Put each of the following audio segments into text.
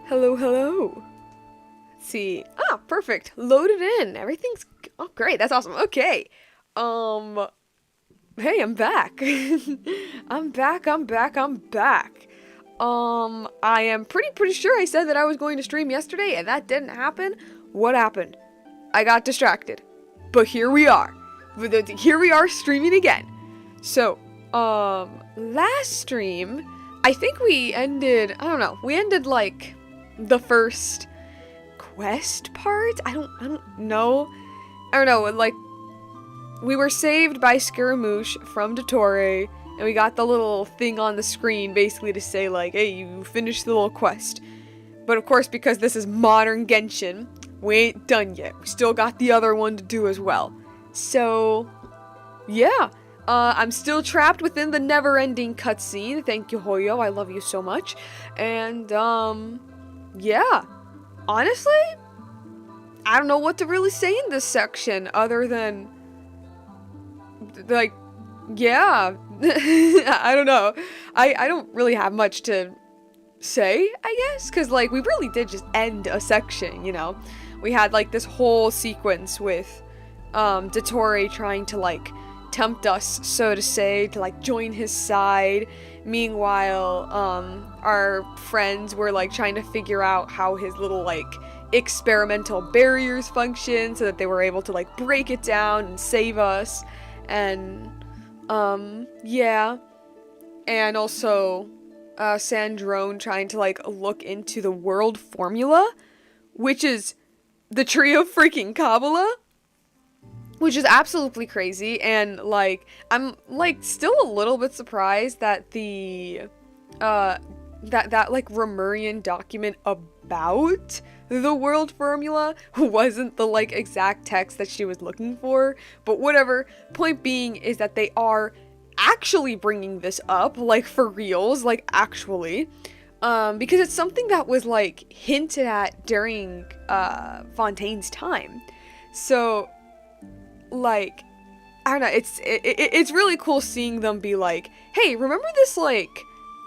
Hello, hello. Let's see. Ah, perfect. Loaded in. Everything's oh great. That's awesome. Okay. Hey, I'm back. I'm back. I am pretty sure I said that I was going to stream yesterday and that didn't happen. What happened? I got distracted. But here we are. Here we are streaming again. So, last stream, I think we ended, I don't know. We ended like the first quest part? I don't know. I don't know, like, we were saved by Scaramouche from Dottore, and we got the little thing on the screen basically to say, like, hey, you finished the little quest. But of course, because this is modern Genshin, we ain't done yet. We still got the other one to do as well. So, yeah. I'm still trapped within the never-ending cutscene. Thank you, Hoyo. I love you so much. And, yeah. Honestly, I don't know what to really say in this section other than, like, yeah. I don't know. I don't really have much to say, I guess, because, like, we really did just end a section, you know? We had, like, this whole sequence with, Dottore trying to, like, tempt us, so to say, to, like, join his side. Meanwhile, our friends were, like, trying to figure out how his little, like, experimental barriers function so that they were able to, like, break it down and save us. And, yeah. And also, Sandrone trying to, like, look into the world formula, which is the Tree of freaking Kabbalah. Which is absolutely crazy, and, like, I'm, like, still a little bit surprised that the, that like, Remurian document about the world formula wasn't the, like, exact text that she was looking for, but whatever. Point being is that they are actually bringing this up, like, for reals, like, actually, because it's something that was, like, hinted at during, Fontaine's time. So, like, I don't know, it's really cool seeing them be like, hey, remember this, like,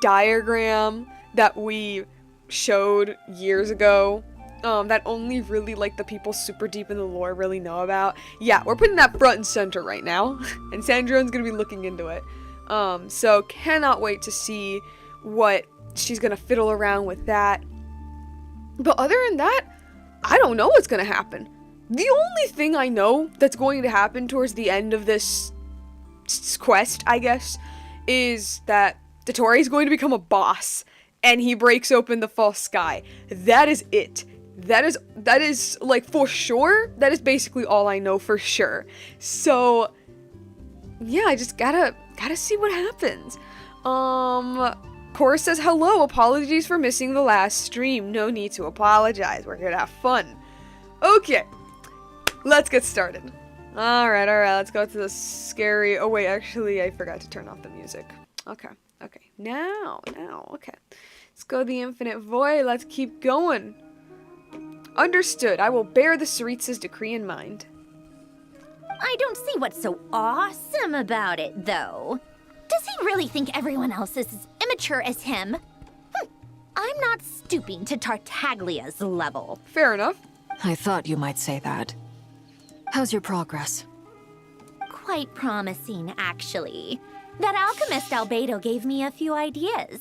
diagram that we showed years ago, that only really, like, the people super deep in the lore really know about? Yeah, we're putting that front and center right now, and Sandrone's gonna be looking into it, so cannot wait to see what she's gonna fiddle around with that. But other than that, I don't know what's gonna happen. The only thing I know that's going to happen towards the end of this quest, I guess, is that Dottore is going to become a boss, and he breaks open the false sky. That is it. That is, like, for sure, that is basically all I know for sure. So, yeah, I just gotta see what happens. Cora says, hello, apologies for missing the last stream. No need to apologize, we're here to have fun. Okay. Let's get started. Alright, let's go to the scary... Oh, wait, actually, I forgot to turn off the music. Okay. Now, okay. Let's go the infinite void. Let's keep going. Understood. I will bear the Saritsa's decree in mind. I don't see what's so awesome about it, though. Does he really think everyone else is as immature as him? I'm not stooping to Tartaglia's level. Fair enough. I thought you might say that. How's your progress? Quite promising, actually. That alchemist Albedo gave me a few ideas.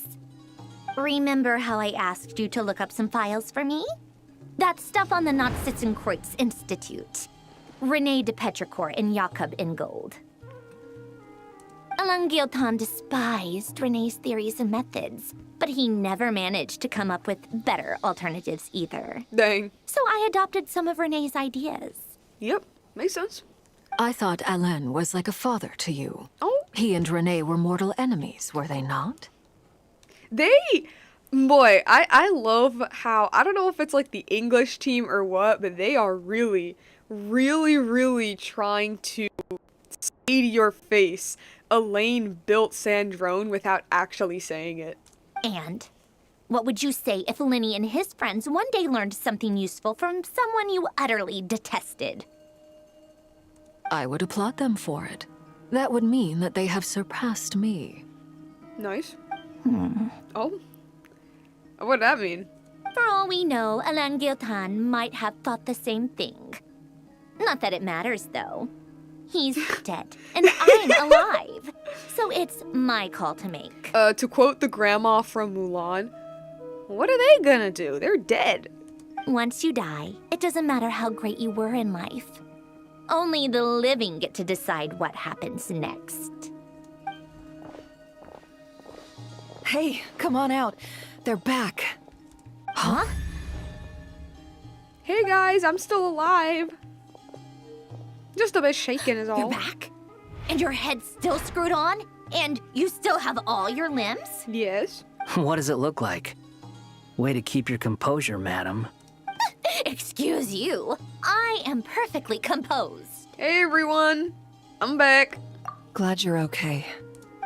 Remember how I asked you to look up some files for me? That stuff on the Nazi-Kreuz Institute. René de Petrichor and Jakob Ingold. Alain Guillotin despised René's theories and methods, but he never managed to come up with better alternatives either. Dang. So I adopted some of René's ideas. Yep, makes sense. I thought Alain was like a father to you. Oh, He and Renee were mortal enemies, were they not? Boy, I love how, I don't know if it's like the English team or what, but they are really, really, really trying to say to your face, Elaine built Sandrone without actually saying it. And what would you say if Lenny and his friends one day learned something useful from someone you utterly detested? I would applaud them for it. That would mean that they have surpassed me. Nice. Oh? What would that mean? For all we know, Alain Giltan might have thought the same thing. Not that it matters, though. He's dead, and I'm alive. So it's my call to make. To quote the grandma from Mulan, what are they gonna do? They're dead. Once you die, it doesn't matter how great you were in life. Only the living get to decide what happens next. Hey, come on out. They're back. Huh? Hey guys, I'm still alive. Just a bit shaken is all. You're back? And your head's still screwed on? And you still have all your limbs? Yes. What does it look like? Way to keep your composure, madam. Excuse you. I am perfectly composed. Hey everyone, I'm back. Glad you're okay.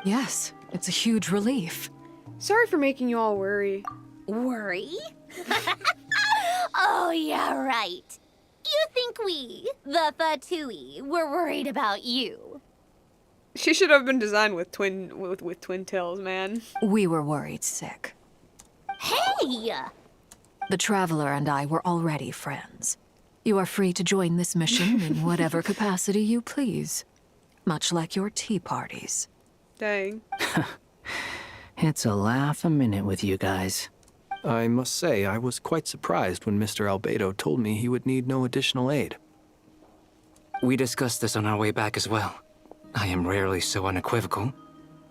Yes, it's a huge relief. Sorry for making you all worry. Worry? Oh, yeah, right. You think we, the Fatui, were worried about you? She should have been designed with twin tails, man. We were worried sick. Hey! The Traveler and I were already friends. You are free to join this mission in whatever capacity you please. Much like your tea parties. Dang. It's a laugh a minute with you guys. I must say, I was quite surprised when Mr. Albedo told me he would need no additional aid. We discussed this on our way back as well. I am rarely so unequivocal,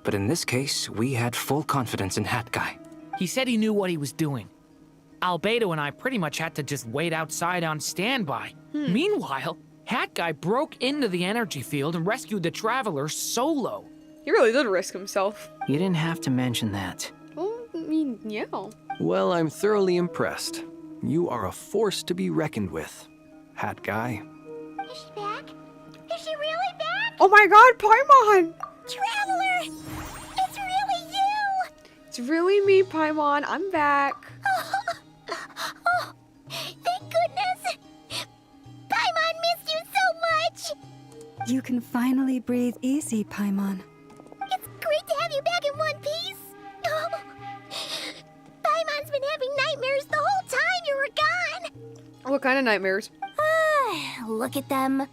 but in this case, we had full confidence in Hat Guy. He said he knew what he was doing. Albedo and I pretty much had to just wait outside on standby. Meanwhile, Hat Guy broke into the energy field and rescued the Traveler solo. He really did risk himself. You didn't have to mention that. Well, I mean, yeah. Well, I'm thoroughly impressed. You are a force to be reckoned with, Hat Guy. Is she back? Is she really back? Oh my god, Paimon! Traveler! It's really you! It's really me, Paimon. I'm back. Oh, thank goodness! Paimon missed you so much! You can finally breathe easy, Paimon. It's great to have you back in one piece! Oh, Paimon's been having nightmares the whole time you were gone! What kind of nightmares? Look at them.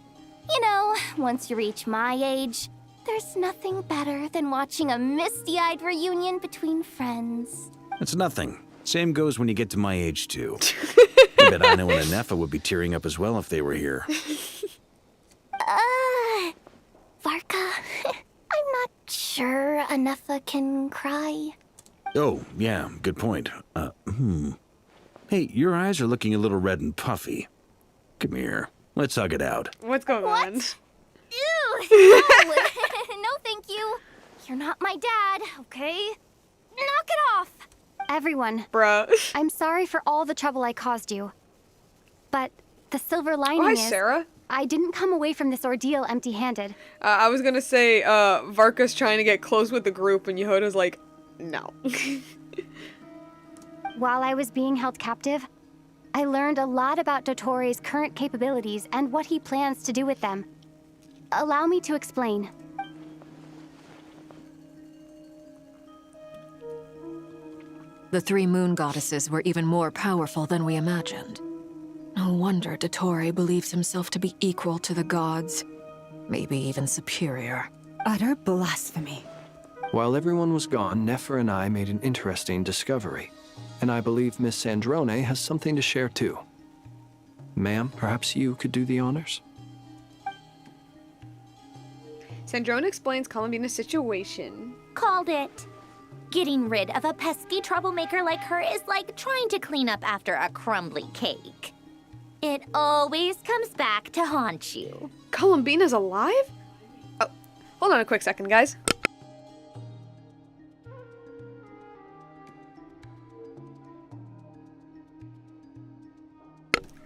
You know, once you reach my age, there's nothing better than watching a misty-eyed reunion between friends. It's nothing. Same goes when you get to my age, too. I bet Ino and Anefa would be tearing up as well if they were here. Varka, I'm not sure Anefa can cry. Oh, yeah, good point. Hey, your eyes are looking a little red and puffy. Come here. Let's hug it out. What's going on? Ew, no. No, thank you. You're not my dad, okay? Knock it off. Everyone, Bruh. I'm sorry for all the trouble I caused you. But the silver lining Hi, is, Sarah. I didn't come away from this ordeal empty-handed. I was gonna say, Varka's trying to get close with the group, and Yehoda's like, no. While I was being held captive, I learned a lot about Dottoro's current capabilities and what he plans to do with them. Allow me to explain. The three moon goddesses were even more powerful than we imagined. No wonder Dottore believes himself to be equal to the gods. Maybe even superior. Utter blasphemy. While everyone was gone, Nefer and I made an interesting discovery. And I believe Miss Sandrone has something to share too. Ma'am, perhaps you could do the honors? Sandrone explains Columbina's situation. Called it. Getting rid of a pesky troublemaker like her is like trying to clean up after a crumbly cake. It always comes back to haunt you. Columbina's alive? Oh, hold on a quick second, guys.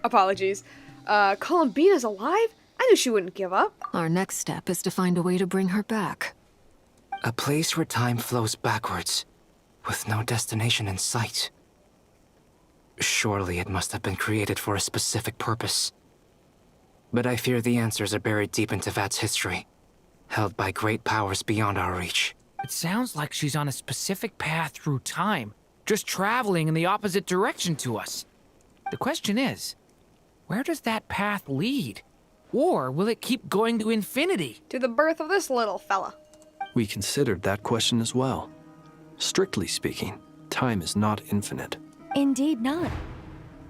Apologies. Columbina's alive? I knew she wouldn't give up. Our next step is to find a way to bring her back. A place where time flows backwards, with no destination in sight. Surely it must have been created for a specific purpose. But I fear the answers are buried deep in Tevat's history, held by great powers beyond our reach. It sounds like she's on a specific path through time, just traveling in the opposite direction to us. The question is, where does that path lead? Or will it keep going to infinity? To the birth of this little fella. We considered that question as well. Strictly speaking, time is not infinite. Indeed not.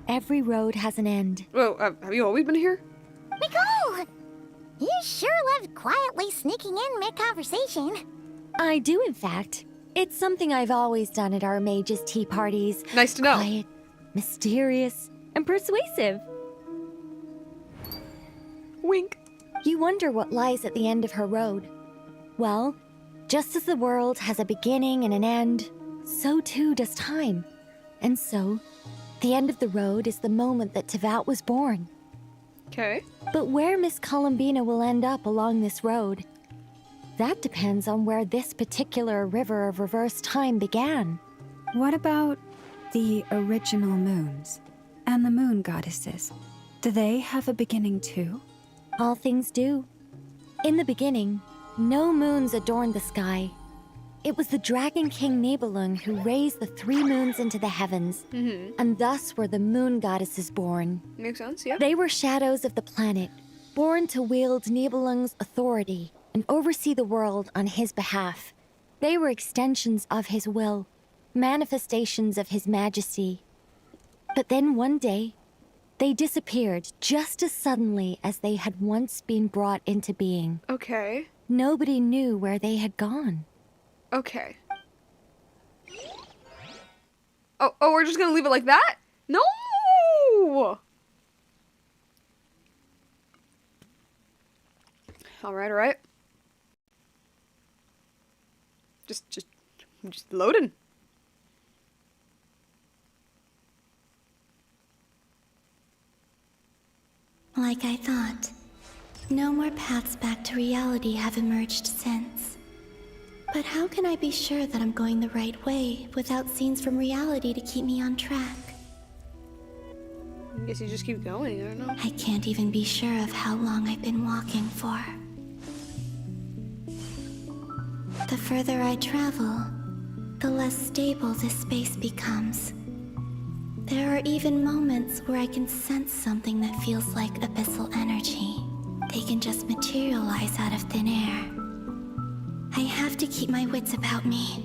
Every road has an end. Whoa, have you always been here? Nicole! You sure love quietly sneaking in mid-conversation. I do, in fact. It's something I've always done at our mages' tea parties. Nice to know. Quiet, mysterious, and persuasive. Wink. You wonder what lies at the end of her road. Well, just as the world has a beginning and an end, so too does time. And so, the end of the road is the moment that Tevat was born. Okay. But where Miss Columbina will end up along this road, that depends on where this particular river of reverse time began. What about the original moons and the moon goddesses? Do they have a beginning too? All things do. In the beginning, no moons adorned the sky. It was the Dragon King Nibelung who raised the 3 moons into the heavens, and thus were the moon goddesses born. Makes sense, yeah. They were shadows of the planet, born to wield Nibelung's authority and oversee the world on his behalf. They were extensions of his will, manifestations of his majesty. But then one day, they disappeared just as suddenly as they had once been brought into being. Okay. Nobody knew where they had gone. Okay. Oh, we're just gonna leave it like that? No! Alright. Just loading. Like I thought, no more paths back to reality have emerged since. But how can I be sure that I'm going the right way without scenes from reality to keep me on track? Guess you just keep going, I don't know. I can't even be sure of how long I've been walking for. The further I travel, the less stable this space becomes. There are even moments where I can sense something that feels like abyssal energy. They can just materialize out of thin air. I have to keep my wits about me.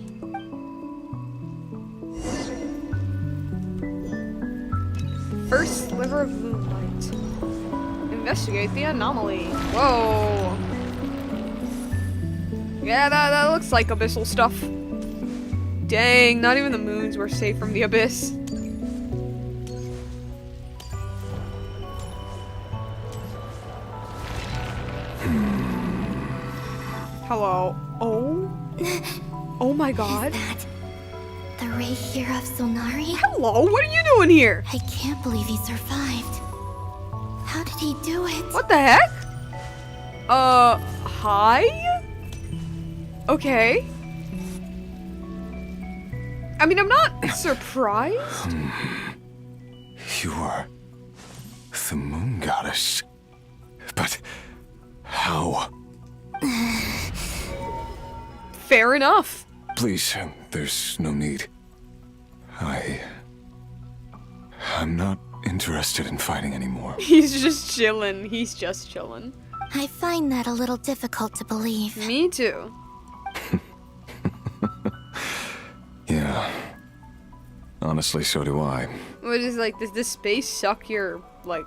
First sliver of moonlight. Investigate the anomaly. Whoa. Yeah, that looks like abyssal stuff. Dang, not even the moons were safe from the abyss. Hello. Oh my god. Is that the Rayhir of Solnari? Hello, what are you doing here? I can't believe he survived. How did he do it? What the heck? Hi? Okay. I mean, I'm not surprised. You are the moon goddess. But how? Fair enough. Please, there's no need. I'm not interested in fighting anymore. He's just chilling. I find that a little difficult to believe. Me too. Yeah. Honestly, so do I. What is like, does this space suck your, like,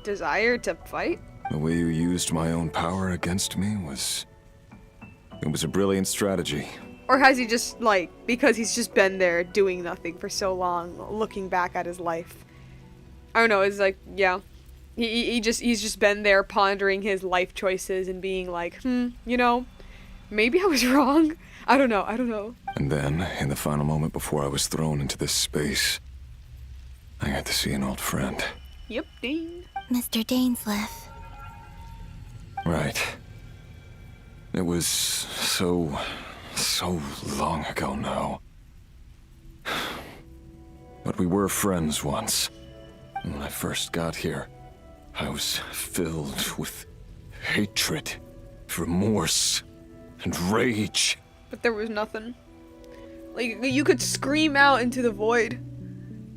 desire to fight? The way you used my own power against me was... It was a brilliant strategy. Or has he just, like, because he's just been there doing nothing for so long, looking back at his life? I don't know, it's like, yeah. He's just been there pondering his life choices and being like, you know, maybe I was wrong. I don't know. And then, in the final moment before I was thrown into this space, I got to see an old friend. Yep, Dane. Mr. Dainsleif. Right. It was so long ago now. But we were friends once. And when I first got here, I was filled with hatred, remorse, and rage. But there was nothing. Like, you could scream out into the void,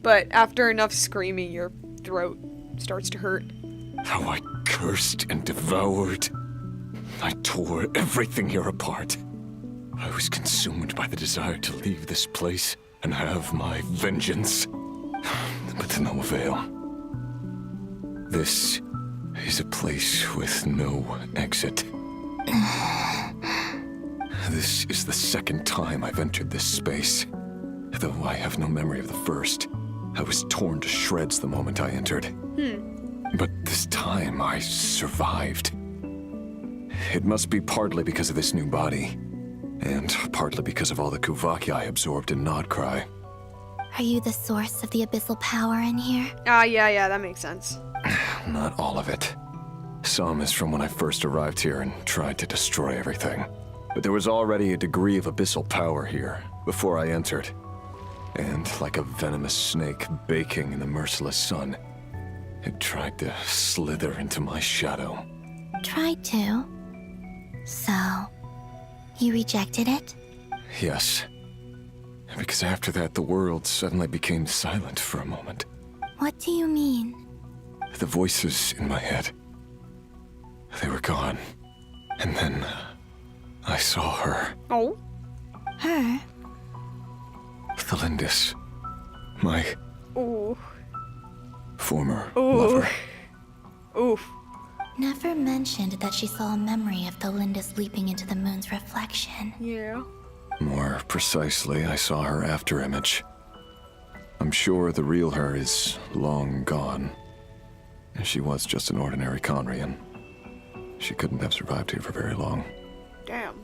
but after enough screaming, your throat starts to hurt. How I cursed and devoured. I tore everything here apart. I was consumed by the desire to leave this place and have my vengeance. But to no avail. This is a place with no exit. This is the second time I've entered this space. Though I have no memory of the first. I was torn to shreds the moment I entered. But this time I survived. It must be partly because of this new body, and partly because of all the Kuvaki I absorbed in Nod-Krai. Are you the source of the abyssal power in here? Yeah, that makes sense. Not all of it. Some is from when I first arrived here and tried to destroy everything. But there was already a degree of abyssal power here before I entered. And like a venomous snake baking in the merciless sun, it tried to slither into my shadow. Tried to? So, you rejected it? Yes. Because after that, the world suddenly became silent for a moment. What do you mean? The voices in my head, they were gone. And then I saw her. Oh? Her? Thelindis. My Ooh. former Ooh. lover. Oof. Never mentioned that she saw a memory of Thelindis leaping into the moon's reflection. Yeah. More precisely, I saw her afterimage. I'm sure the real her is long gone. She was just an ordinary Conrian. She couldn't have survived here for very long. Damn.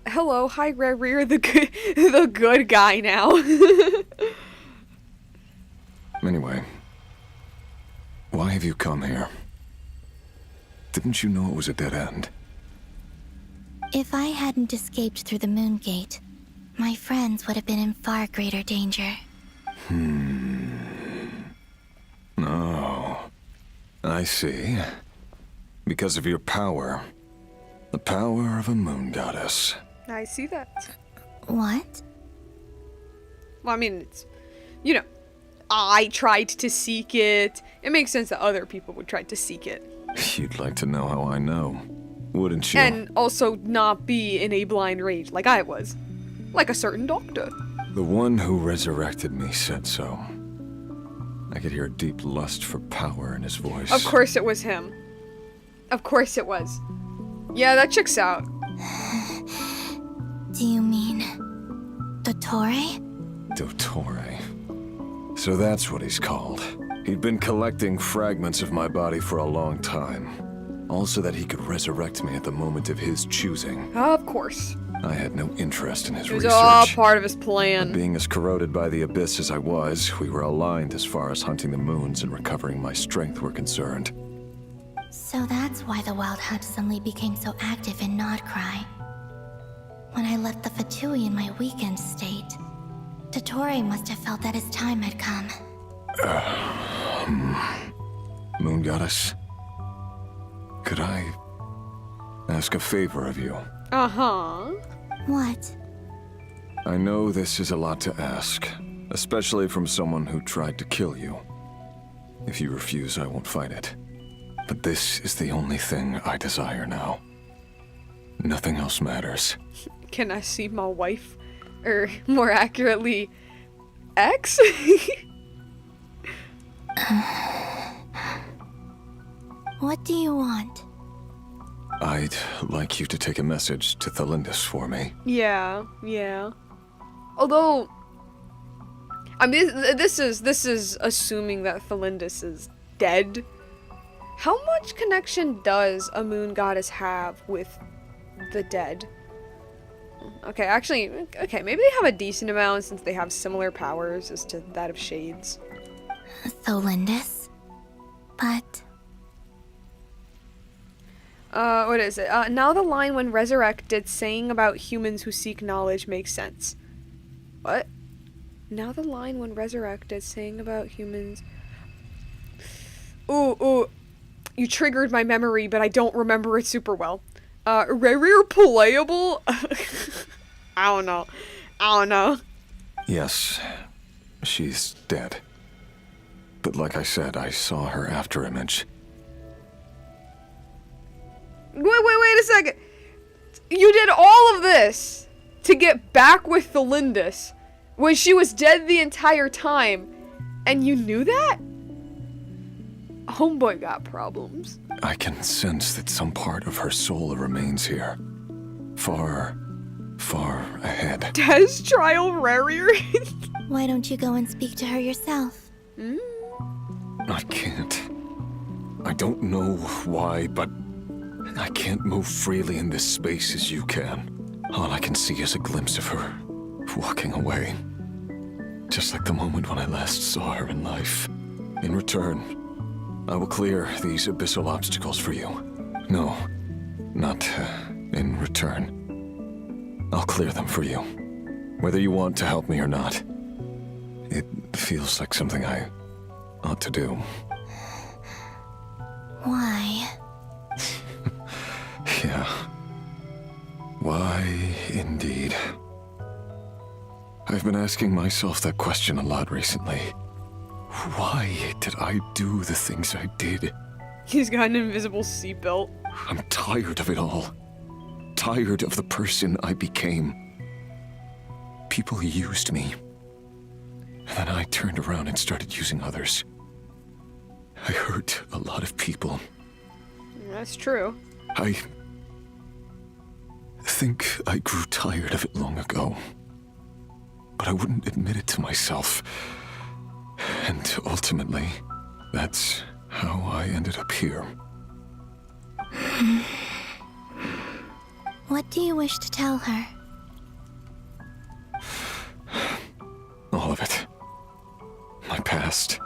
Hello, hi Gregory, you're the good guy now. Anyway, why have you come here? Didn't you know it was a dead end? If I hadn't escaped through the moon gate, my friends would have been in far greater danger. Oh, I see. Because of your power. The power of a moon goddess. I see that. What? Well, I mean, it's, you know, I tried to seek it. It makes sense that other people would try to seek it. You'd like to know how I know, wouldn't you? And also not be in a blind rage like I was. Like a certain doctor. The one who resurrected me said so. I could hear a deep lust for power in his voice. Of course it was him. Of course it was. Yeah, that checks out. Do you mean... Dottore? Dottore. So that's what he's called. He'd been collecting fragments of my body for a long time. All so that he could resurrect me at the moment of his choosing. Of course. I had no interest in his It was research. all part of his plan. But being as corroded by the abyss as I was, we were aligned as far as hunting the moons and recovering my strength were concerned. So that's why the Wild Hunt suddenly became so active in Nod-Krai. When I left the Fatui in my weakened state, Dottore must have felt that his time had come. Moon Goddess, could I ask a favor of you? Uh-huh. What? I know this is a lot to ask, especially from someone who tried to kill you. If you refuse, I won't fight it. But this is the only thing I desire now. Nothing else matters. Can I see my wife? Or, more accurately, ex? What do you want? I'd like you to take a message to Thelindis for me. Yeah. Although, I mean, this is assuming that Thelindis is dead. How much connection does a moon goddess have with the dead? Okay, actually, okay, maybe they have a decent amount since they have similar powers as to that of Shades. Tholindus? But... What is it? Now the line when resurrected saying about humans who seek knowledge makes sense. What? Now the line when resurrected saying about humans... Ooh. You triggered my memory, but I don't remember it super well. Rare playable? I don't know. Yes, she's dead. But like I said, I saw her after image. Wait a second. You did all of this to get back with Tholindus when she was dead the entire time, and you knew that? Homeboy got problems. I can sense that some part of her soul remains here. Far ahead. Test trial Rarier? Why don't you go and speak to her yourself? I can't. I don't know why, but I can't move freely in this space as you can. All I can see is a glimpse of her walking away. Just like the moment when I last saw her in life. In return, I will clear these abyssal obstacles for you. No, not in return. I'll clear them for you. Whether you want to help me or not. It feels like something I ought to do. Why? Yeah. Why, indeed. I've been asking myself that question a lot recently. Why did I do the things I did? He's got an invisible seatbelt. I'm tired of it all. Tired of the person I became. People used me. And then I turned around and started using others. I hurt a lot of people. That's true. I think I grew tired of it long ago. But I wouldn't admit it to myself. And ultimately, that's how I ended up here. What do you wish to tell her? All of it. My past.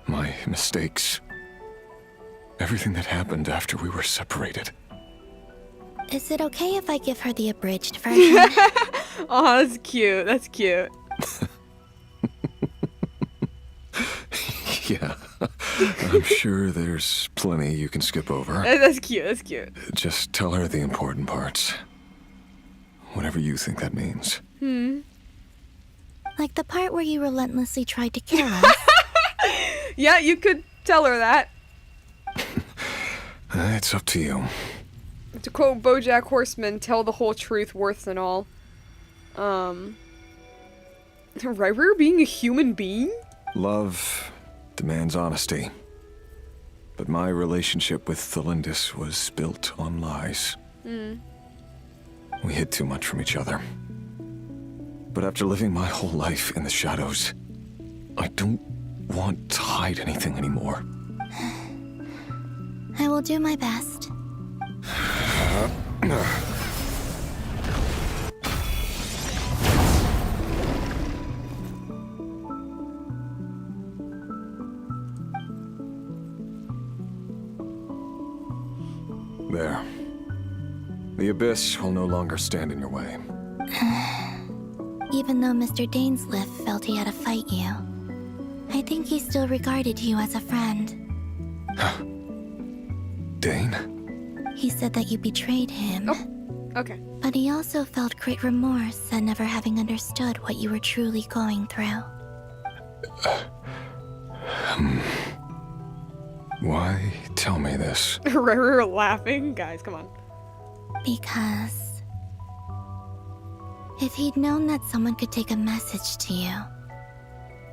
My mistakes. Everything that happened after we were separated. Is it okay if I give her the abridged version? Oh, that's cute. That's cute. Yeah. I'm sure there's plenty you can skip over. That's cute. That's cute. Just tell her the important parts. Whatever you think that means. Like the part where you relentlessly tried to kill us. Yeah, you could tell her that. It's up to you. To quote BoJack Horseman, tell the whole truth, worse than all. Rairer being a human being? Love demands honesty. But my relationship with Tholindus was built on lies. We hid too much from each other. But after living my whole life in the shadows, I don't want to hide anything anymore. I will do my best. There. The Abyss will no longer stand in your way. Even though Mr. Dainsleif felt he had to fight you, I think he still regarded you as a friend. Dane? He said that you betrayed him. Oh, okay. But he also felt great remorse at never having understood what you were truly going through. Why tell me this? Rairer laughing? Guys, come on. Because if he'd known that someone could take a message to you,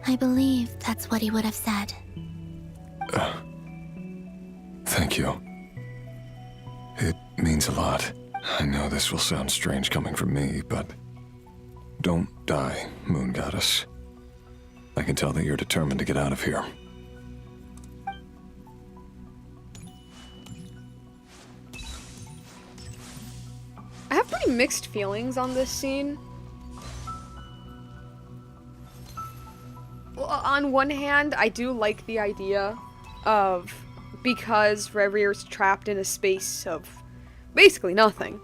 I believe that's what he would have said. Thank you. It means a lot. I know this will sound strange coming from me, but don't die, Moon Goddess. I can tell that you're determined to get out of here. I have pretty mixed feelings on this scene. Well, on one hand, I do like the idea of, because Revir's trapped in a space of basically nothing,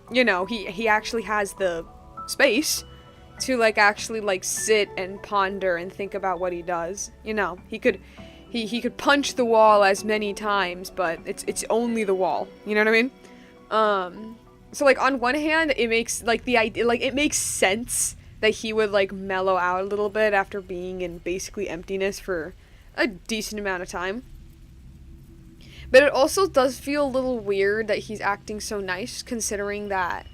you know, he actually has the space to, like, actually, like, sit and ponder and think about what he does. You know, he could punch the wall as many times, but it's only the wall. You know what I mean? So, like, on one hand, it makes, like, the idea, like, it makes sense that he would, like, mellow out a little bit after being in basically emptiness for a decent amount of time. But it also does feel a little weird that he's acting so nice, considering that,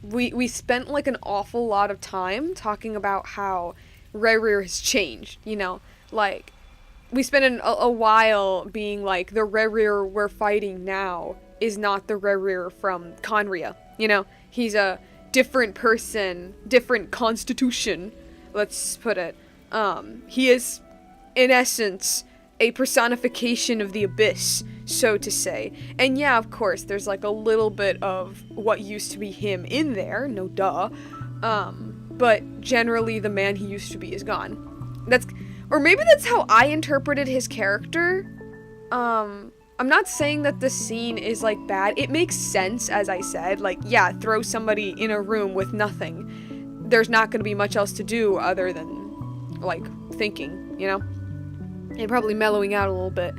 we spent, like, an awful lot of time talking about how Revir has changed, you know? Like, we spent a while being like, the Revir we're fighting now is not the Revir from Conria, you know? He's a different person, different constitution, let's put it. He is, in essence, a personification of the abyss, so to say. And yeah, of course, there's like a little bit of what used to be him in there, no duh. But generally the man he used to be is gone. Or maybe that's how I interpreted his character. I'm not saying that the scene is like bad. It makes sense, as I said. Like, yeah, throw somebody in a room with nothing. There's not going to be much else to do other than, like, thinking, you know? And probably mellowing out a little bit.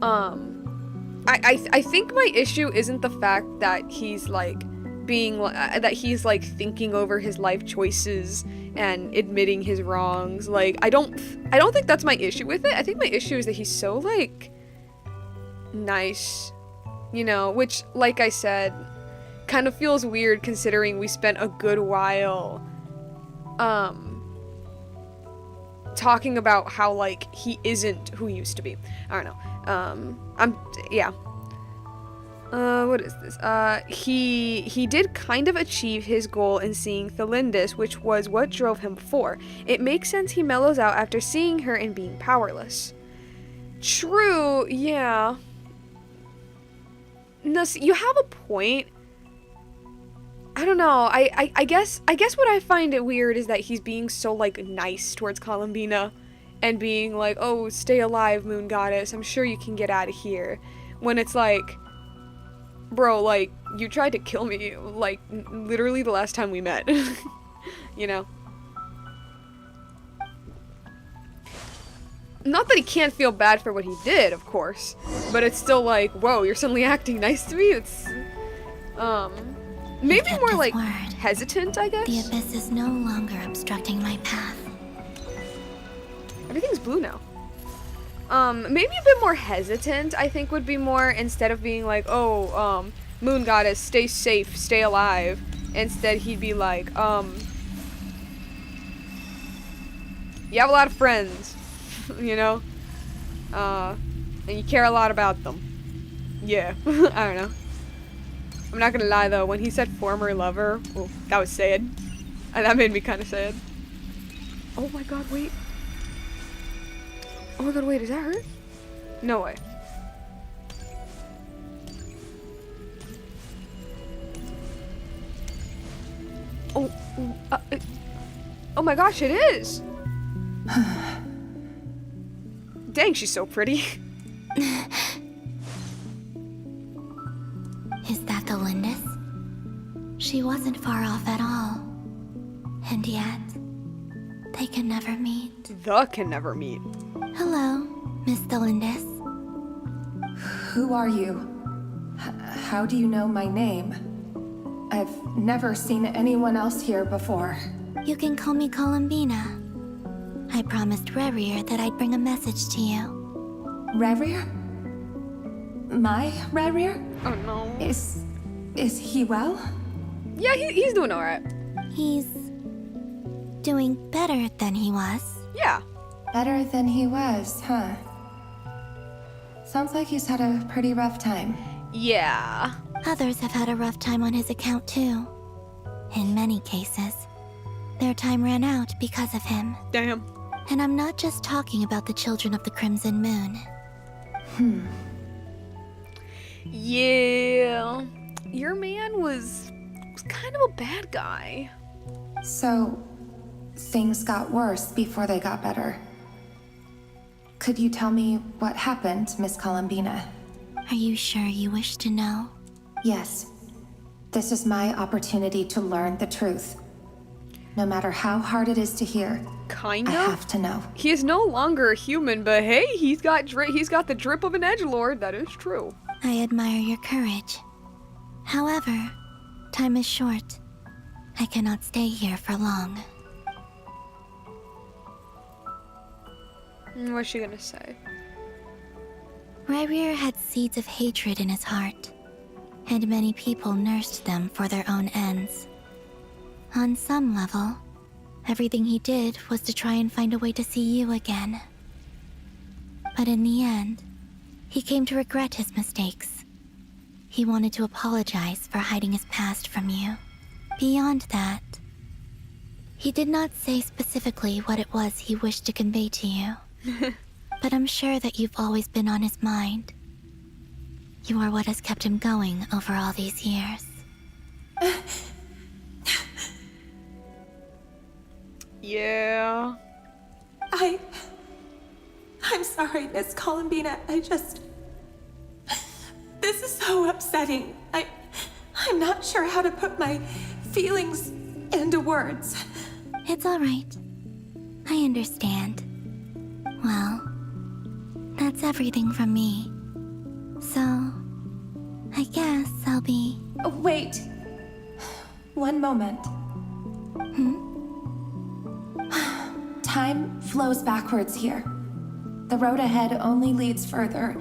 I think my issue isn't the fact that he's like that he's like thinking over his life choices and admitting his wrongs. Like, I don't think that's my issue with it. I think my issue is that he's so, like, nice, you know, which, like I said, kind of feels weird considering we spent a good while talking about how, like, he isn't who he used to be. I don't know. What is this? He did kind of achieve his goal in seeing Thelindis, which was what drove him before. It makes sense he mellows out after seeing her and being powerless. True, yeah. No, see, you have a point. I don't know. I guess what I find it weird is that he's being so, like, nice towards Columbina and being like, oh, stay alive, moon goddess. I'm sure you can get out of here. When it's like, bro, like, you tried to kill me, like, literally the last time we met. You know? Not that he can't feel bad for what he did, of course. But it's still like, whoa, you're suddenly acting nice to me? It's, maybe more like hesitant, I guess? The abyss is no longer obstructing my path. Everything's blue now. Maybe a bit more hesitant, I think would be more, instead of being like, oh, moon goddess, stay safe, stay alive. Instead, he'd be like, you have a lot of friends, you know? And you care a lot about them. Yeah, I don't know. I'm not gonna lie though, when he said former lover, oh, that was sad. And that made me kind of sad. Oh my god, wait. Oh my god, wait, is that her? No way. Oh, oh my gosh, it is! Dang, she's so pretty. Is that the Lindis? She wasn't far off at all. And yet, they can never meet. Can never meet. Hello, Miss Thelindis. Who are you? How do you know my name? I've never seen anyone else here before. You can call me Columbina. I promised Revir that I'd bring a message to you. Revir? My Revir? Oh no. Is he well? Yeah, he's doing alright. He's doing better than he was. Yeah. Better than he was, huh? Sounds like he's had a pretty rough time. Yeah. Others have had a rough time on his account too. In many cases, their time ran out because of him. Damn. And I'm not just talking about the children of the Crimson Moon. Yeah. your man was kind of a bad guy. So, things got worse before they got better. Could you tell me what happened, Miss Columbina? Are you sure you wish to know? Yes. This is my opportunity to learn the truth. No matter how hard it is to hear, Kind of? I have to know. He is no longer a human, but hey, he's got the drip of an edgelord. That is true. I admire your courage. However, time is short. I cannot stay here for long. What's she gonna say? Ryrir had seeds of hatred in his heart, and many people nursed them for their own ends. On some level, everything he did was to try and find a way to see you again. But in the end, he came to regret his mistakes. He wanted to apologize for hiding his past from you. Beyond that, he did not say specifically what it was he wished to convey to you. But I'm sure that you've always been on his mind. You are what has kept him going over all these years. Yeah. I'm sorry, Miss Columbina. This is so upsetting. I'm not sure how to put my feelings into words. It's all right. I understand. Well, that's everything from me. So, I guess I'll be... Oh, wait. One moment. Time flows backwards here. The road ahead only leads further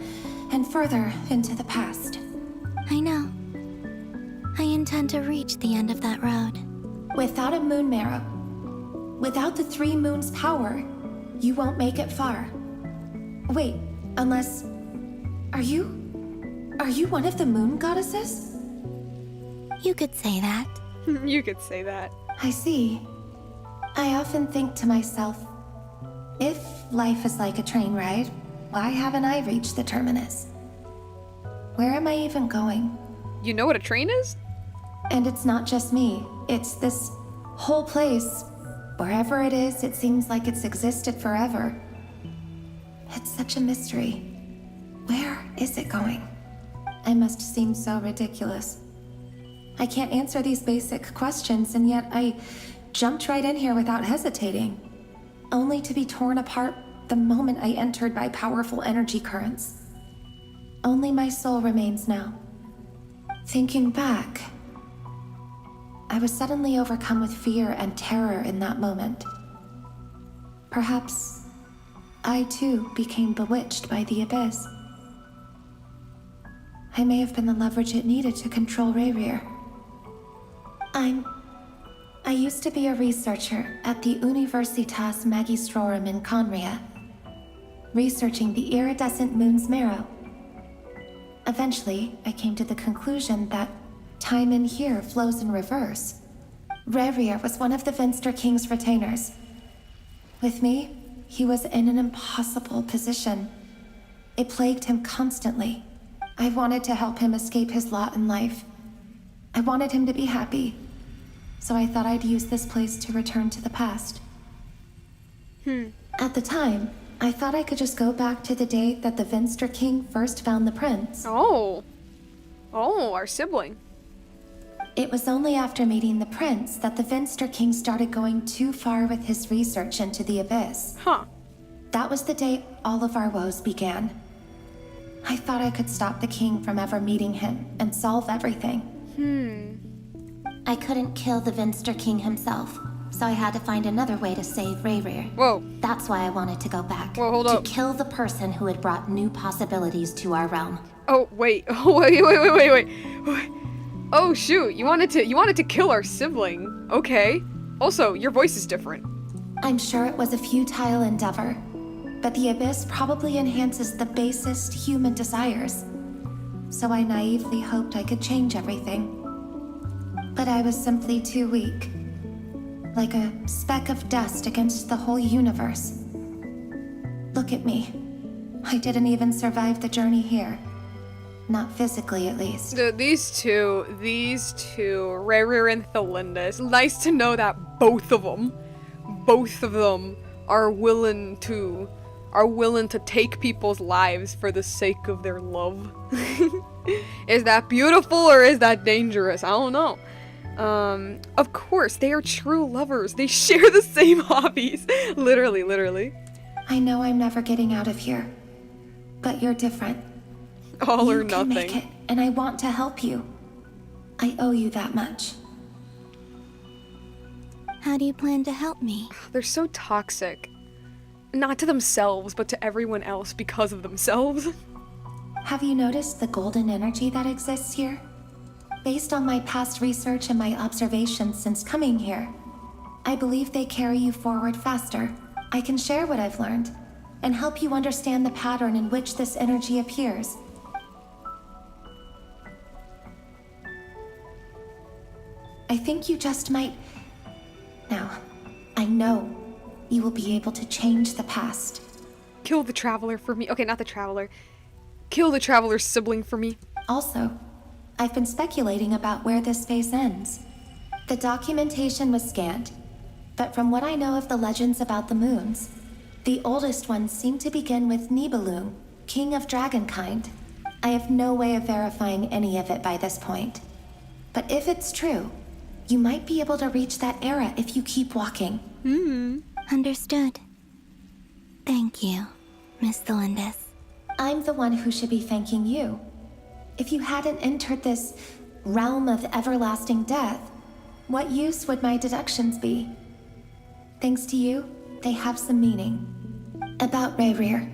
and further into the past. I know. I intend to reach the end of that road. Without a moon marrow, without the 3 moons' power, you won't make it far. Wait, unless... Are you one of the moon goddesses? You could say that. You could say that. I see. I often think to myself, if life is like a train ride, why haven't I reached the terminus? Where am I even going? You know what a train is? And it's not just me. It's this whole place. Wherever it is, it seems like it's existed forever. It's such a mystery. Where is it going? I must seem so ridiculous. I can't answer these basic questions, and yet I jumped right in here without hesitating, only to be torn apart the moment I entered by powerful energy currents. Only my soul remains now. Thinking back, I was suddenly overcome with fear and terror in that moment. Perhaps I too became bewitched by the abyss. I may have been the leverage it needed to control Ryrir. I used to be a researcher at the Universitas Magistrorum in Conria, researching the iridescent moon's marrow. Eventually, I came to the conclusion that time in here flows in reverse. Ryrir was one of the Venster King's retainers. With me, he was in an impossible position. It plagued him constantly. I wanted to help him escape his lot in life. I wanted him to be happy. So I thought I'd use this place to return to the past. At the time, I thought I could just go back to the day that the Venster King first found the prince. Oh, our sibling. It was only after meeting the prince that the Venster King started going too far with his research into the abyss. Huh. That was the day all of our woes began. I thought I could stop the king from ever meeting him and solve everything. I couldn't kill the Venster King himself, so I had to find another way to save Ryrir. Whoa. That's why I wanted to go back. Whoa, hold up. To kill the person who had brought new possibilities to our realm. Oh, wait. Oh, wait. Oh, shoot. You wanted to kill our sibling. Okay. Also, your voice is different. I'm sure it was a futile endeavor, but the abyss probably enhances the basest human desires. So I naively hoped I could change everything. But I was simply too weak. Like a speck of dust against the whole universe. Look at me. I didn't even survive the journey here. Not physically, at least. These two, Rare and Thalindis. Nice to know that both of them are willing to take people's lives for the sake of their love. Is that beautiful or is that dangerous? I don't know. Of course, they are true lovers. They share the same hobbies. Literally. I know I'm never getting out of here, but you're different. All or You can make nothing. it, and I want to help you. I owe you that much. How do you plan to help me? They're so toxic. Not to themselves, but to everyone else because of themselves. Have you noticed the golden energy that exists here? Based on my past research and my observations since coming here, I believe they carry you forward faster. I can share what I've learned and help you understand the pattern in which this energy appears. I think you just might... Now, I know you will be able to change the past. Kill the Traveler for me. Okay, not the Traveler. Kill the Traveler's sibling for me. Also, I've been speculating about where this space ends. The documentation was scanned, but from what I know of the legends about the moons, the oldest ones seem to begin with Nibelung, king of dragonkind. I have no way of verifying any of it by this point. But if it's true, you might be able to reach that era if you keep walking. Understood. Thank you, Miss Thalindis. I'm the one who should be thanking you. If you hadn't entered this realm of everlasting death, what use would my deductions be? Thanks to you, they have some meaning. About Rayrear,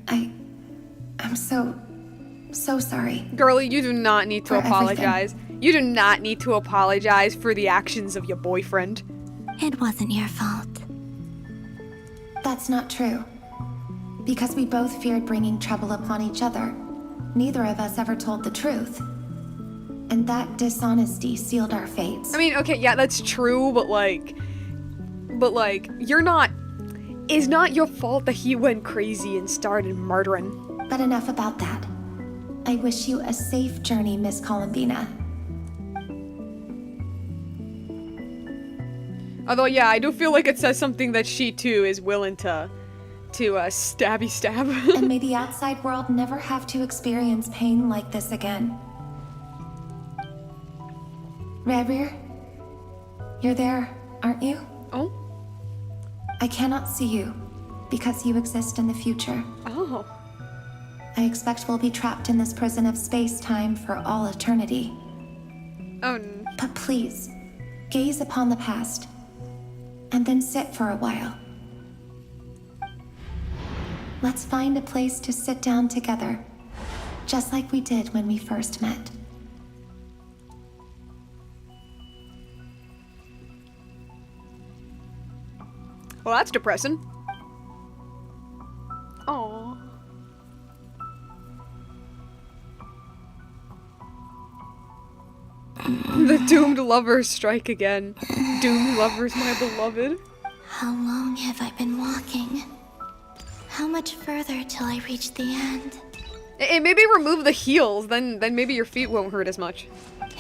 I'm so sorry. Girlie, you do not need to For apologize. You do not need to apologize for the actions of your boyfriend. It wasn't your fault. That's not true. Because we both feared bringing trouble upon each other. Neither of us ever told the truth. And that dishonesty sealed our fates. I mean, okay, yeah, that's true, but like, you're not... It's not your fault that he went crazy and started murdering. But enough about that. I wish you a safe journey, Miss Columbina. Although, yeah, I do feel like it says something that she, too, is willing to stabby stab. And may the outside world never have to experience pain like this again. Rayrear, you're there, aren't you? Oh? I cannot see you, because you exist in the future. Oh. I expect we'll be trapped in this prison of space-time for all eternity. Oh. But please, gaze upon the past, and then sit for a while. Let's find a place to sit down together, just like we did when we first met. Well, that's depressing. Aww. The doomed lovers strike again. Doomed lovers, my beloved. How long have I been walking? How much further till I reach the end? And maybe remove the heels, then maybe your feet won't hurt as much.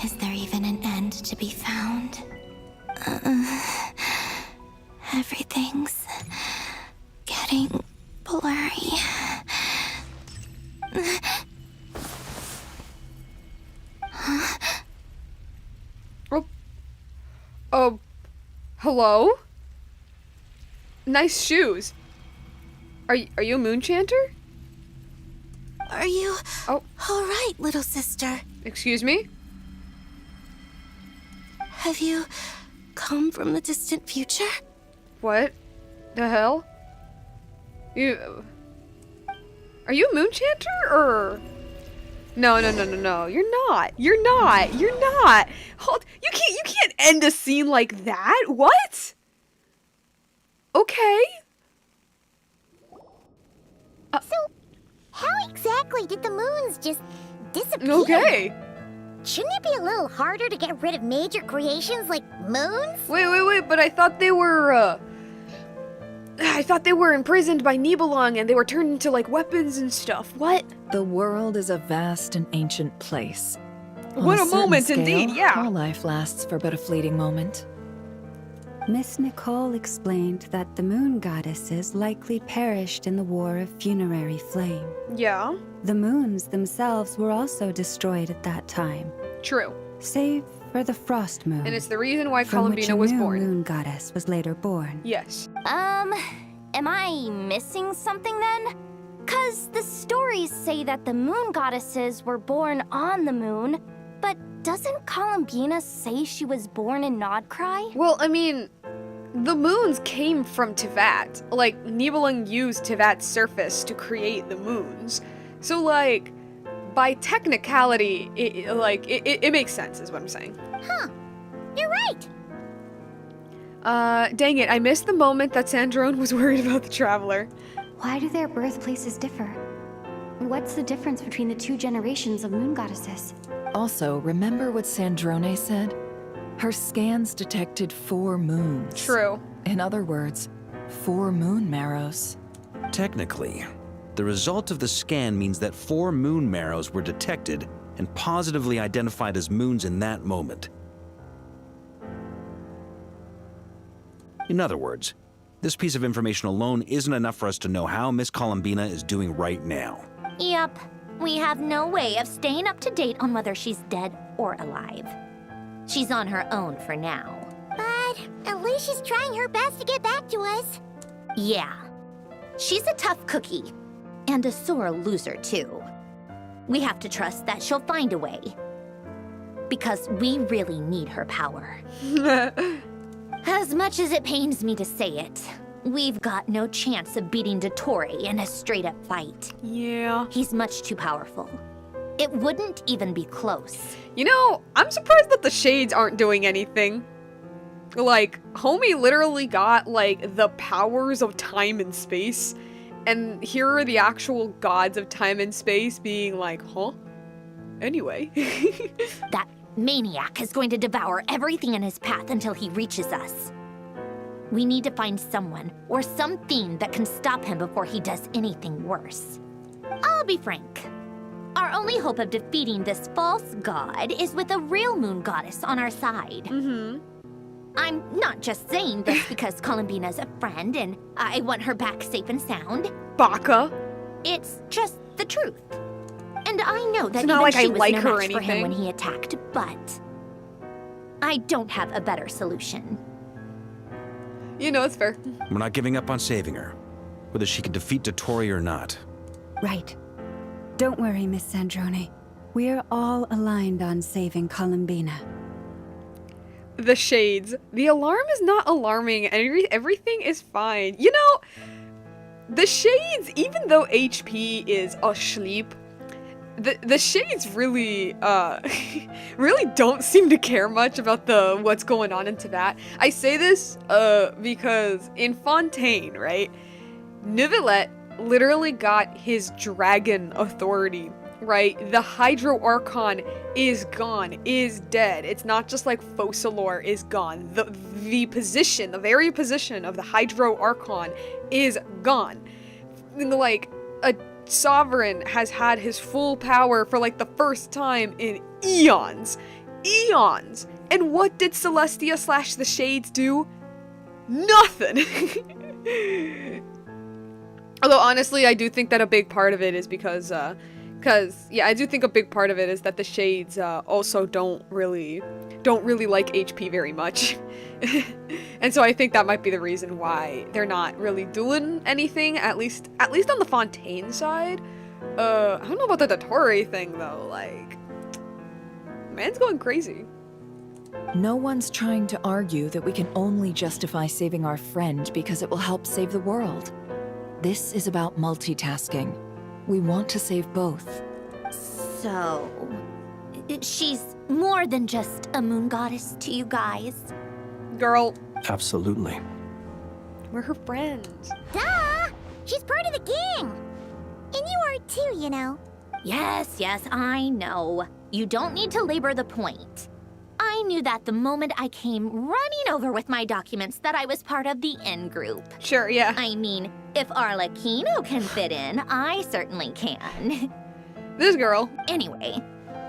Is there even an end to be found? Everything's getting blurry. Oh, hello? Nice shoes. Are you a moon chanter? Are you all right, little sister? Excuse me? Have you come from the distant future? What the hell? Are you a moon chanter or? No. You're not. Hold. You can't end a scene like that. What? Okay. So, how exactly did the moons just disappear? Okay. Shouldn't it be a little harder to get rid of major creations like moons? Wait, but I thought they were, I thought they were imprisoned by Nibelung and they were turned into, like, weapons and stuff. What? The world is a vast and ancient place. On What a certain moment scale, indeed, yeah. All life lasts for but a fleeting moment. Miss Nicole explained that the moon goddesses likely perished in the war of funerary flame. Yeah. The moons themselves were also destroyed at that time. True. Save for the frost moon. And it's the reason why from which a Columbina was new born. moon goddess was later born. Yes. Am I missing something then? 'Cause the stories say that the moon goddesses were born on the moon, but doesn't Columbina say she was born in Nod-Krai? Well, I mean, the moons came from Teyvat. Like, Nibelung used Teyvat's surface to create the moons. So, like, by technicality, it makes sense, is what I'm saying. Huh. You're right. Dang it, I missed the moment that Sandrone was worried about the Traveler. Why do their birthplaces differ? What's the difference between the two generations of moon goddesses? Also, remember what Sandrone said? Her scans detected 4 moons. True. In other words, 4 moon marrows. Technically, the result of the scan means that 4 moon marrows were detected and positively identified as moons in that moment. In other words, this piece of information alone isn't enough for us to know how Miss Columbina is doing right now. Yep. We have no way of staying up to date on whether she's dead or alive. She's on her own for now. But at least she's trying her best to get back to us. Yeah. She's a tough cookie. And a sore loser, too. We have to trust that she'll find a way. Because we really need her power. As much as it pains me to say it, we've got no chance of beating Dottore in a straight-up fight. Yeah. He's much too powerful. It wouldn't even be close. You know, I'm surprised that the Shades aren't doing anything. Like, homie literally got, like, the powers of time and space. And here are the actual gods of time and space being like, huh? Anyway. That maniac is going to devour everything in his path until he reaches us. We need to find someone or something that can stop him before he does anything worse. I'll be frank. Our only hope of defeating this false god is with a real moon goddess on our side. Mm-hmm. I'm not just saying this because Columbina's a friend and I want her back safe and sound. Baka. It's just the truth. And I know that It's not like she I was like no her or match for him anything. when he attacked, but I don't have a better solution. You know, it's fair. We're not giving up on saving her, whether she can defeat Dottore or not. Right. Don't worry, Miss Sandrone. We're all aligned on saving Columbina. The Shades. The alarm is not alarming. Everything is fine. You know, the Shades, even though HP is asleep, the Shades really, really don't seem to care much about what's going on into that. I say this, because in Fontaine, right, Neuvillette literally got his dragon authority, right? The Hydro Archon is gone, is dead. It's not just like Focalor is gone. The very position of the Hydro Archon is gone. And, like, a sovereign has had his full power for like the first time in eons. Eons! And what did Celestia / the Shades do? Nothing! Although honestly, I do think that a big part of it is because yeah, I do think a big part of it is that the Shades also don't really like HP very much. And so I think that might be the reason why they're not really doing anything, at least on the Fontaine side. I don't know about the Dottore thing though, like, man's going crazy. No one's trying to argue that we can only justify saving our friend because it will help save the world. This is about multitasking. We want to save both. So, she's more than just a moon goddess to you guys. Girl. Absolutely. We're her friends. Duh! She's part of the gang! And you are too, you know. Yes, I know. You don't need to labor the point. I knew that the moment I came running over with my documents that I was part of the in-group. Sure, yeah. I mean, if Arlecchino can fit in, I certainly can. This girl. Anyway,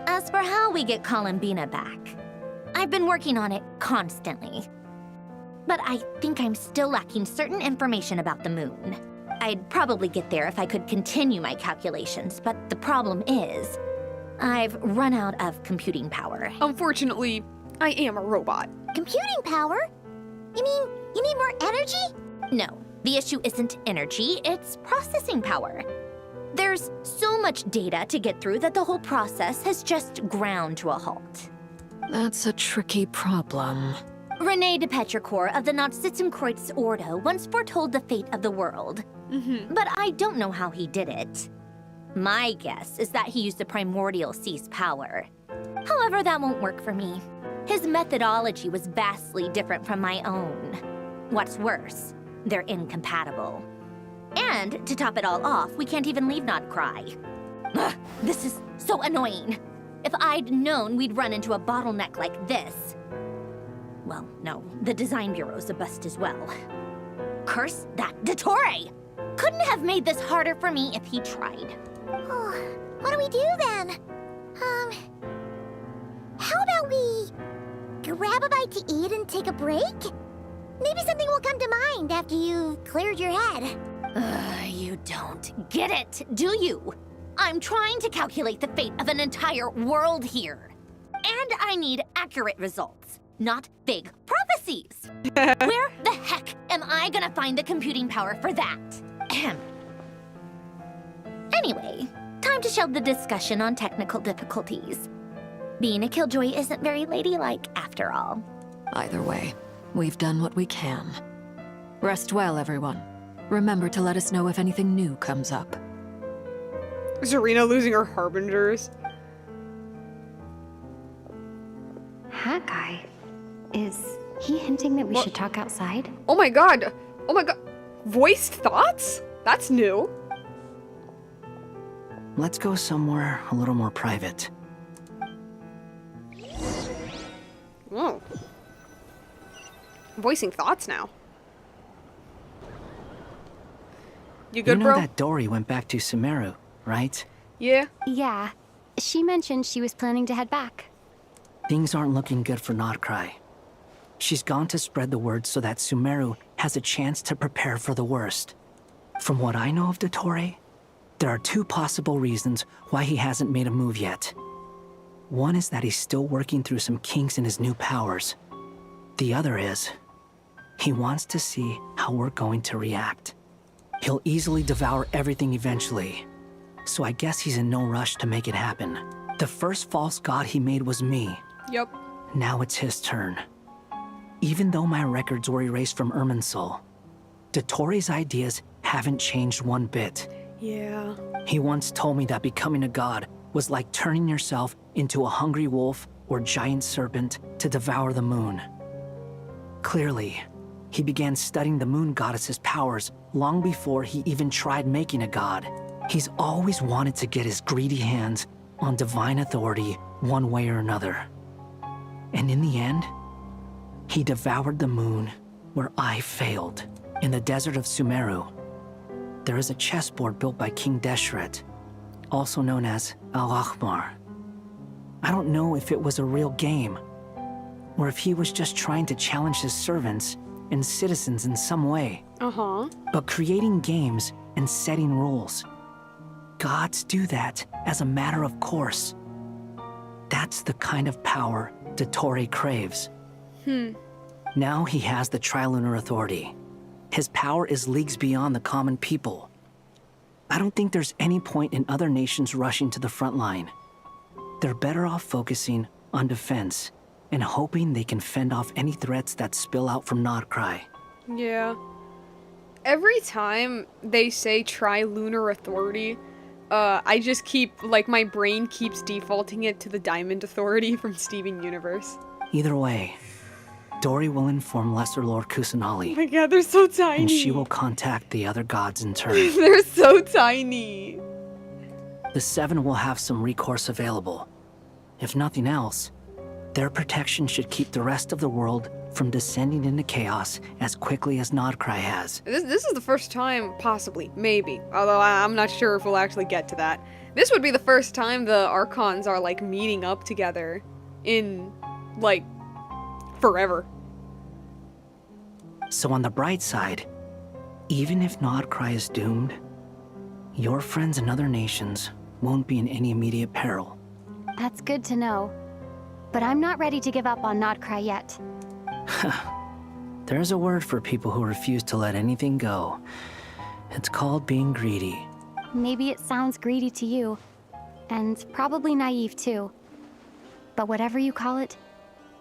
as for how we get Columbina back, I've been working on it constantly. But I think I'm still lacking certain information about the moon. I'd probably get there if I could continue my calculations, but the problem is, I've run out of computing power. Unfortunately, I am a robot. Computing power? You mean you need more energy? No, the issue isn't energy, it's processing power. There's so much data to get through that the whole process has just ground to a halt. That's a tricky problem. René de Petrichor of the Nazissenkreuz Ordo once foretold the fate of the world. But I don't know how he did it. My guess is that he used the primordial sea's power. However, that won't work for me. His methodology was vastly different from my own. What's worse, they're incompatible. And to top it all off, we can't even leave Nod-Krai. Ugh, this is so annoying. If I'd known we'd run into a bottleneck like this. Well, no, the design bureau's a bust as well. Curse that Dottore! Couldn't have made this harder for me if he tried. Oh, what do we do then? How about we grab a bite to eat and take a break? Maybe something will come to mind after you've cleared your head. You don't get it, do you? I'm trying to calculate the fate of an entire world here. And I need accurate results, not big prophecies. Where the heck am I gonna find the computing power for that? Ahem. Anyway, time to shelve the discussion on technical difficulties. Being a killjoy isn't very ladylike, after all. Either way, we've done what we can. Rest well, everyone. Remember to let us know if anything new comes up. Is Serena losing her harbingers? Hat guy? Is he hinting that we should talk outside? Oh my god! Oh my god! Voiced thoughts? That's new. Let's go somewhere a little more private. Whoa. Voicing thoughts now. You good, you know bro? that Dory went back to Sumeru, right? Yeah. Yeah. She mentioned she was planning to head back. Things aren't looking good for Nod-Krai. She's gone to spread the word so that Sumeru has a chance to prepare for the worst. From what I know of Dottore, there are two possible reasons why he hasn't made a move yet. One is that he's still working through some kinks in his new powers. The other is, he wants to see how we're going to react. He'll easily devour everything eventually, so I guess he's in no rush to make it happen. The first false god he made was me. Yep. Now it's his turn. Even though my records were erased from Irminsul, Dottore's ideas haven't changed one bit. Yeah. He once told me that becoming a god was like turning yourself into a hungry wolf or giant serpent to devour the moon. Clearly, he began studying the moon goddess's powers long before he even tried making a god. He's always wanted to get his greedy hands on divine authority one way or another. And in the end, he devoured the moon where I failed. In the desert of Sumeru, there is a chessboard built by King Deshret, also known as Al-Ahmar. I don't know if it was a real game, or if he was just trying to challenge his servants and citizens in some way. But creating games and setting rules, gods do that as a matter of course. That's the kind of power Dottore craves. Now he has the Trilunar Authority. His power is leagues beyond the common people. I don't think there's any point in other nations rushing to the front line. They're better off focusing on defense and hoping they can fend off any threats that spill out from Nod-Krai. Yeah. Every time they say Trilunar Authority, I just keep, like, my brain keeps defaulting it to the Diamond Authority from Steven Universe. Either way, Dory will inform Lesser Lord Kusanali. Oh my god, they're so tiny. And she will contact the other gods in turn. They're so tiny. The Seven will have some recourse available. If nothing else, Their protection should keep the rest of the world from descending into chaos as quickly as Nod-Krai has. This is the first time, possibly, maybe, although I'm not sure if we'll actually get to that. This would be the first time the Archons are, like, meeting up together in, like, forever. So on the bright side, even if Nod-Krai is doomed, your friends in other nations won't be in any immediate peril. That's good to know. But I'm not ready to give up on Nod-Krai yet. There's a word for people who refuse to let anything go. It's called being greedy. Maybe it sounds greedy to you, and probably naive too. But whatever you call it,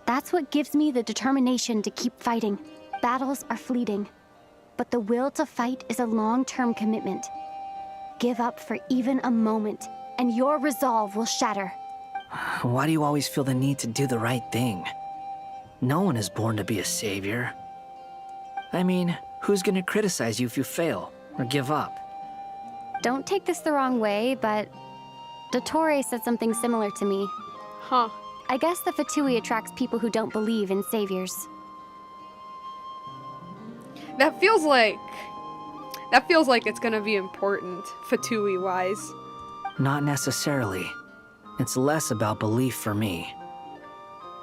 that's what gives me the determination to keep fighting. Battles are fleeting, but the will to fight is a long-term commitment. Give up for even a moment, and your resolve will shatter. Why do you always feel the need to do the right thing? No one is born to be a savior. I mean, who's gonna criticize you if you fail or give up? Don't take this the wrong way, but Dottore said something similar to me. Huh. I guess the Fatui attracts people who don't believe in saviors. That feels like it's gonna be important, Fatui-wise. Not necessarily. It's less about belief for me.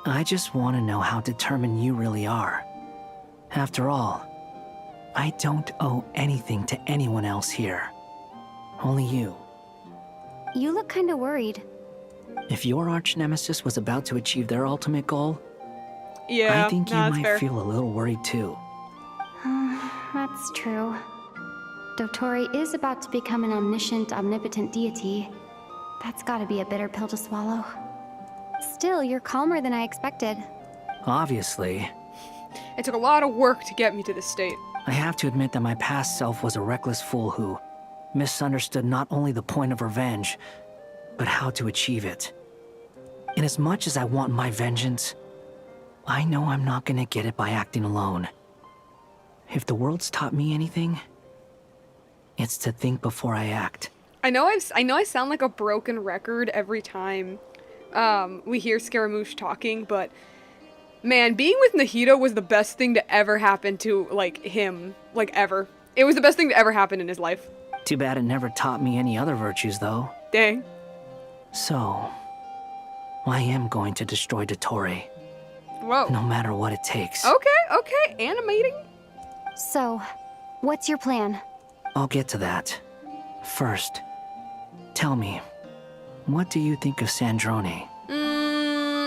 I just want to know how determined you really are. After all, I don't owe anything to anyone else here. Only you. You look kinda worried. If your arch-nemesis was about to achieve their ultimate goal, Yeah, I think you that's might fair. feel a little worried too. That's true. Dottore is about to become an omniscient, omnipotent deity. That's gotta be a bitter pill to swallow. Still, you're calmer than I expected. Obviously, It took a lot of work to get me to this state. I have to admit that my past self was a reckless fool who misunderstood not only the point of revenge, but how to achieve it. And as much as I want my vengeance, I know I'm not gonna get it by acting alone. If the world's taught me anything, it's to think before I act. I know I sound like a broken record every time we hear Scaramouche talking, but man, being with Nahito was the best thing to ever happen to, like, him, like, ever. It was the best thing to ever happen in his life. Too bad it never taught me any other virtues, though. Dang. So, I am going to destroy Dottore. Whoa. No matter what it takes. Okay, animating? So, what's your plan? I'll get to that. First, tell me, what do you think of Sandrone?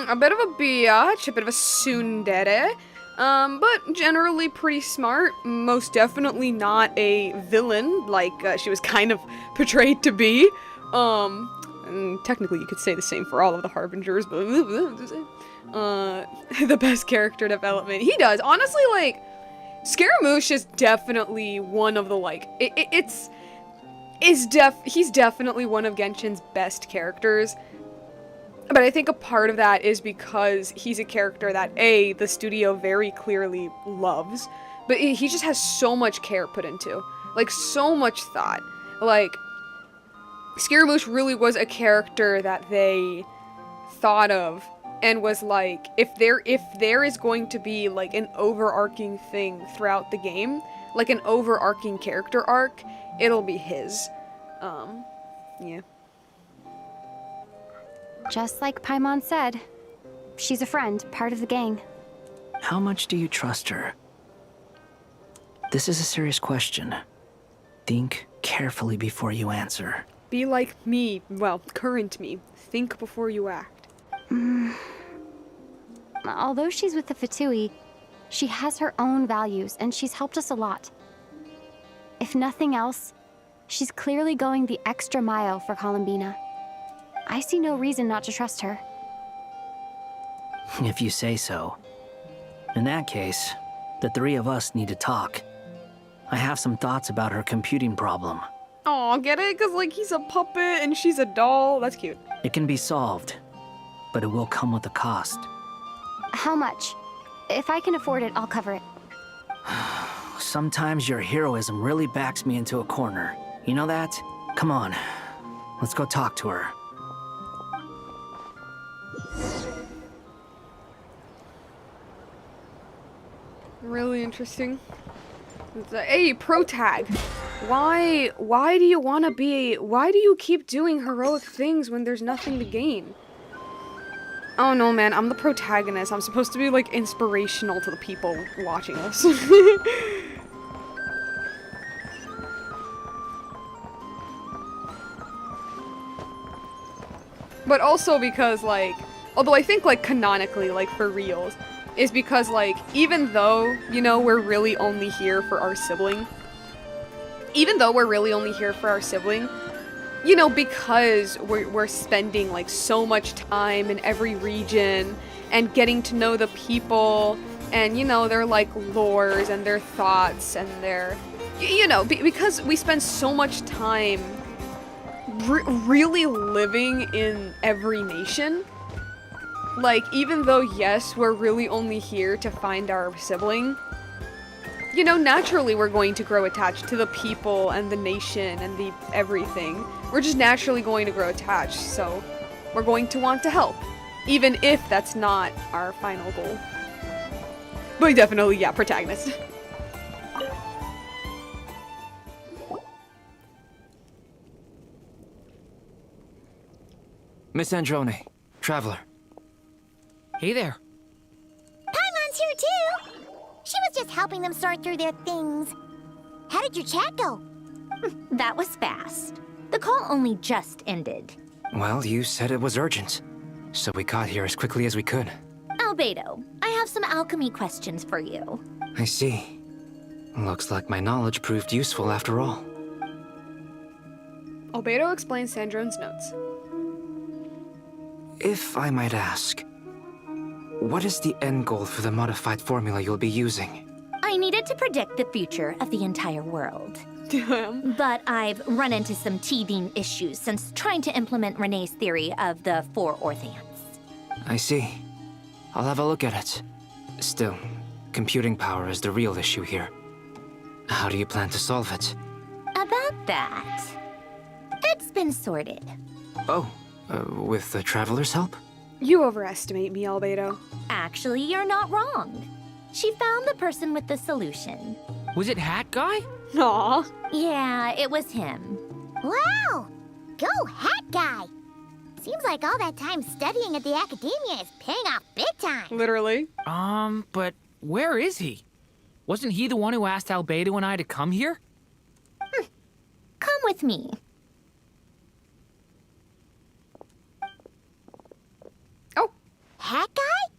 A bit of a biatch, a bit of a tsundere, but generally pretty smart. Most definitely not a villain like she was kind of portrayed to be. And technically you could say the same for all of the Harbingers, but the best character development. He does. Honestly, like, Scaramouche is definitely one of the, like, he's definitely one of Genshin's best characters. But I think a part of that is because he's a character that, A, the studio very clearly loves, but he just has so much care put into. Like, so much thought. Like, Scaramouche really was a character that they thought of and was like, if there is going to be, like, an overarching thing throughout the game, like an overarching character arc, it'll be his. Yeah. Just like Paimon said, she's a friend, part of the gang. How much do you trust her? This is a serious question. Think carefully before you answer. Be like me, well, current me. Think before you act. Although she's with the Fatui, she has her own values, and she's helped us a lot. If nothing else, she's clearly going the extra mile for Columbina. I see no reason not to trust her. If you say so. In that case, the three of us need to talk. I have some thoughts about her computing problem. Aw, get it? Because, like, he's a puppet and she's a doll. That's cute. It can be solved, but it will come with a cost. How much? If I can afford it, I'll cover it. Sometimes your heroism really backs me into a corner. You know that? Come on, let's go talk to her. Really interesting. Hey, pro tag. Why do you want to be, why do you keep doing heroic things when there's nothing to gain? Oh no, man, I'm the protagonist. I'm supposed to be, like, inspirational to the people watching us. But also because, like, although I think, like, canonically, like, for reals, is because, like, even though, you know, we're really only here for our sibling, you know, because we're spending, like, so much time in every region and getting to know the people and, you know, their, like, lores and their thoughts and their, you know, because we spend so much time really living in every nation. Like, even though, yes, we're really only here to find our sibling, you know, naturally we're going to grow attached to the people and the nation and the everything. We're just naturally going to grow attached, so we're going to want to help, even if that's not our final goal. But definitely, yeah, protagonist. Miss Androne, Traveler. Hey there. Paimon's here too! She was just helping them sort through their things. How did your chat go? That was fast. The call only just ended. Well, you said it was urgent, so we got here as quickly as we could. Albedo, I have some alchemy questions for you. I see. Looks like my knowledge proved useful after all. Albedo explains Sandrone's notes. If I might ask, what is the end goal for the modified formula you'll be using? I needed to predict the future of the entire world. Damn. But I've run into some teething issues since trying to implement Renee's theory of the 4 Orthants. I see. I'll have a look at it. Still, computing power is the real issue here. How do you plan to solve it? About that, it's been sorted. Oh, with the Traveler's help? You overestimate me, Albedo. Actually, you're not wrong. She found the person with the solution. Was it Hat Guy? Aw. Yeah, it was him. Wow! Go Hat Guy! Seems like all that time studying at the academia is paying off big time. Literally. But where is he? Wasn't he the one who asked Albedo and I to come here? Come with me. Oh. Hat Guy?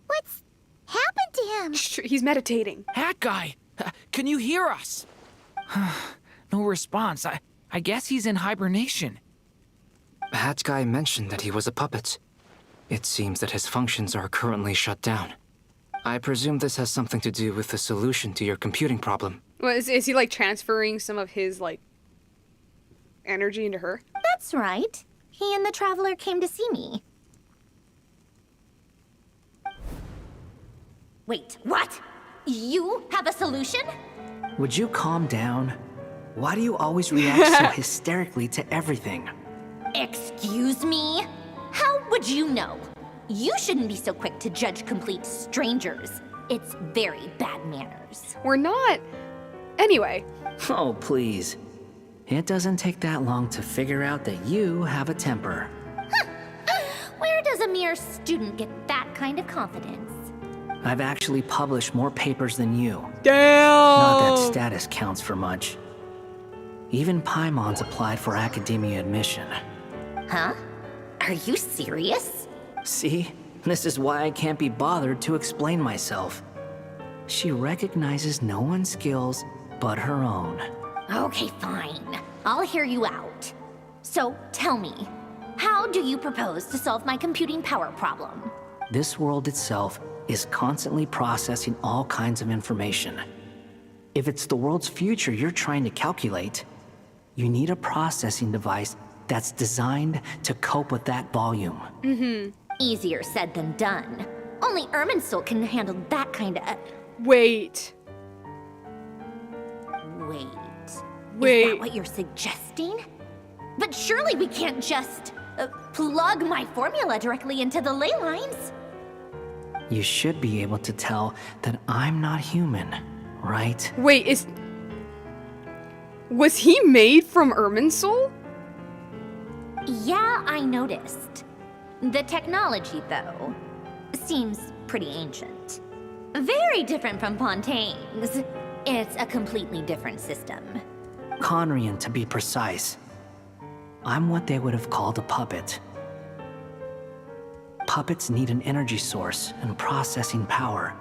What's happened to him? Shh, he's meditating. Hat Guy! Can you hear us? No response. I guess he's in hibernation. Hat Guy mentioned that he was a puppet. It seems that his functions are currently shut down. I presume this has something to do with the solution to your computing problem. Well, is he, like, transferring some of his, like, energy into her? That's right. He and the Traveler came to see me. Wait, what? You have a solution? Would you calm down? Why do you always react so hysterically to everything? Excuse me? How would you know? You shouldn't be so quick to judge complete strangers. It's very bad manners. We're not. Anyway. Oh, please. It doesn't take that long to figure out that you have a temper. Where does a mere student get that kind of confidence? I've actually published more papers than you. Damn! Not that status counts for much. Even Paimon's applied for academia admission. Huh? Are you serious? See? This is why I can't be bothered to explain myself. She recognizes no one's skills but her own. Okay, fine. I'll hear you out. So, tell me, how do you propose to solve my computing power problem? This world itself is constantly processing all kinds of information. If it's the world's future you're trying to calculate, you need a processing device that's designed to cope with that volume. Mm-hmm. Easier said than done. Only Irminsul can handle that kind of... Wait. Wait. Is that what you're suggesting? But surely we can't just plug my formula directly into the ley lines. You should be able to tell that I'm not human, right? Wait, was he made from Irminsul? Yeah, I noticed. The technology, though, seems pretty ancient. Very different from Fontaine's. It's a completely different system. Conrian, to be precise. I'm what they would have called a puppet. Puppets need an energy source and processing power.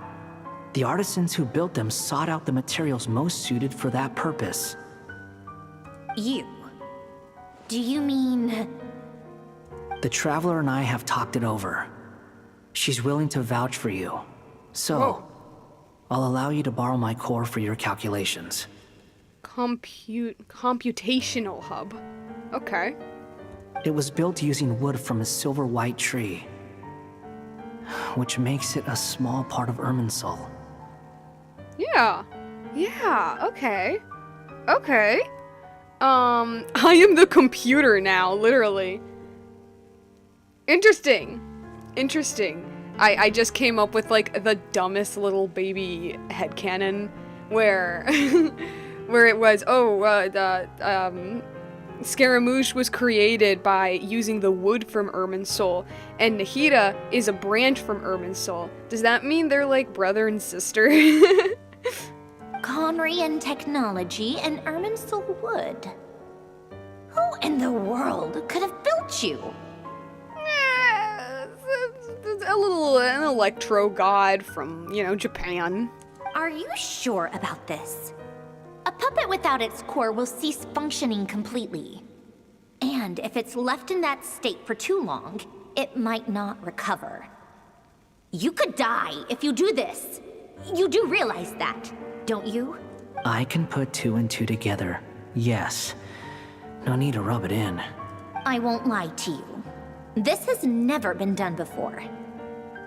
The artisans who built them sought out the materials most suited for that purpose. You? Do you mean... The Traveler and I have talked it over. She's willing to vouch for you. So, Whoa. I'll allow you to borrow my core for your calculations. Computational hub. Okay. It was built using wood from a silver white tree, which makes it a small part of Irminsul. Yeah. Yeah, okay. Okay. I am the computer now, literally. Interesting. Interesting. I just came up with, like, the dumbest little baby headcanon where, where it was, Scaramouche was created by using the wood from Irminsul, and Nahida is a branch from Irminsul. Does that mean they're, like, brother and sister? Conrian technology and Irminsul wood. Who in the world could have built you? An electro god from, you know, Japan. Are you sure about this? A puppet without its core will cease functioning completely. And if it's left in that state for too long, it might not recover. You could die if you do this. You do realize that, don't you? I can put 2 and 2 together, yes. No need to rub it in. I won't lie to you. This has never been done before.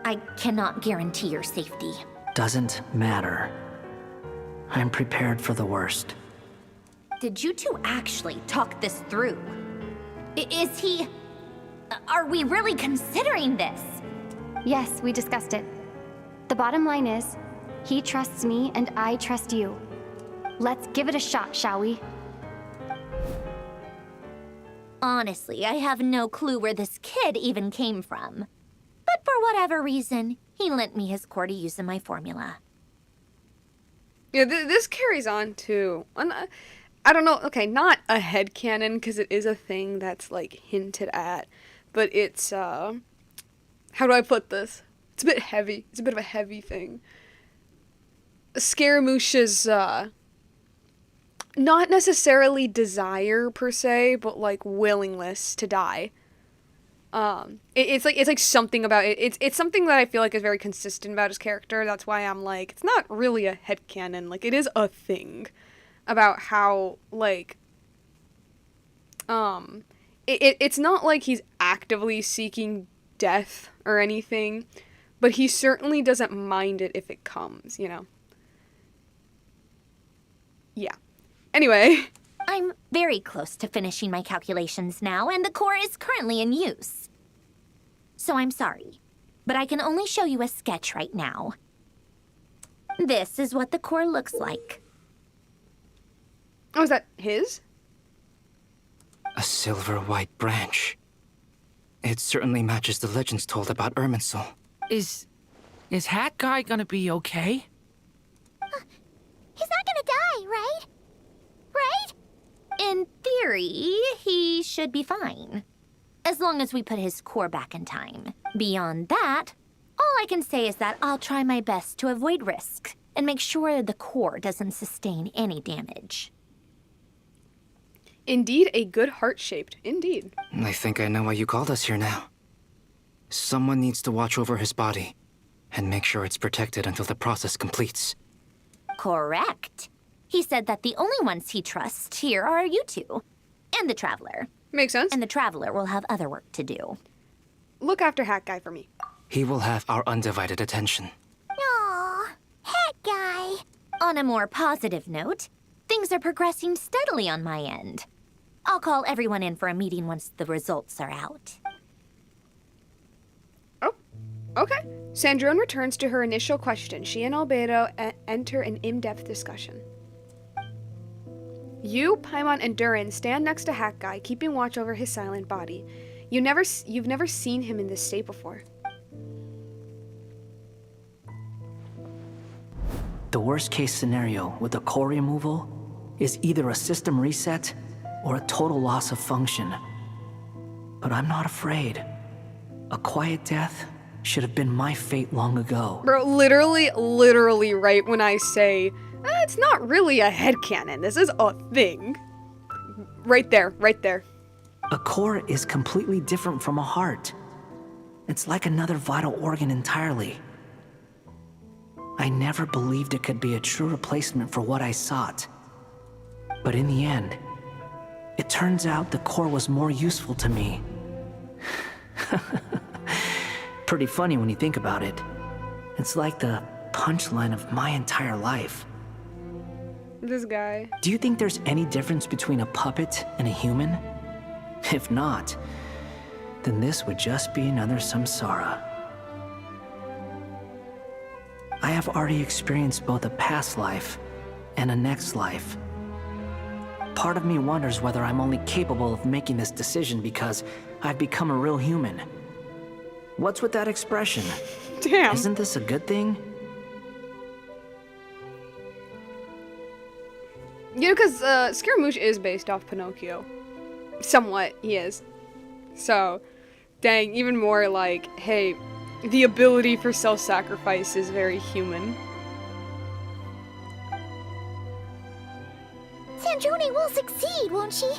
I cannot guarantee your safety. Doesn't matter. I'm prepared for the worst. Did you two actually talk this through? Is he... Are we really considering this? Yes, we discussed it. The bottom line is, he trusts me and I trust you. Let's give it a shot, shall we? Honestly, I have no clue where this kid even came from. But for whatever reason, he lent me his core to use in my formula. Yeah, this carries on too. I don't know, okay, not a headcanon, because it is a thing that's, like, hinted at. But it's, how do I put this? It's a bit heavy. It's a bit of a heavy thing. Scaramouche's, not necessarily desire, per se, but, like, willingness to die. It's like something about it. It's something that I feel like is very consistent about his character. That's why I'm like, it's not really a headcanon. Like, it is a thing about how, like, it's not like he's actively seeking death or anything, but he certainly doesn't mind it if it comes, you know? Yeah. Anyway. I'm very close to finishing my calculations now, and the core is currently in use. So I'm sorry, but I can only show you a sketch right now. This is what the core looks like. Oh, is that his? A silver white branch. It certainly matches the legends told about Irminsul. Is Hat Guy gonna be okay? He's not gonna die, right? Right? In theory, he should be fine. As long as we put his core back in time. Beyond that, all I can say is that I'll try my best to avoid risk and make sure the core doesn't sustain any damage. Indeed, a good heart-shaped. Indeed. I think I know why you called us here now. Someone needs to watch over his body and make sure it's protected until the process completes. Correct. He said that the only ones he trusts here are you two. And the Traveler. Makes sense. And the Traveler will have other work to do. Look after Hat Guy for me. He will have our undivided attention. Aww, Hat Guy. On a more positive note, things are progressing steadily on my end. I'll call everyone in for a meeting once the results are out. Okay. Sandrone returns to her initial question. She and Albedo enter an in-depth discussion. You, Paimon, and Durin stand next to Hat Guy, keeping watch over his silent body. You've never seen him in this state before. The worst case scenario with the core removal is either a system reset or a total loss of function. But I'm not afraid. A quiet death should have been my fate long ago. Bro, literally right when I say, it's not really a headcanon, this is a thing. Right there. A core is completely different from a heart. It's like another vital organ entirely. I never believed it could be a true replacement for what I sought. But in the end, it turns out the core was more useful to me. Pretty funny when you think about it. It's like the punchline of my entire life. This guy. Do you think there's any difference between a puppet and a human? If not, then this would just be another samsara. I have already experienced both a past life and a next life. Part of me wonders whether I'm only capable of making this decision because I've become a real human. What's with that expression? Damn. Isn't this a good thing? You know, because Scaramouche is based off Pinocchio. Somewhat, he is. So, dang, even more like, hey, the ability for self-sacrifice is very human. Sandrone will succeed, won't she?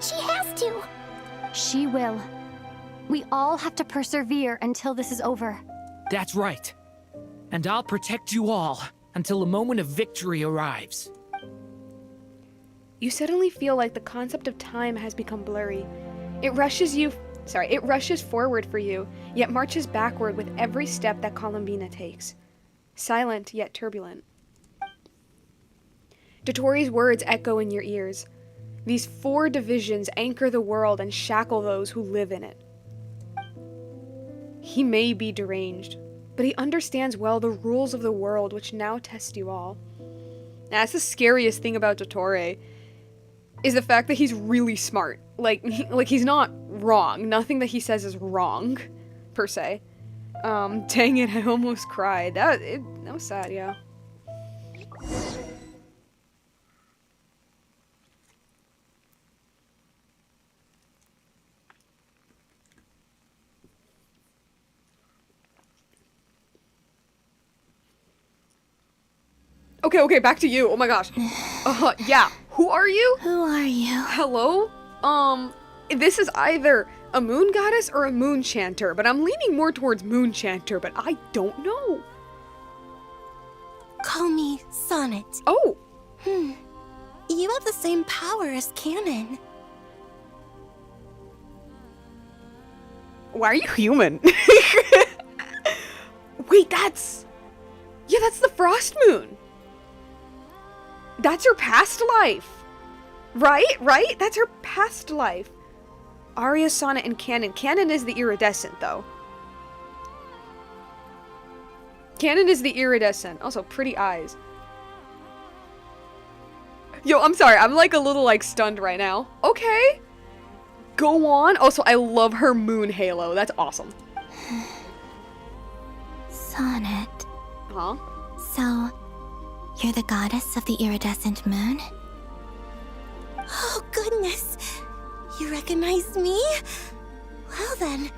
She has to. She will. We all have to persevere until this is over. That's right. And I'll protect you all until a moment of victory arrives. You suddenly feel like the concept of time has become blurry. It rushes forward for you, yet marches backward with every step that Columbina takes. Silent, yet turbulent. Dotori's words echo in your ears. These 4 divisions anchor the world and shackle those who live in it. He may be deranged, but he understands well the rules of the world which now test you all. That's the scariest thing about Dottore, is the fact that he's really smart. Like he's not wrong. Nothing that he says is wrong, per se. Dang it, I almost cried. That was sad, yeah. Okay, back to you. Oh my gosh. Yeah. Who are you? Who are you? Hello? This is either a moon goddess or a moon chanter, but I'm leaning more towards moon chanter, but I don't know. Call me Sonnet. Oh. You have the same power as Canon. Why are you human? Wait, that's the Frost Moon. That's her past life. Right? That's her past life. Aria, Sonnet, and Canon. Canon is the iridescent, though. Canon is the iridescent. Also, pretty eyes. Yo, I'm sorry. I'm like a little stunned right now. Okay. Go on. Also, I love her moon halo. That's awesome. Sonnet. Huh? So, you're the goddess of the iridescent moon? Oh, goodness. You recognize me? Well then,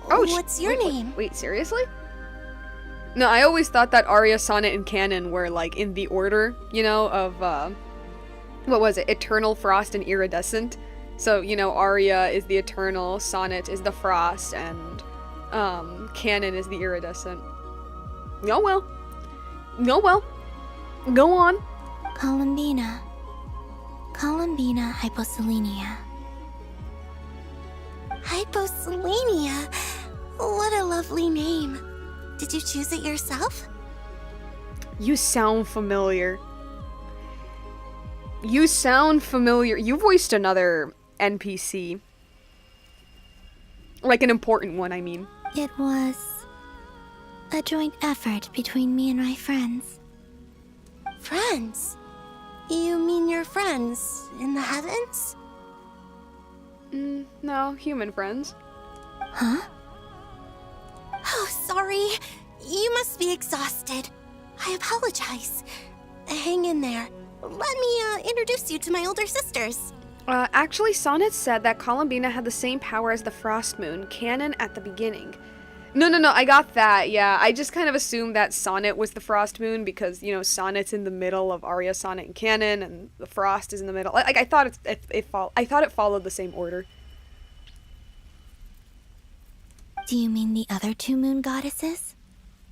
what's your name? Wait, seriously? No, I always thought that Aria, Sonnet, and Canon were in the order, of, what was it? Eternal, Frost, and Iridescent. So, Aria is the Eternal, Sonnet is the Frost, and, Canon is the Iridescent. Oh well. Go on. Columbina Hyposelenia. Hyposelenia? What a lovely name. Did you choose it yourself? You sound familiar. You voiced another NPC. Like an important one, I mean. It was A joint effort between me and my friends. Friends? You mean your friends in the heavens? No, human friends. Huh? Oh, sorry. You must be exhausted. I apologize. Hang in there. Let me introduce you to my older sisters. Actually, Sonnet said that Columbina had the same power as the Frost Moon, canon at the beginning. No, I got that, yeah. I just kind of assumed that Sonnet was the Frost Moon because, you know, Sonnet's in the middle of Arya, Sonnet, and canon, and the Frost is in the middle. Like, I thought I thought it followed the same order. Do you mean the other two moon goddesses?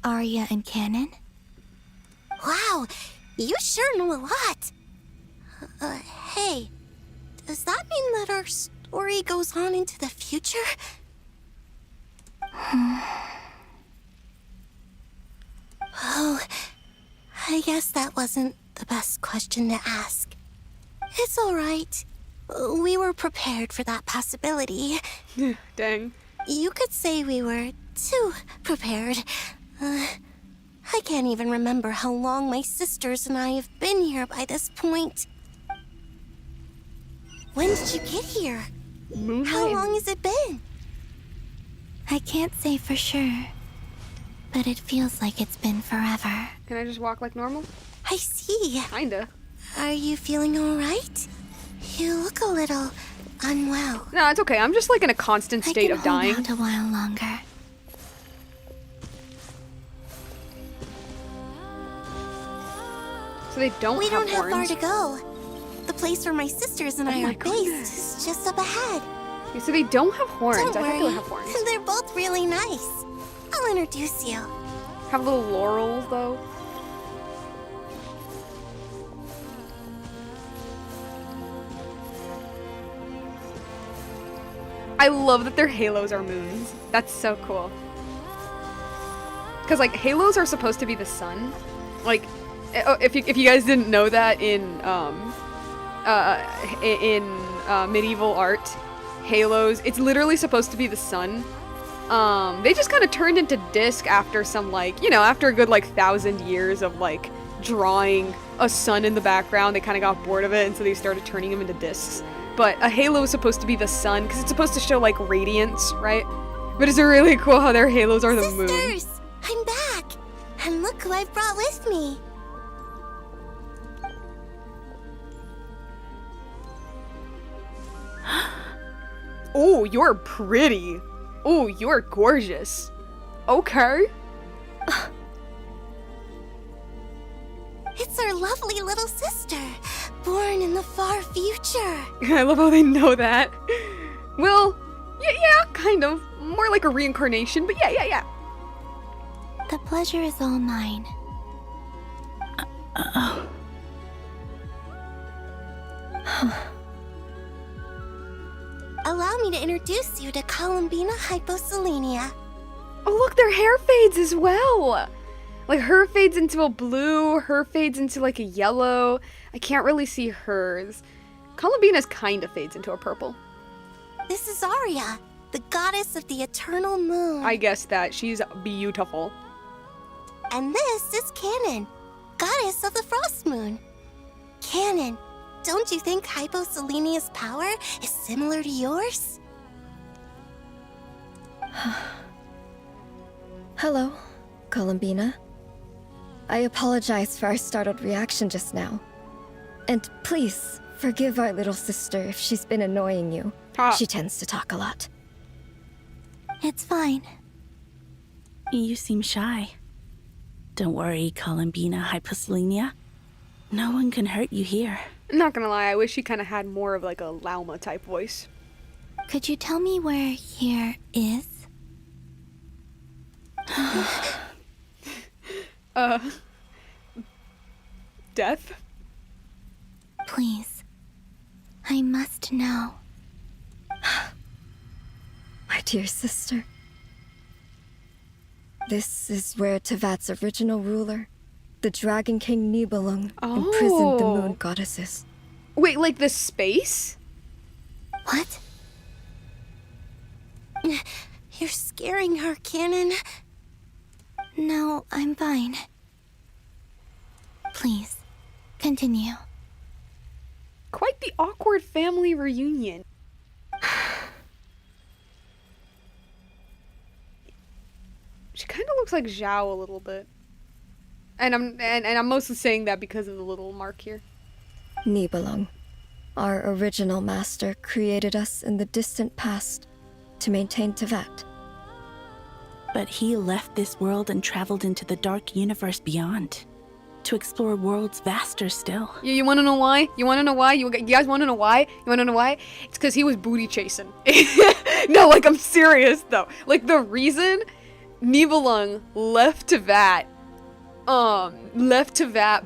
Arya and Canon? Wow, you sure know a lot. Hey, does that mean that our story goes on into the future? Oh, I guess that wasn't the best question to ask. It's all right. We were prepared for that possibility. Dang. You could say we were too prepared. I can't even remember how long my sisters and I have been here by this point. When did you get here? How long has it been? I can't say for sure, but it feels like it's been forever. Can I just walk like normal? I see. Kinda. Are you feeling all right? You look a little unwell. No, it's okay. I'm just like in a constant state of dying. I can hold out a while longer. So they don't We have don't have far horns? to go. The place where my sisters and I are based is just up ahead. Okay, so they don't have horns. Don't I thought worry. they would have horns. They're both really nice. I'll introduce you. Have little laurels though. I love that their halos are moons. That's so cool. Because like halos are supposed to be the sun. Like, if you guys didn't know that in medieval art, halos, it's literally supposed to be the sun. They just kind of turned into disc after some like, you know, after a good like 1,000 years of like drawing a sun in the background, they kind of got bored of it, and so they started turning them into discs. But a halo is supposed to be the sun because it's supposed to show like radiance, right? But it's really cool how their halos are the moon. Sisters, I'm back. And look who I've brought with me. Oh, you're pretty. Oh, you're gorgeous. Okay. It's our lovely little sister, born in the far future. I love how they know that. Well, yeah, kind of. More like a reincarnation, but yeah. The pleasure is all mine. Allow me to introduce you to Columbina hyposelenia. Oh, look, their hair fades as well. Like, her fades into a blue, her fades into like a yellow. I can't really see hers. Columbina's kind of fades into a purple. This is Arya, the goddess of the eternal moon. I guess that. She's beautiful. And this is Canon, goddess of the frost moon. Canon, don't you think hyposelenia's power is similar to yours? Hello, Columbina. I apologize for our startled reaction just now. And please, forgive our little sister if she's been annoying you. She tends to talk a lot. It's fine. You seem shy. Don't worry, Columbina hyposelenia. No one can hurt you here. I'm not gonna lie, I wish she kind of had more of like a Lauma type voice. Could you tell me where here is? Death? Please. I must know. My dear sister. This is where Tevat's original ruler, the Dragon King Nibelung, imprisoned the moon goddesses. Wait, like the space? What? You're scaring her, Canon. No, I'm fine. Please, continue. Quite the awkward family reunion. She kind of looks like Zhao a little bit. And I'm mostly saying that because of the little mark here. Nibelung, our original master, created us in the distant past to maintain Tevat. But he left this world and traveled into the dark universe beyond, to explore worlds vaster still. You want to know why? You want to know why? You guys want to know why? You want to know why? It's because he was booty chasing. No, like, I'm serious, though. Like, the reason Nibelung left Tevat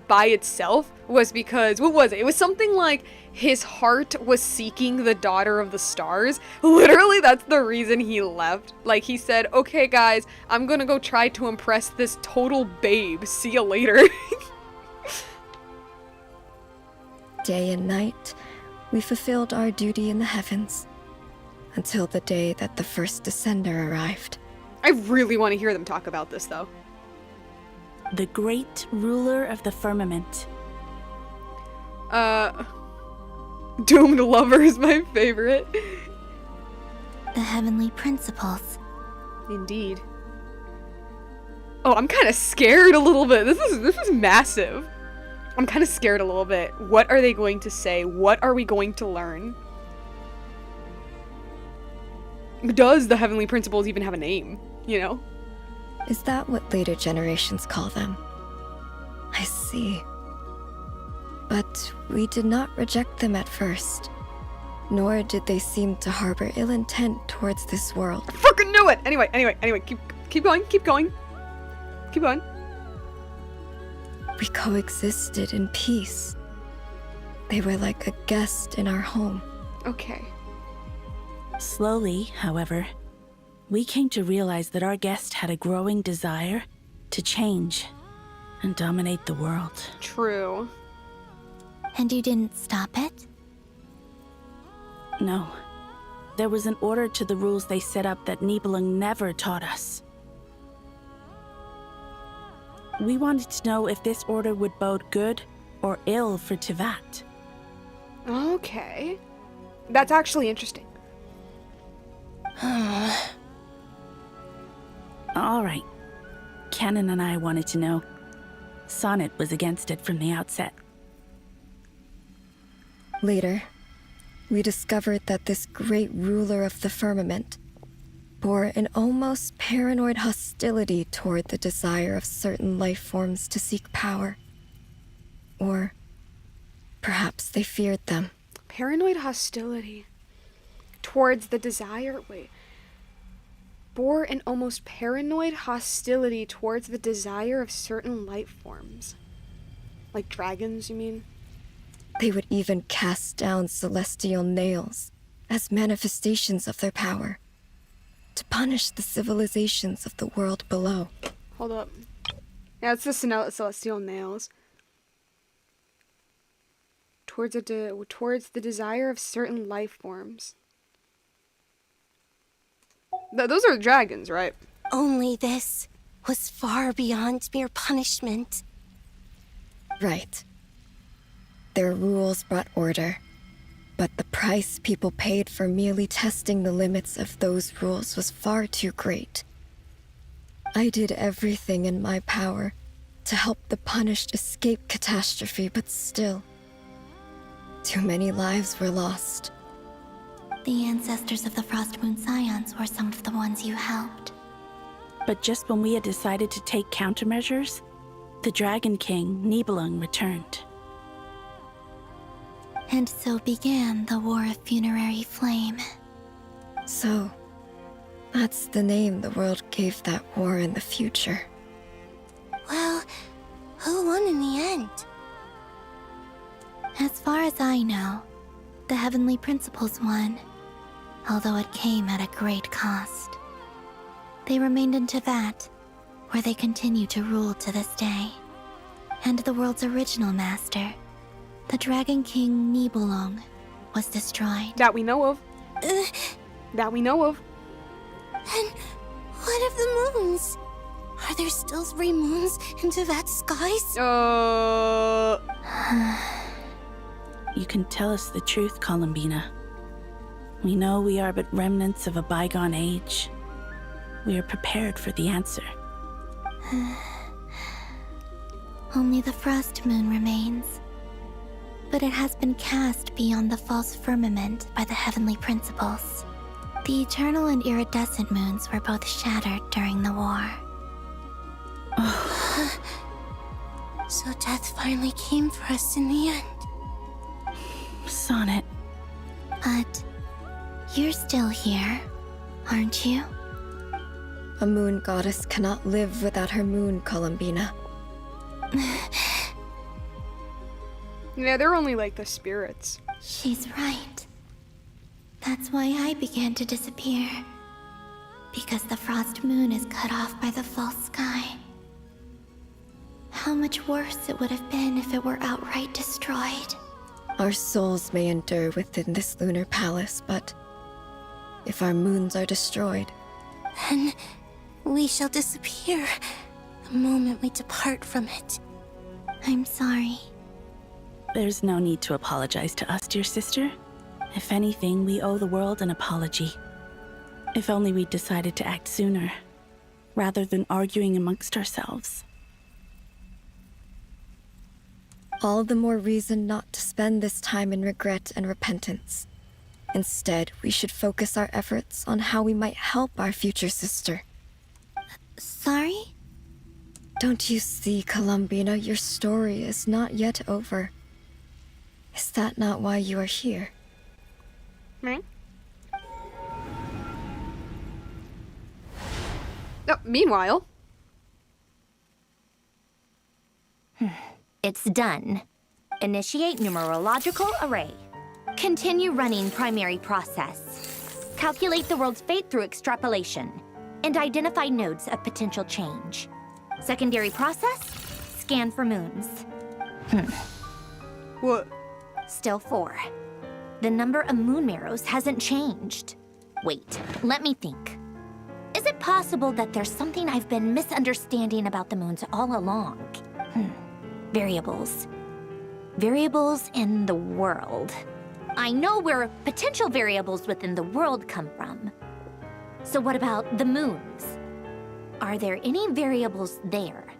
by itself was because, what was it? It was something like his heart was seeking the daughter of the stars. Literally, that's the reason he left. Like, he said, okay guys, I'm gonna go try to impress this total babe. See you later. Day and night, we fulfilled our duty in the heavens, until the day that the first descender arrived. I really want to hear them talk about this, though. The great ruler of the firmament. Doomed Lover is my favorite. The heavenly principles. Indeed. Oh, I'm kind of scared a little bit. This is massive. I'm kind of scared a little bit. What are they going to say? What are we going to learn? Does the heavenly principles even have a name? You know? Is that what later generations call them? I see. But we did not reject them at first, nor did they seem to harbor ill intent towards this world. I fucking knew it! Anyway, keep going. Keep going. We coexisted in peace. They were like a guest in our home. Okay. Slowly, however, we came to realize that our guest had a growing desire to change and dominate the world. True. And you didn't stop it? No. There was an order to the rules they set up that Nibelung never taught us. We wanted to know if this order would bode good or ill for Tevat. Okay. That's actually interesting. All right. Canon and I wanted to know. Sonnet was against it from the outset. Later, we discovered that this great ruler of the firmament bore an almost paranoid hostility toward the desire of certain life forms to seek power. Or perhaps they feared them. Paranoid hostility towards the desire... Wait. Bore an almost paranoid hostility towards the desire of certain life forms. Like dragons, you mean? They would even cast down celestial nails as manifestations of their power, to punish the civilizations of the world below. Hold up. Yeah, it's the celestial nails. Towards the desire of certain life forms. Those are dragons, right? Only this was far beyond mere punishment. Right. Their rules brought order, but the price people paid for merely testing the limits of those rules was far too great. I did everything in my power to help the punished escape catastrophe, but still, too many lives were lost. The ancestors of the Frost Moon Scions were some of the ones you helped. But just when we had decided to take countermeasures, the Dragon King, Nibelung, returned. And so began the War of Funerary Flame. So, that's the name the world gave that war in the future. Well, who won in the end? As far as I know, the Heavenly Principles won, although it came at a great cost. They remained in Tevat, where they continue to rule to this day. And the world's original master, the Dragon King Nibelung, was destroyed. That we know of. That we know of. And what of the moons? Are Are there still 3 moons in Tevat's skies? You can tell us the truth, Columbina. We know we are but remnants of a bygone age. We are prepared for the answer. Only the frost moon remains. But it has been cast beyond the false firmament by the heavenly principles. The eternal and iridescent moons were both shattered during the war. So death finally came for us in the end. Sonnet. But you're still here, aren't you? A moon goddess cannot live without her moon, Columbina. Yeah, they're only like the spirits. She's right. That's why I began to disappear. Because the frost moon is cut off by the false sky. How much worse it would have been if it were outright destroyed. Our souls may endure within this lunar palace, but if our moons are destroyed, Then we shall disappear the moment we depart from it. I'm sorry. There's no need to apologize to us, dear sister. If anything, we owe the world an apology. If only we'd decided to act sooner, rather than arguing amongst ourselves. all the more reason not to spend this time in regret and repentance. Instead, we should focus our efforts on how we might help our future sister. Sorry? Don't you see, Columbina, your story is not yet over. Is that not why you are here? Right. Oh, meanwhile... It's done. Initiate numerological array. Continue running primary process. Calculate the world's fate through extrapolation. And identify nodes of potential change. Secondary process, scan for moons. What? Still 4. The number of moon marrows hasn't changed. Wait, let me think. Is it possible that there's something I've been misunderstanding about the moons all along? Variables. Variables in the world. I know where potential variables within the world come from. So what about the moons? Are there any variables there?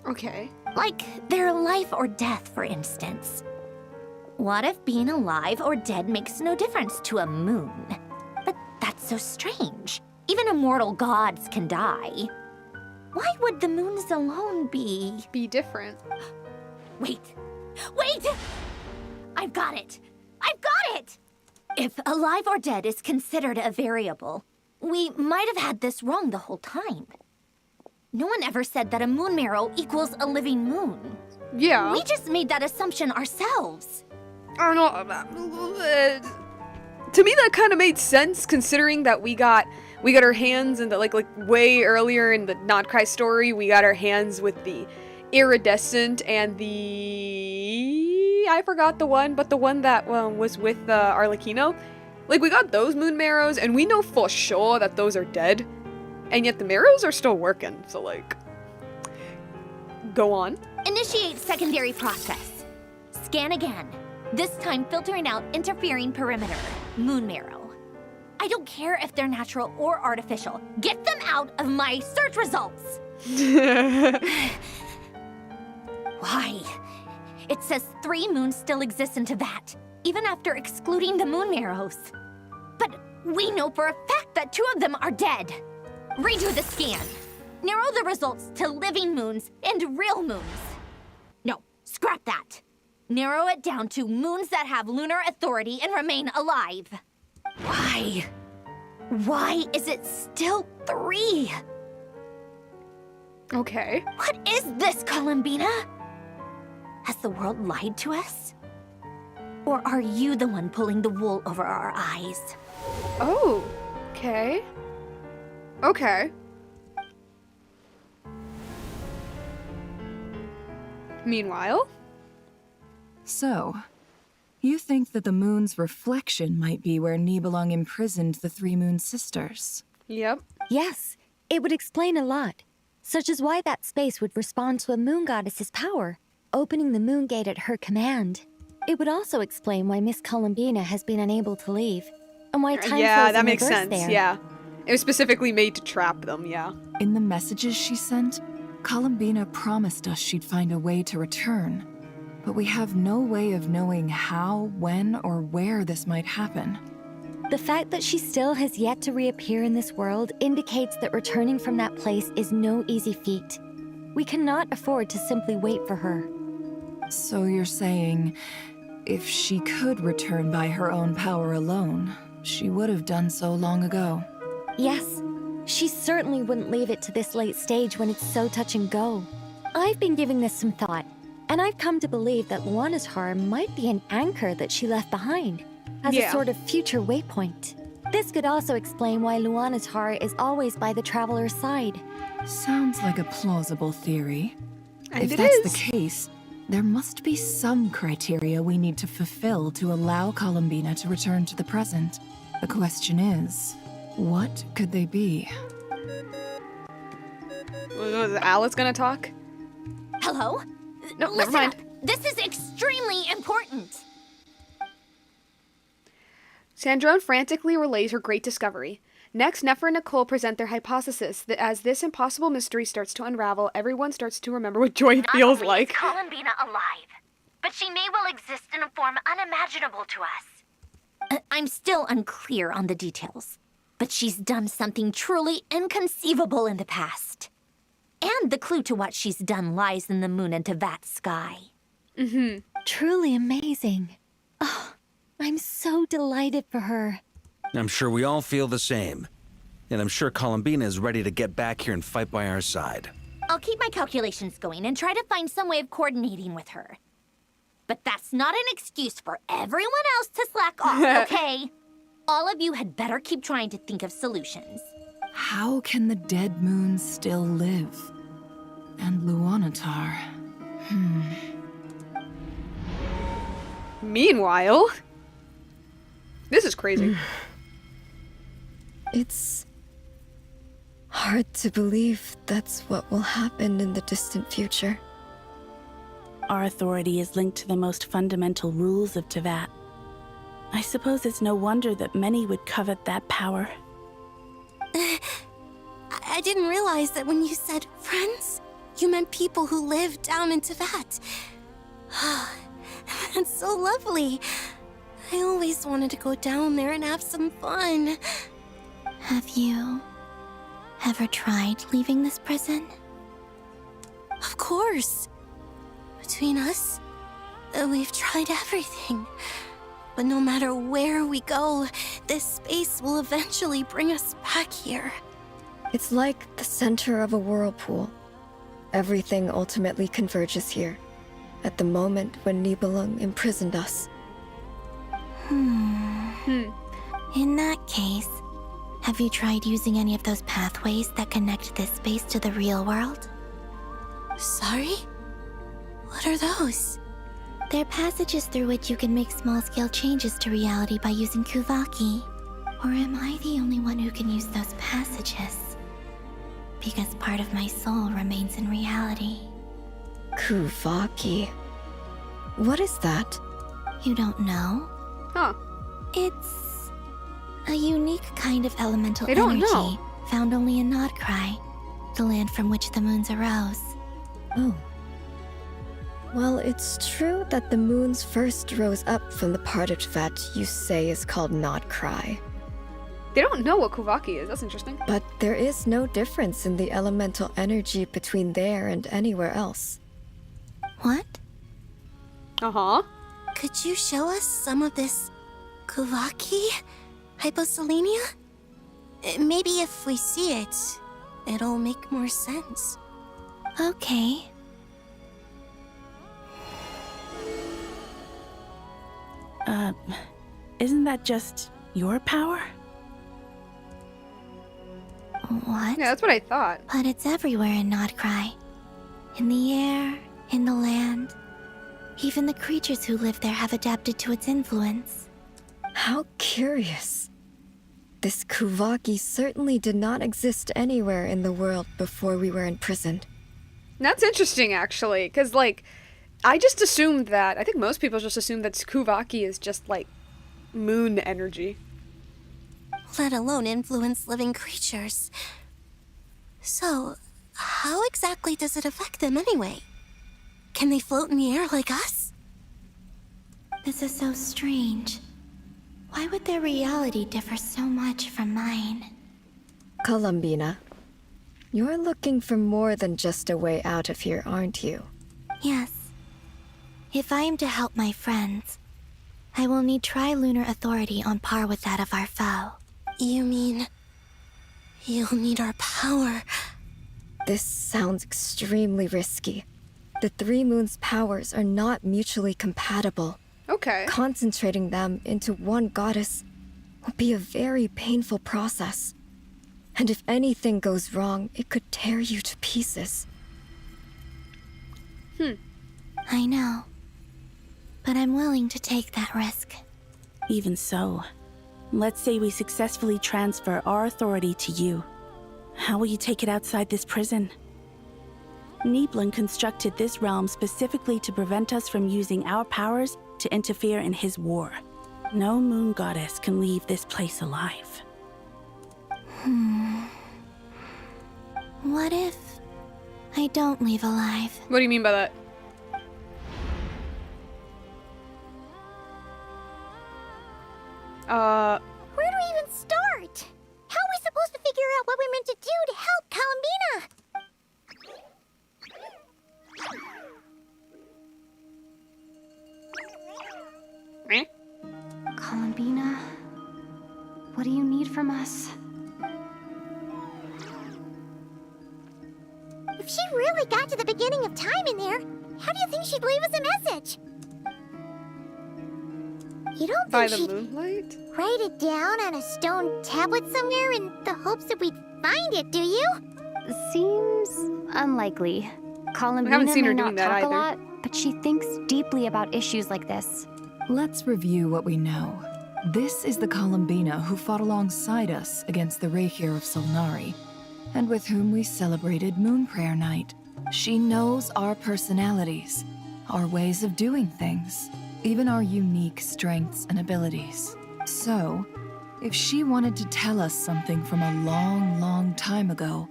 Okay. Like their life or death, for instance. What if being alive or dead makes no difference to a moon? But that's so strange. Even immortal gods can die. Why would the moons alone be different? Wait! Wait! I've got it! I've got it! If alive or dead is considered a variable, we might have had this wrong the whole time. No one ever said that a moon marrow equals a living moon. Yeah. We just made that assumption ourselves. I don't know. To me, that kind of made sense, considering that we got our hands in the like way earlier in the Nod-Krai story. We got our hands with the iridescent and the I forgot the one, but the one that was with Arlecchino. Like, we got those moon marrows, and we know for sure that those are dead, and yet the marrows are still working. So like, go on. Initiate secondary process. Scan again. This time filtering out interfering perimeter. Moon marrow. I don't care if they're natural or artificial. Get them out of my search results! Why? It says 3 moons still exist in Tevat, even after excluding the moon marrows. But we know for a fact that 2 of them are dead. Redo the scan. Narrow the results to living moons and real moons. No, scrap that. Narrow it down to moons that have lunar authority and remain alive. Why? Why is it still 3? Okay. What is this, Columbina? Has the world lied to us? Or are you the one pulling the wool over our eyes? Oh, okay. Okay. Meanwhile? So, you think that the moon's reflection might be where Nibelung imprisoned the 3 moon sisters? Yep. Yes, it would explain a lot. such as why that space would respond to a moon goddess's power, opening the moon gate at her command. It would also explain why Miss Columbina has been unable to leave, and why time Yeah, flows that in makes reverse sense. there. Yeah. It was specifically made to trap them, yeah. In the messages she sent, Columbina promised us she'd find a way to return. But we have no way of knowing how, when, or where this might happen. The fact that she still has yet to reappear in this world indicates that returning from that place is no easy feat. We cannot afford to simply wait for her. So you're saying, if she could return by her own power alone, she would have done so long ago? Yes, she certainly wouldn't leave it to this late stage when it's so touch and go. I've been giving this some thought, and I've come to believe that Luana's Har might be an anchor that she left behind, as a sort of future waypoint. This could also explain why Luana's Har is always by the traveler's side. Sounds like a plausible theory. And if it that's is. the case, there must be some criteria we need to fulfill to allow Columbina to return to the present. The question is, what could they be? Was Alice gonna talk? Hello? No, Listen never mind. up. This is extremely important. Sandrone frantically relays her great discovery. Next, Nefer and Nicole present their hypothesis that as this impossible mystery starts to unravel, everyone starts to remember what joy feels like. Columbina alive, but she may well exist in a form unimaginable to us. I'm still unclear on the details, but she's done something truly inconceivable in the past. And the clue to what she's done lies in the moon and Tevat sky. Truly amazing. Oh, I'm so delighted for her. I'm sure we all feel the same. And I'm sure Columbina is ready to get back here and fight by our side. I'll keep my calculations going and try to find some way of coordinating with her. But that's not an excuse for everyone else to slack off, okay? All of you had better keep trying to think of solutions. How can the dead moon still live? And Luanatar? Meanwhile, this is crazy. It's hard to believe that's what will happen in the distant future. Our authority is linked to the most fundamental rules of Tevat. I suppose it's no wonder that many would covet that power. I didn't realize that when you said friends, you meant people who live down in Tevat. That's so lovely. I always wanted to go down there and have some fun. Have you ever tried leaving this prison? Of course. Between us, we've tried everything. But no matter where we go, this space will eventually bring us back here. It's like the center of a whirlpool. Everything ultimately converges here, at the moment when Nibelung imprisoned us. In that case, have you tried using any of those pathways that connect this space to the real world? Sorry? What are those? They're passages through which you can make small-scale changes to reality by using Kuvaki. Or am I the only one who can use those passages? Because part of my soul remains in reality. Kuvaki. What is that? You don't know? Huh. It's a unique kind of elemental They don't energy know. found only in Nod-Krai, the land from which the moons arose. Oh. Well, it's true that the moons first rose up from the part of Tevat you say is called Nod-Krai. They don't know what Kuvaki is. That's interesting. But there is no difference in the elemental energy between there and anywhere else. What? Uh-huh. Could you show us some of this Kuvaki? Hyposelenia? Maybe if we see it, it'll make more sense. Okay. Isn't that just your power? What? Yeah, that's what I thought. But it's everywhere in Nod-Krai. In the air, in the land. Even the creatures who live there have adapted to its influence. How curious. This Kuvaki certainly did not exist anywhere in the world before we were imprisoned. That's interesting, actually, because, like, I just assumed that, I think most people just assume that Kuvaki is just, like, moon energy. Let alone influence living creatures. So, how exactly does it affect them anyway? Can they float in the air like us? This is so strange. Why would their reality differ so much from mine? Columbina, you're looking for more than just a way out of here, aren't you? Yes. If I am to help my friends, I will need tri-lunar authority on par with that of our foe. You mean... you'll need our power? This sounds extremely risky. The three moons' powers are not mutually compatible. Okay. Concentrating them into one goddess will be a very painful process. And if anything goes wrong, it could tear you to pieces. I know. But I'm willing to take that risk. Even so, let's say we successfully transfer our authority to you. How will you take it outside this prison? Nibelung constructed this realm specifically to prevent us from using our powers to interfere in his war. No moon goddess can leave this place alive. What if I don't leave alive? What do you mean by that? Where do we even start? How are we supposed to figure out what we're meant to do to help Columbina? Columbina, what do you need from us? If she really got to the beginning of time in there, how do you think she'd leave us a message? You don't By think the she'd moonlight? write it down on a stone tablet somewhere in the hopes that we'd find it, do you? Seems unlikely. Columbina haven't seen may her not doing that talk a either. lot, but she thinks deeply about issues like this. Let's review what we know. This is the Columbina who fought alongside us against the Reykir of Solnari, and with whom we celebrated Moon Prayer Night. She knows our personalities, our ways of doing things, even our unique strengths and abilities. So, if she wanted to tell us something from a long, long time ago,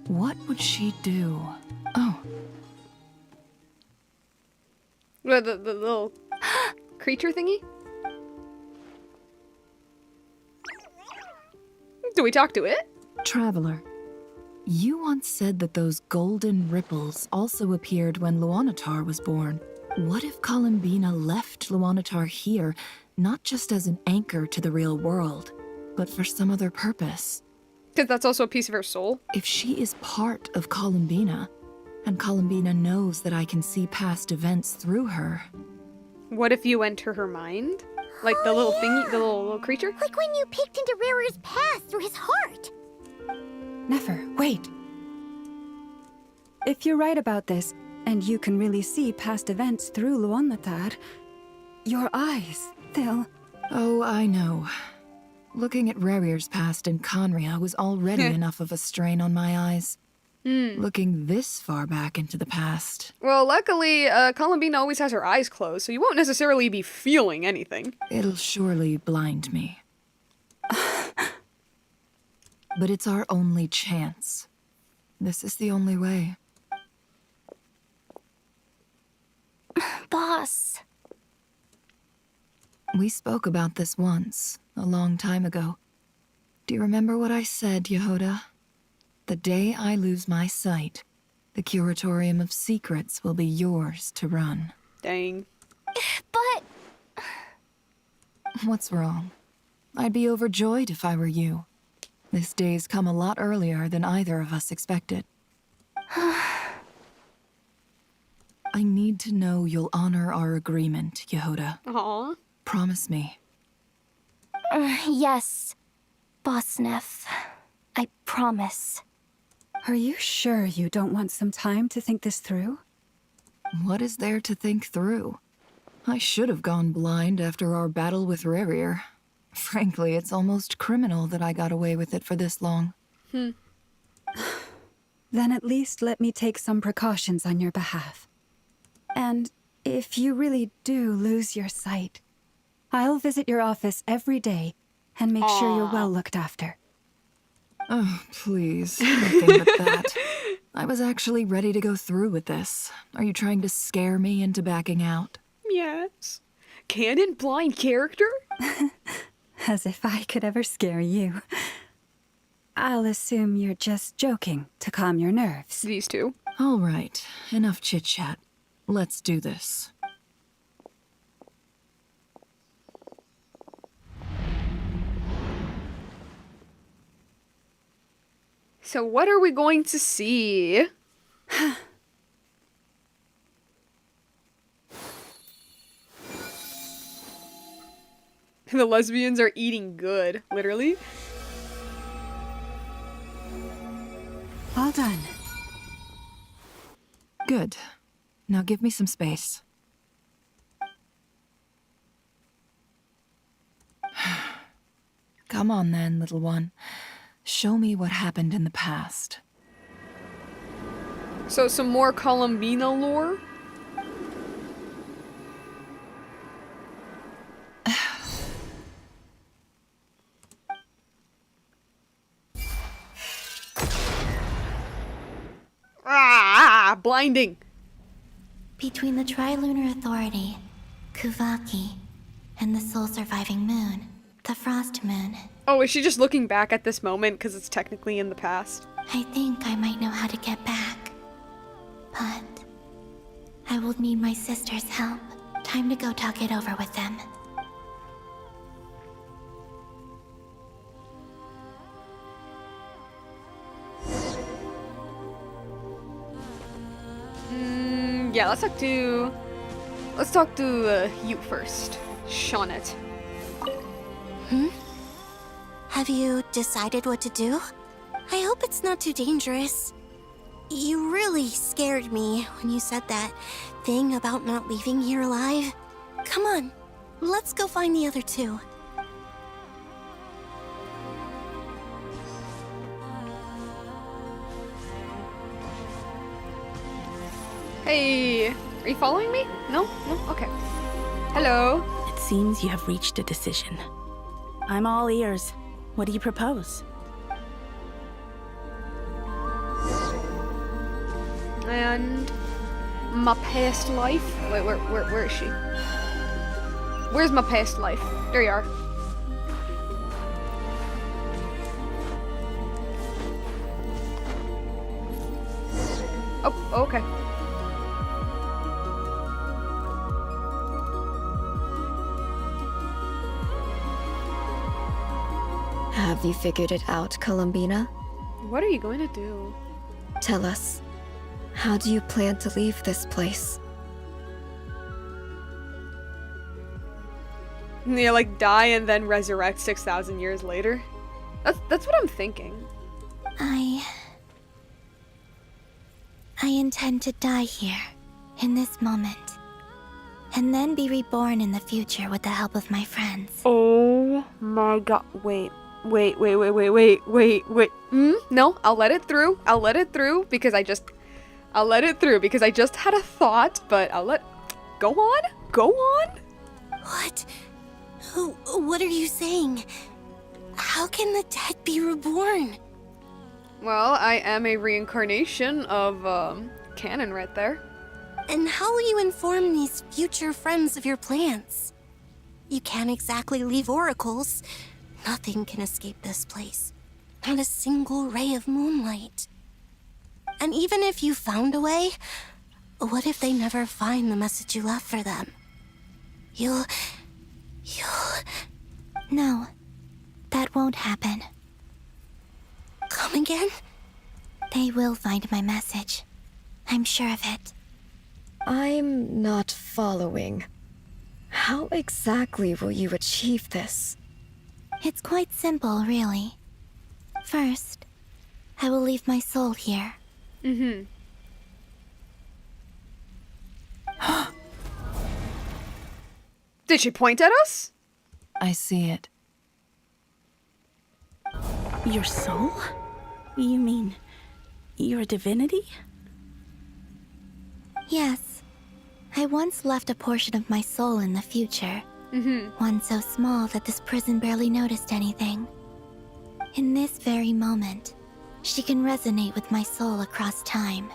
what would she do? Oh, What, the little creature thingy? Do we talk to it? Traveler. You once said that those golden ripples also appeared when Luanatar was born. What if Columbina left Luanatar here, not just as an anchor to the real world, but for some other purpose? Because that's also a piece of her soul. If she is part of Columbina, and Columbina knows that I can see past events through her. What if you enter her mind? Like the little thingy, the little creature? Like when you peeked into Rarer's past through his heart. Nefer, wait. If you're right about this, and you can really see past events through Luanatar, your eyes, they'll... Oh, I know. Looking at Rerir's past in Conria was already enough of a strain on my eyes. Looking this far back into the past. Well, luckily, Columbina always has her eyes closed, so you won't necessarily be feeling anything. It'll surely blind me. But it's our only chance. This is the only way. Boss. We spoke about this once, a long time ago. Do you remember what I said, Yehoda? The day I lose my sight, the Curatorium of Secrets will be yours to run. Dang. But... What's wrong? I'd be overjoyed if I were you. This day's come a lot earlier than either of us expected. I need to know you'll honor our agreement, Yehoda. Aww. Promise me. Yes, Boss Neff. I promise. Are you sure you don't want some time to think this through? What is there to think through? I should have gone blind after our battle with Rerir. Frankly, it's almost criminal that I got away with it for this long. Then at least let me take some precautions on your behalf. And if you really do lose your sight, I'll visit your office every day and make sure you're well looked after. Oh, please. Nothing but that. I was actually ready to go through with this. Are you trying to scare me into backing out? Yes. Canon blind character? As if I could ever scare you. I'll assume you're just joking to calm your nerves. These two. All right. Enough chit-chat. Let's do this. So what are we going to see? The lesbians are eating good, literally. All done. Good. Now give me some space. Come on then, little one. Show me what happened in the past. So some more Columbina lore? Blinding. Between the Trilunar Authority, Kuvaki, and the sole-surviving moon, the Frost Moon. Oh, is she just looking back at this moment because it's technically in the past? I think I might know how to get back. But I will need my sister's help. Time to go talk it over with them. Yeah, let's talk to you first, Shawnette. Have you decided what to do? I hope it's not too dangerous. You really scared me when you said that thing about not leaving here alive. Come on, let's go find the other two. Hey, are you following me? No? No? Okay. Hello. It seems you have reached a decision. I'm all ears. What do you propose? And my past life. Wait, where is she? Where's my past life? There you are. Oh, okay. Have you figured it out, Columbina? What are you going to do? Tell us. How do you plan to leave this place? Yeah, like die and then resurrect 6,000 years later? That's what I'm thinking. I intend to die here, in this moment. And then be reborn in the future with the help of my friends. Oh my god. Wait. No, I'll let it through. I'll let it through because I just had a thought, but go on. What? What are you saying? How can the dead be reborn? Well, I am a reincarnation of, Canon right there. And how will you inform these future friends of your plans? You can't exactly leave oracles. Nothing can escape this place. Not a single ray of moonlight. And even if you found a way, what if they never find the message you left for them? You'll... No, that won't happen. Come again? They will find my message. I'm sure of it. I'm not following. How exactly will you achieve this? It's quite simple, really. First, I will leave my soul here. Mm-hmm. Did she point at us? I see it. Your soul? You mean you're a divinity? Yes. I once left a portion of my soul in the future. One so small that this prison barely noticed anything. In this very moment, she can resonate with my soul across time.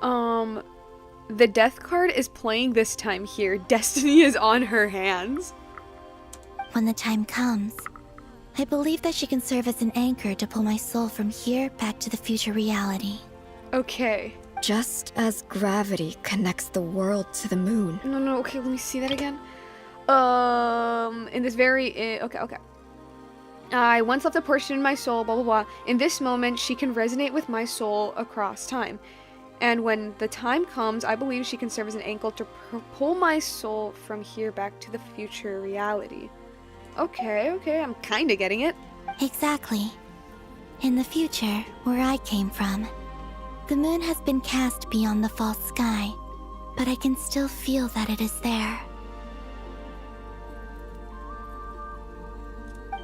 The death card is playing this time here. Destiny is on her hands. When the time comes, I believe that she can serve as an anchor to pull my soul from here back to the future reality. Okay. Just as gravity connects the world to the moon. No, okay, let me see that again. In this very... okay. I once left a portion in my soul, blah, blah, blah. In this moment, she can resonate with my soul across time. And when the time comes, I believe she can serve as an anchor to pull my soul from here back to the future reality. Okay, I'm kinda getting it. Exactly. In the future, where I came from, the moon has been cast beyond the false sky, but I can still feel that it is there.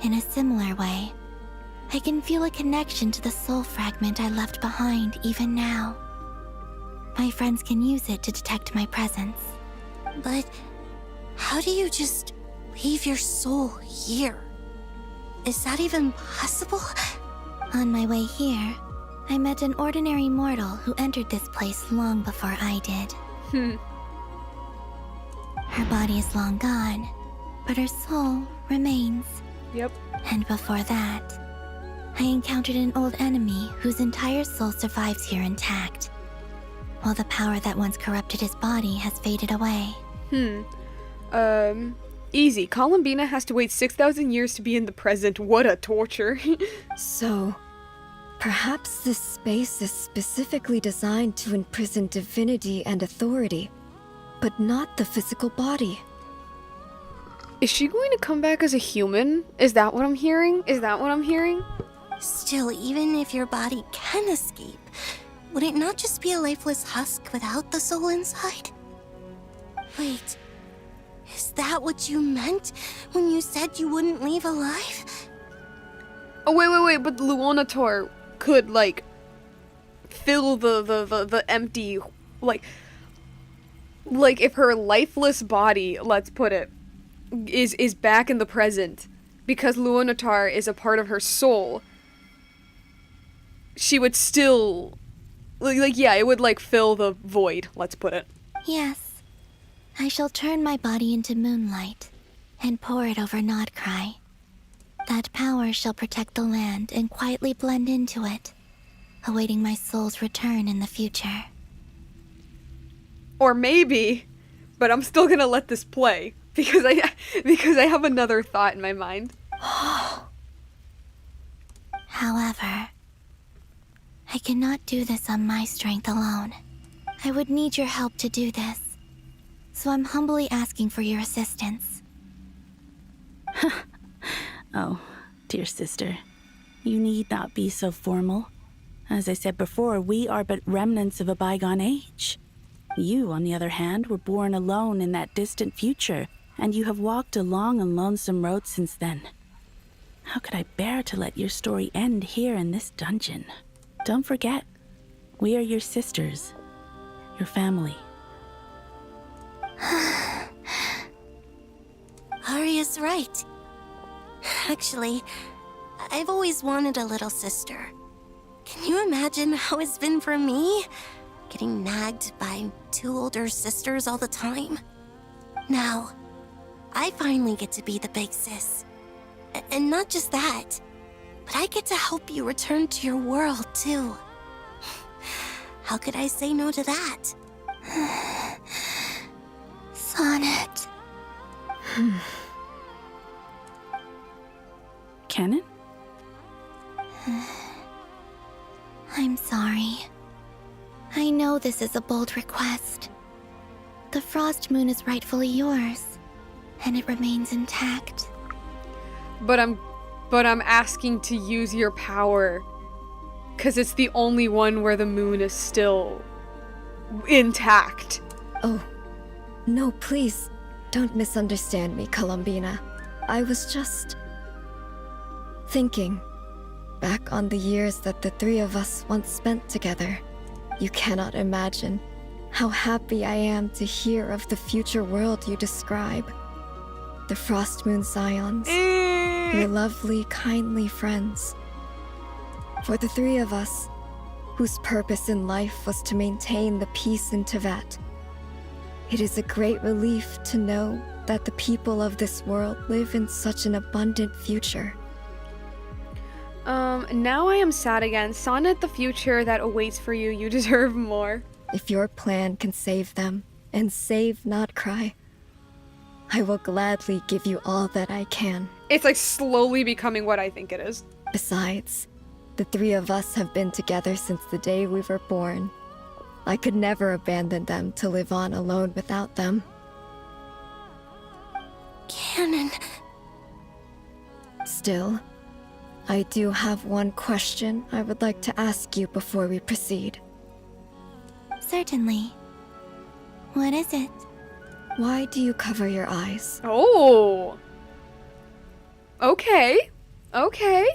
In a similar way, I can feel a connection to the soul fragment I left behind even now. My friends can use it to detect my presence. But how do you just leave your soul here? Is that even possible? On my way here, I met an ordinary mortal who entered this place long before I did. Her body is long gone, but her soul remains. Yep. And before that, I encountered an old enemy whose entire soul survives here intact, while the power that once corrupted his body has faded away. Easy. Columbina has to wait 6,000 years to be in the present. What a torture. So, perhaps this space is specifically designed to imprison divinity and authority, but not the physical body. Is she going to come back as a human? Is that what I'm hearing? Still, even if your body can escape, would it not just be a lifeless husk without the soul inside? Wait, is that what you meant when you said you wouldn't leave alive? Oh, wait, but Luonator could, like, fill the empty, like if her lifeless body, let's put it, is back in the present, because Luonatar is a part of her soul, she would still, it would, like, fill the void, let's put it. Yes. I shall turn my body into moonlight and pour it over Nod-Krai. That power shall protect the land and quietly blend into it, awaiting my soul's return in the future. Or maybe, but I'm still gonna let this play, because I have another thought in my mind. However, I cannot do this on my strength alone. I would need your help to do this, so I'm humbly asking for your assistance. Oh, dear sister, you need not be so formal. As I said before, we are but remnants of a bygone age. You, on the other hand, were born alone in that distant future, and you have walked a long and lonesome road since then. How could I bear to let your story end here in this dungeon? Don't forget, we are your sisters, your family. Arya's right. Actually, I've always wanted a little sister. Can you imagine how it's been for me? Getting nagged by two older sisters all the time. Now, I finally get to be the big sis. And not just that, but I get to help you return to your world, too. How could I say no to that? Sonnet. Canon? I'm sorry. I know this is a bold request. The Frost Moon is rightfully yours, and it remains intact. But I'm asking to use your power, because it's the only one where the moon is still intact. Oh, no, please, don't misunderstand me, Columbina. I was just thinking. back on the years that the three of us once spent together, you cannot imagine how happy I am to hear of the future world you describe. The Frost Moon Scions, your lovely, kindly friends. For the three of us, whose purpose in life was to maintain the peace in Tevat, it is a great relief to know that the people of this world live in such an abundant future. Now I am sad again. Sonnet the future that awaits for you. You deserve more. If your plan can save them, and save Nod-Krai, I will gladly give you all that I can. It's like slowly becoming what I think it is. Besides, the three of us have been together since the day we were born. I could never abandon them to live on alone without them. Canon. Still, I do have one question I would like to ask you before we proceed. Certainly. What is it? Why do you cover your eyes? Oh. Okay. Okay.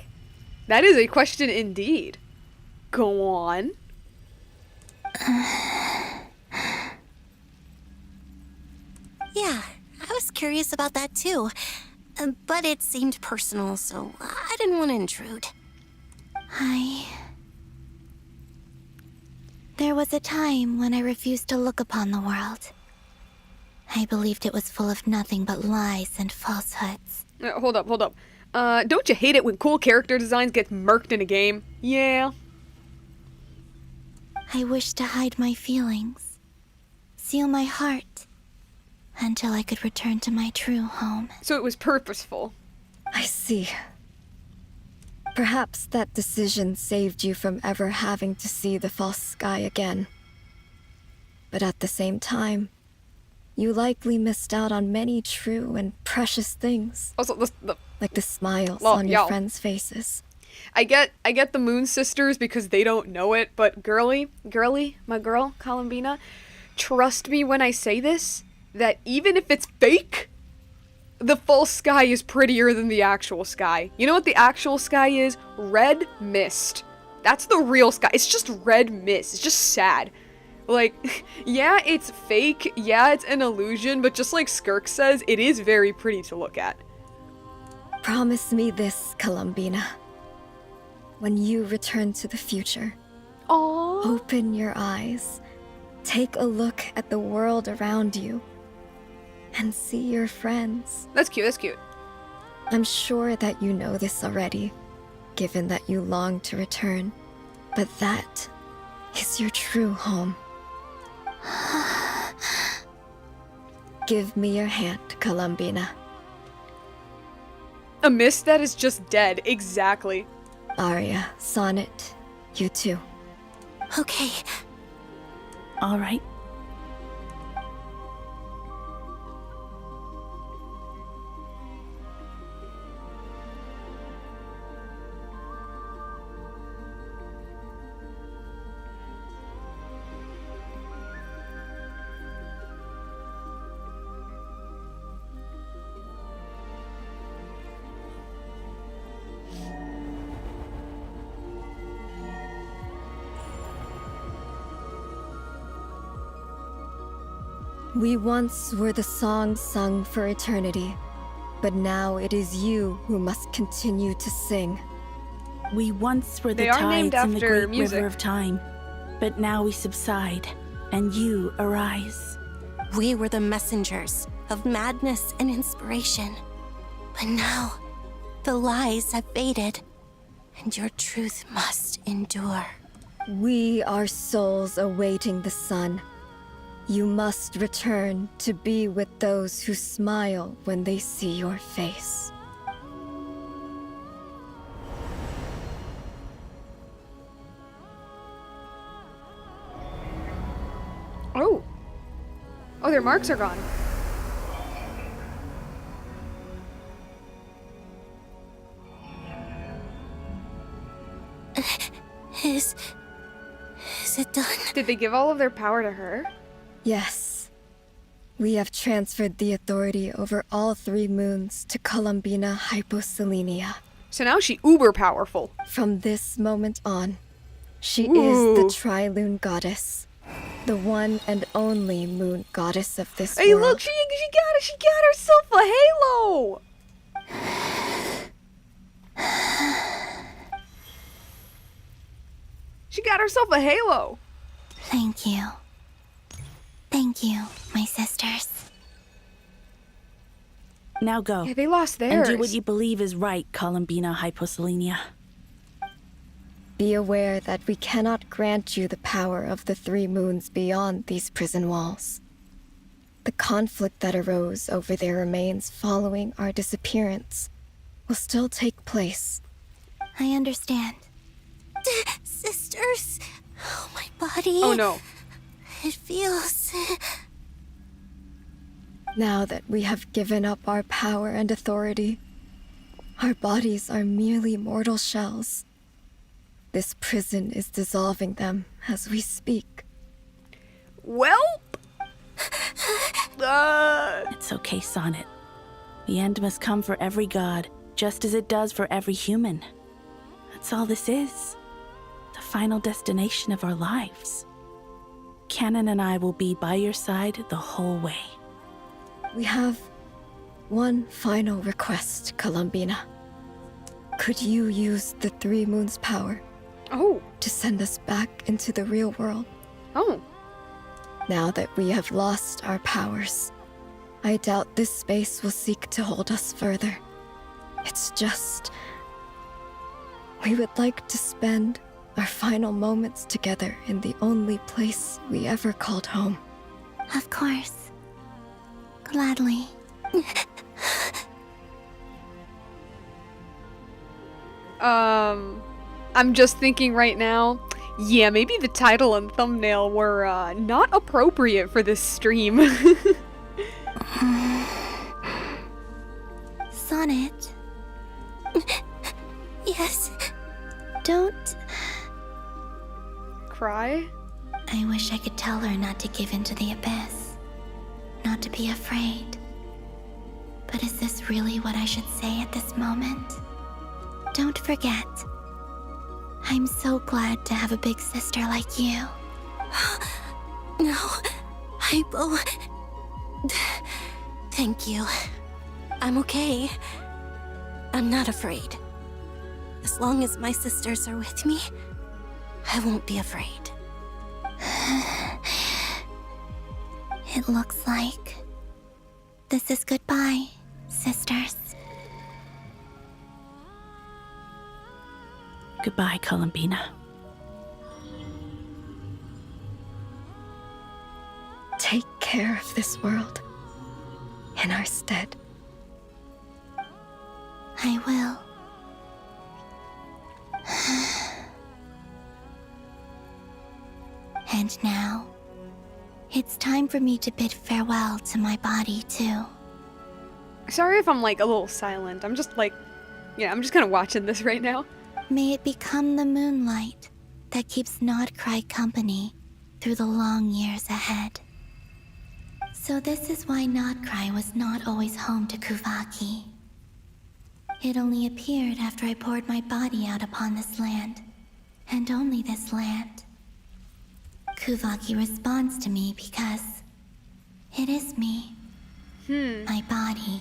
That is a question indeed. Go on. Yeah, I was curious about that too. But it seemed personal, so I didn't want to intrude. There was a time when I refused to look upon the world. I believed it was full of nothing but lies and falsehoods. Hold up. Don't you hate it when cool character designs get murked in a game? Yeah. I wished to hide my feelings, seal my heart, until I could return to my true home. So it was purposeful. I see. Perhaps that decision saved you from ever having to see the false sky again. But at the same time, you likely missed out on many true and precious things. Also, like the smiles Well, on your yo. friends' faces. I get the Moon Sisters because they don't know it, but girly, my girl, Columbina, trust me when I say this, that even if it's fake, the false sky is prettier than the actual sky. You know what the actual sky is? Red mist. That's the real sky. It's just red mist. It's just sad. Like, yeah, it's fake. Yeah, it's an illusion, but just like Skirk says, it is very pretty to look at. Promise me this, Columbina. When you return to the future, open your eyes, take a look at the world around you, and see your friends. That's cute. I'm sure that you know this already, given that you long to return, but that is your true home. Give me your hand, Columbina. A mist that is just dead, exactly. Arya, Sonnet, you too. Okay. All right. We once were the song sung for eternity, but now it is you who must continue to sing. We once were the They are named tides in the after great music. river of time, but now we subside, and you arise. We were the messengers of madness and inspiration. But now, the lies have faded, and your truth must endure. We are souls awaiting the sun. You must return to be with those who smile when they see your face. Oh, their marks are gone. Is it done? Did they give all of their power to her? Yes. We have transferred the authority over all 3 moons to Columbina Hyposelenia. So now she uber powerful. From this moment on, she Ooh. is the Tri-Lune Goddess. The one and only moon goddess of this Hey, world. look, she got herself a halo. She got herself a halo. Thank you. Thank you, my sisters. Now go. Yeah, they lost And theirs. do what you believe is right, Columbina Hyposelenia. Be aware that we cannot grant you the power of the three moons beyond these prison walls. The conflict that arose over their remains following our disappearance will still take place. I understand. Sisters, oh, my body. Oh no. It feels... Now that we have given up our power and authority, our bodies are merely mortal shells. This prison is dissolving them as we speak. Well, It's okay, Sonnet. The end must come for every god, just as it does for every human. That's all this is. The final destination of our lives. Canon and I will be by your side the whole way. We have one final request, Columbina. Could you use the three moons' power? To send us back into the real world? Now that we have lost our powers, I doubt this space will seek to hold us further. It's just... we would like to spend our final moments together in the only place we ever called home. Of course. Gladly. I'm just thinking right now, yeah, maybe the title and thumbnail were not appropriate for this stream. Sonnet. Yes. Don't... Cry? I wish I could tell her not to give in to the abyss. Not to be afraid. But is this really what I should say at this moment? Don't forget. I'm so glad to have a big sister like you. No, Hypo. Thank you. I'm okay. I'm not afraid. As long as my sisters are with me, I won't be afraid. It looks like this is goodbye, sisters. Goodbye, Columbina. Take care of this world in our stead. I will. And now, it's time for me to bid farewell to my body, too. Sorry if I'm like a little silent. I'm just like, yeah, I'm just kind of watching this right now. May it become the moonlight that keeps Nod-Krai company through the long years ahead. So this is why Nod-Krai was not always home to Kuvaki. It only appeared after I poured my body out upon this land, and only this land. Kuvaki responds to me because it is me. My body,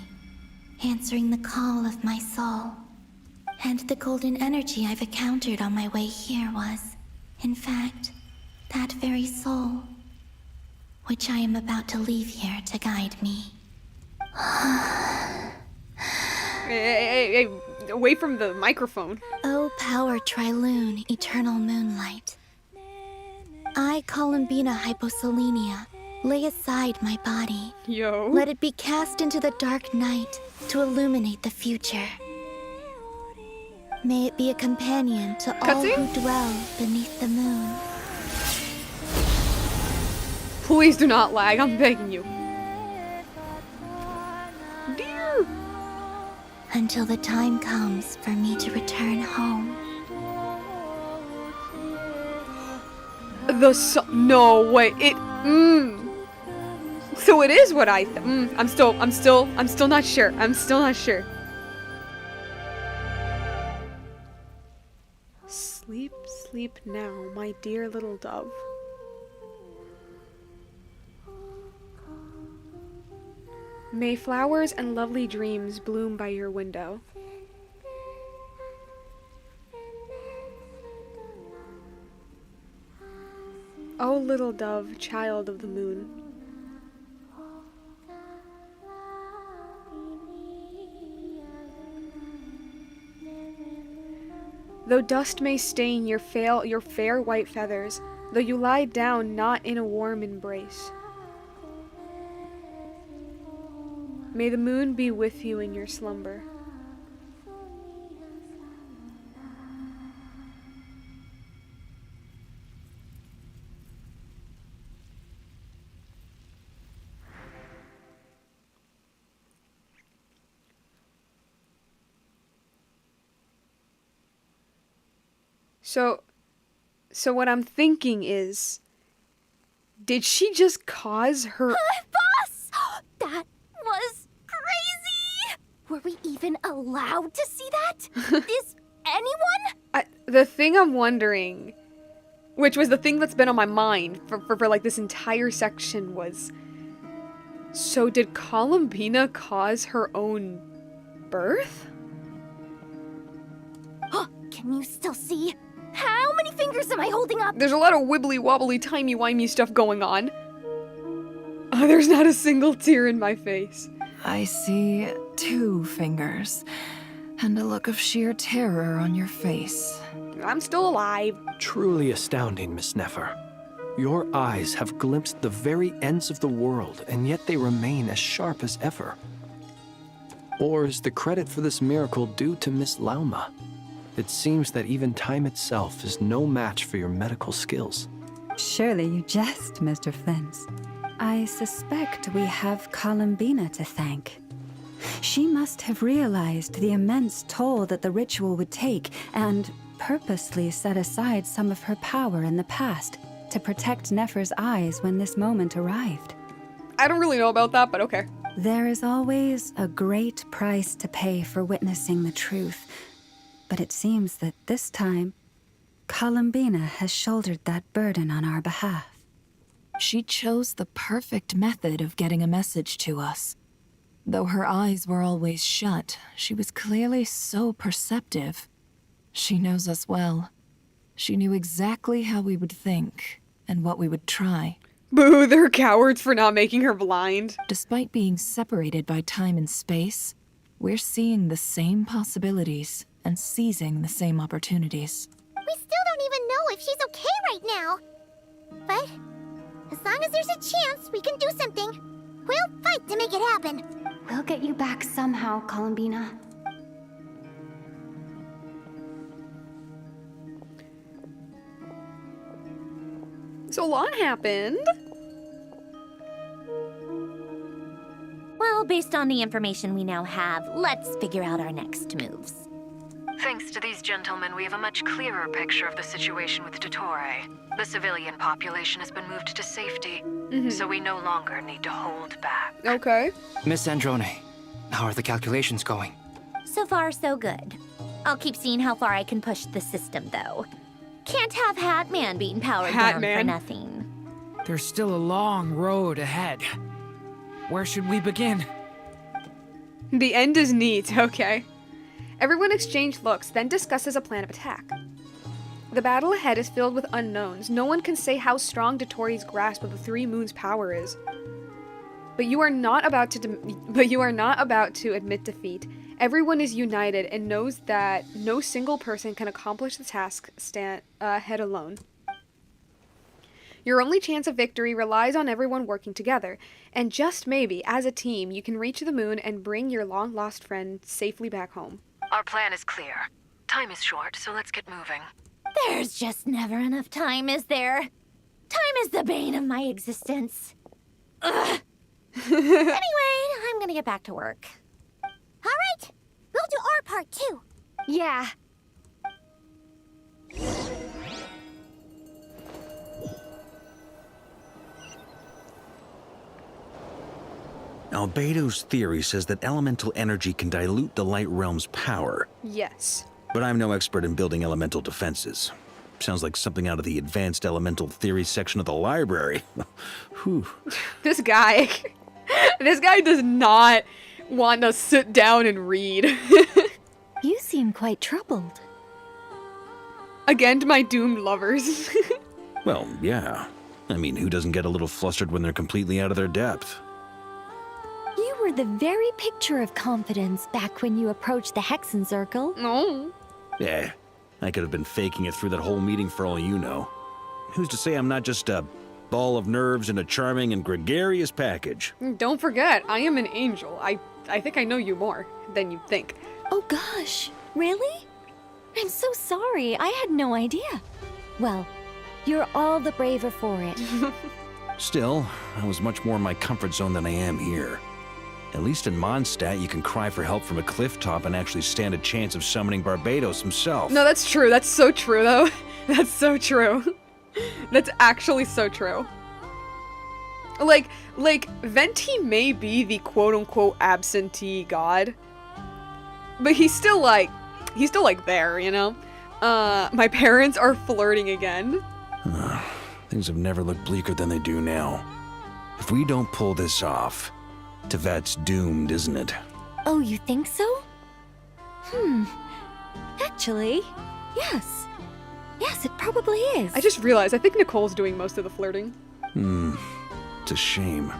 answering the call of my soul. And the golden energy I've encountered on my way here was, in fact, that very soul, which I am about to leave here to guide me. Hey, away from the microphone. O power Tri-Lune, eternal moonlight. I, Columbina Hyposelenia, lay aside my body. Yo. Let it be cast into the dark night to illuminate the future. May it be a companion to all who dwell beneath the moon. Please do not lag, I'm begging you. Dear. Until the time comes for me to return home. No, wait, So it is what I I'm still not sure. I'm still not sure. sleep now, my dear little dove. May flowers and lovely dreams bloom by your window. O little dove, child of the moon. Though dust may stain your fair white feathers, though you lie down not in a warm embrace, may the moon be with you in your slumber. So what I'm thinking is, did she just cause her... Boss! That was crazy! Were we even allowed to see that? Is anyone? The thing I'm wondering, which was the thing that's been on my mind for like this entire section, was, so did Columbina cause her own birth? Can you still see? How many fingers am I holding up? There's a lot of wibbly wobbly timey wimey stuff going on. There's not a single tear in my face. I see 2 fingers and a look of sheer terror on your face. I'm still alive. Truly astounding, Miss Nefer. Your eyes have glimpsed the very ends of the world, and yet they remain as sharp as ever. Or is the credit for this miracle due to Miss Lauma? It seems that even time itself is no match for your medical skills. Surely you jest, Mr. Flins. I suspect we have Columbina to thank. She must have realized the immense toll that the ritual would take and purposely set aside some of her power in the past to protect Nefer's eyes when this moment arrived. I don't really know about that, but okay. There is always a great price to pay for witnessing the truth. But it seems that this time, Columbina has shouldered that burden on our behalf. She chose the perfect method of getting a message to us. Though her eyes were always shut, she was clearly so perceptive. She knows us well. She knew exactly how we would think and what we would try. Boo, they're cowards for not making her blind. Despite being separated by time and space, we're seeing the same possibilities and seizing the same opportunities. We still don't even know if she's okay right now. But as long as there's a chance we can do something, we'll fight to make it happen. We'll get you back somehow, Columbina. So a lot happened. Well, based on the information we now have, let's figure out our next moves. Thanks to these gentlemen, we have a much clearer picture of the situation with Dottore. The civilian population has been moved to safety, so we no longer need to hold back. Okay. Miss Androne, how are the calculations going? So far, so good. I'll keep seeing how far I can push the system, though. Can't have Hatman being powered down for nothing. There's still a long road ahead. Where should we begin? The end is neat, okay. Everyone exchanged looks, then discusses a plan of attack. The battle ahead is filled with unknowns. No one can say how strong Dottori's grasp of the Three Moons' power is. But you are not about to admit defeat. Everyone is united and knows that no single person can accomplish the task head alone. Your only chance of victory relies on everyone working together, and just maybe, as a team, you can reach the moon and bring your long-lost friend safely back home. Our plan is clear. Time is short, so let's get moving. There's just never enough time, is there? Time is the bane of my existence. Ugh. Anyway, I'm gonna get back to work. All right, we'll do our part too. Yeah. Albedo's theory says that elemental energy can dilute the light realm's power. Yes. But I'm no expert in building elemental defenses. Sounds like something out of the advanced elemental theory section of the library. Whew. This guy, this guy does not want to sit down and read. You seem quite troubled. Again to my doomed lovers. Well, yeah. I mean, who doesn't get a little flustered when they're completely out of their depth? You were the very picture of confidence back when you approached the Hexen Circle. No. Yeah, I could have been faking it through that whole meeting for all you know. Who's to say I'm not just a ball of nerves in a charming and gregarious package? Don't forget, I am an angel. I think I know you more than you think. Oh gosh, really? I'm so sorry, I had no idea. Well, you're all the braver for it. Still, I was much more in my comfort zone than I am here. At least in Mondstadt, you can cry for help from a cliff top and actually stand a chance of summoning Barbados himself. No, that's true. That's so true, though. That's so true. That's actually so true. Like, Venti may be the quote-unquote absentee god, but he's still like there, you know? My parents are flirting again. Things have never looked bleaker than they do now. If we don't pull this off, Tevat's doomed, isn't it? Oh, you think so? Actually, yes. Yes, it probably is. I just realized, I think Nicole's doing most of the flirting. It's a shame.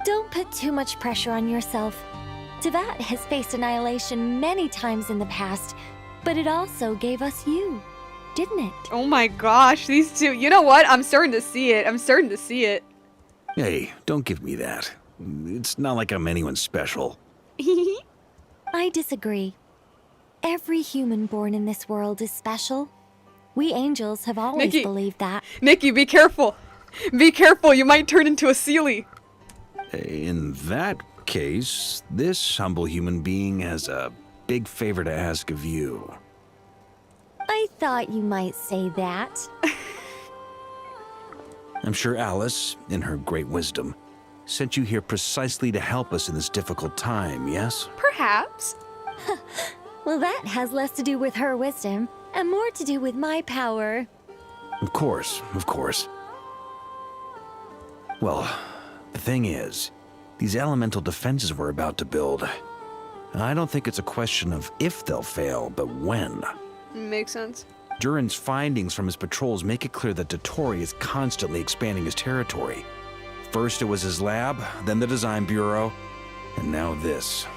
Don't put too much pressure on yourself. Tevat has faced annihilation many times in the past, but it also gave us you, didn't it? Oh my gosh, these two. You know what? I'm starting to see it. I'm starting to see it. Hey, don't give me that. It's not like I'm anyone special. I disagree. Every human born in this world is special. We angels have always Nikki, believed that. Nikki, be careful. Be careful, you might turn into a Seelie. In that case, this humble human being has a big favor to ask of you. I thought you might say that. I'm sure Alice, in her great wisdom, sent you here precisely to help us in this difficult time, yes? Perhaps. Well, that has less to do with her wisdom and more to do with my power. Of course, of course. Well, the thing is, these elemental defenses we're about to build, I don't think it's a question of if they'll fail, but when. Makes sense. Durin's findings from his patrols make it clear that Dottore is constantly expanding his territory. First it was his lab, then the design bureau, and now this.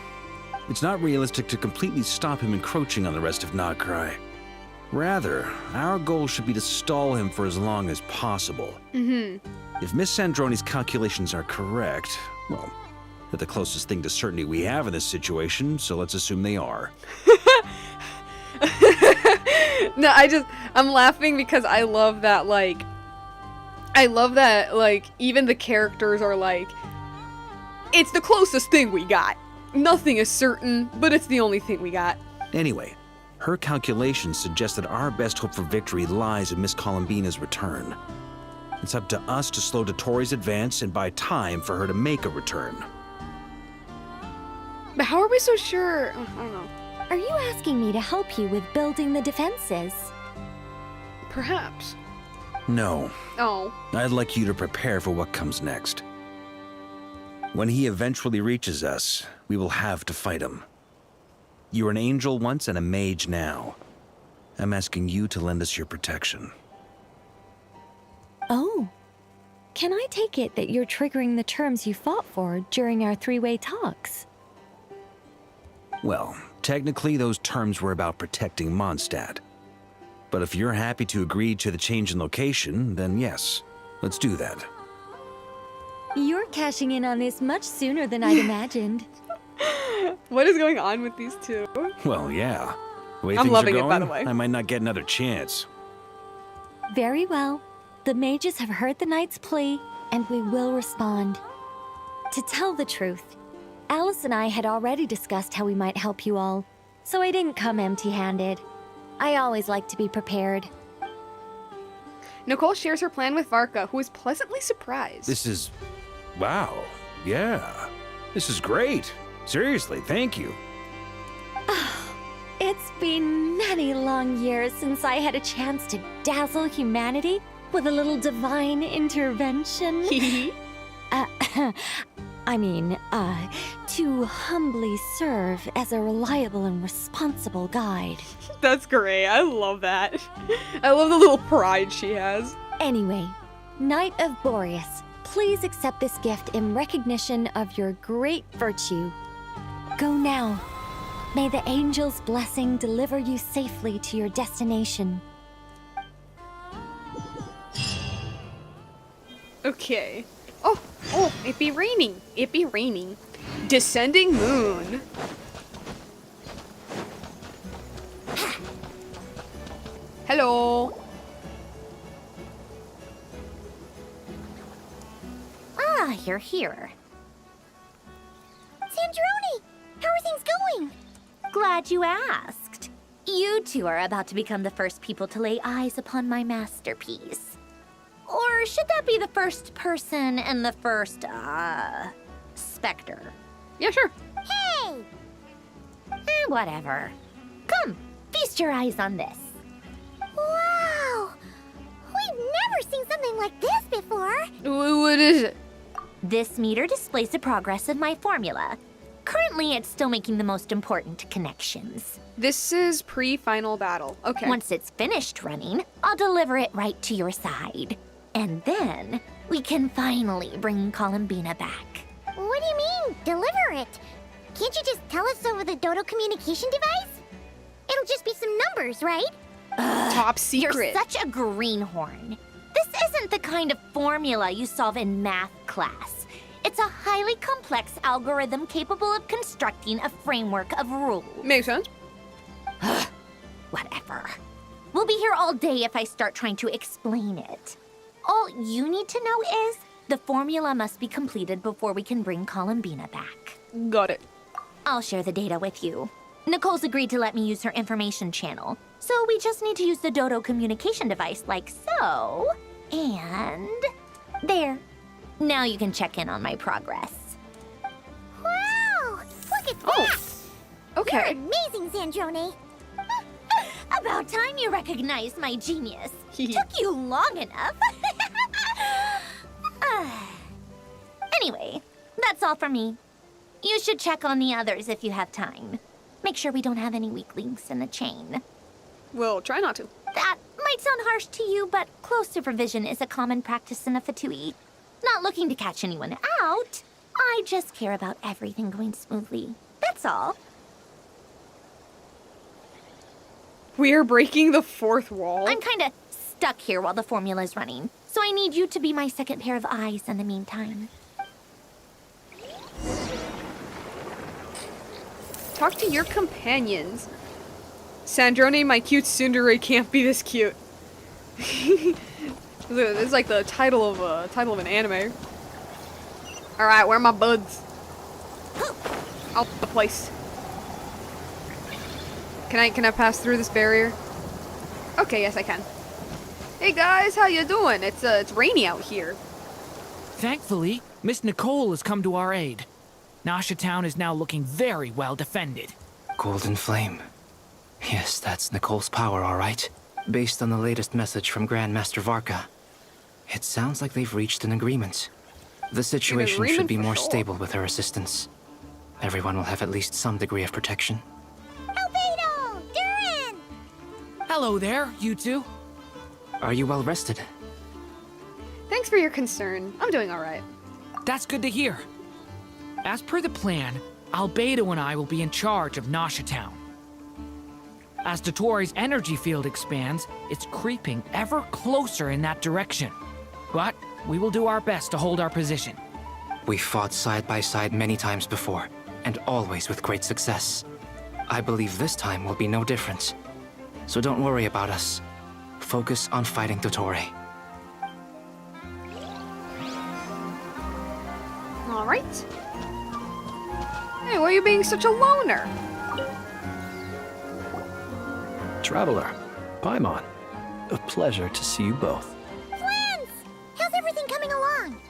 It's not realistic to completely stop him encroaching on the rest of Nod-Krai. Rather, our goal should be to stall him for as long as possible. If Miss Sandroni's calculations are correct, well, they're the closest thing to certainty we have in this situation, so let's assume they are. No, I'm laughing because I love that, even the characters are like, it's the closest thing we got. Nothing is certain, but it's the only thing we got. Anyway, her calculations suggest that our best hope for victory lies in Miss Columbina's return. It's up to us to slow Dottore's advance and buy time for her to make a return. But how are we so sure? I don't know. Are you asking me to help you with building the defenses? Perhaps. No. Oh. I'd like you to prepare for what comes next. When he eventually reaches us, we will have to fight him. You were an angel once and a mage now. I'm asking you to lend us your protection. Oh. Can I take it that you're triggering the terms you fought for during our three-way talks? Well, technically those terms were about protecting Mondstadt. But if you're happy to agree to the change in location, then yes, let's do that. You're cashing in on this much sooner than I'd imagined. What is going on with these two? Well, yeah. The way I'm things loving are it, going, by the way. I might not get another chance. Very well. The mages have heard the knight's plea, and we will respond. To tell the truth, Alice and I had already discussed how we might help you all, so I didn't come empty-handed. I always like to be prepared. Nicole shares her plan with Varka, who is pleasantly surprised. This is... wow. Yeah. This is great. Seriously, thank you. It's been many long years since I had a chance to dazzle humanity with a little divine intervention. To humbly serve as a reliable and responsible guide. That's great. I love that. I love the little pride she has. Anyway, Knight of Boreas, please accept this gift in recognition of your great virtue. Go now. May the angel's blessing deliver you safely to your destination. Okay. Oh, it be raining. It be raining. Descending moon. Hello. Ah, you're here. Sandrone! How are things going? Glad you asked. You two are about to become the first people to lay eyes upon my masterpiece. Or should that be the first person and the first, specter? Yeah, sure. Hey! Whatever. Come, feast your eyes on this. Wow! We've never seen something like this before! What is it? This meter displays the progress of my formula. Currently, it's still making the most important connections. This is pre-final battle. Okay. Once it's finished running, I'll deliver it right to your side. And then, we can finally bring Columbina back. What do you mean, deliver it? Can't you just tell us over the Dodo communication device? It'll just be some numbers, right? Top secret. You're such a greenhorn. This isn't the kind of formula you solve in math class. It's a highly complex algorithm capable of constructing a framework of rules. Makes sense. Whatever. We'll be here all day if I start trying to explain it. All you need to know is the formula must be completed before we can bring Columbina back. Got it. I'll share the data with you. Nicole's agreed to let me use her information channel, so we just need to use the Dodo communication device like so. And there. Now you can check in on my progress. Wow! Look at that! Okay. You're amazing, Sandrone. About time you recognized my genius. Took you long enough. Anyway, that's all from me. You should check on the others if you have time. Make sure we don't have any weak links in the chain. We'll try not to. That might sound harsh to you, but close supervision is a common practice in a Fatui. Not looking to catch anyone out. I just care about everything going smoothly. That's all. We are breaking the fourth wall. I'm kinda stuck here while the formula's running, so I need you to be my second pair of eyes in the meantime. Talk to your companions. Sandrone, my cute tsundere, can't be this cute. It's like the title of an anime. All right, where are my buds? Out the place. Can I pass through this barrier? Okay, yes I can. Hey guys, how you doing? It's rainy out here. Thankfully, Miss Nicole has come to our aid. Nasha Town is now looking very well defended. Golden Flame. Yes, that's Nicole's power, all right. Based on the latest message from Grandmaster Varka. It sounds like they've reached an agreement. The situation should be more stable with her assistance. Everyone will have at least some degree of protection. Albedo! Durin! Hello there, you two. Are you well rested? Thanks for your concern. I'm doing all right. That's good to hear. As per the plan, Albedo and I will be in charge of Nasha Town. As Dotori's energy field expands, it's creeping ever closer in that direction. But we will do our best to hold our position. We fought side by side many times before, and always with great success. I believe this time will be no different. So don't worry about us. Focus on fighting Dotori. All right. Hey, why are you being such a loner? Traveler, Paimon, a pleasure to see you both. Friends! How's everything coming along?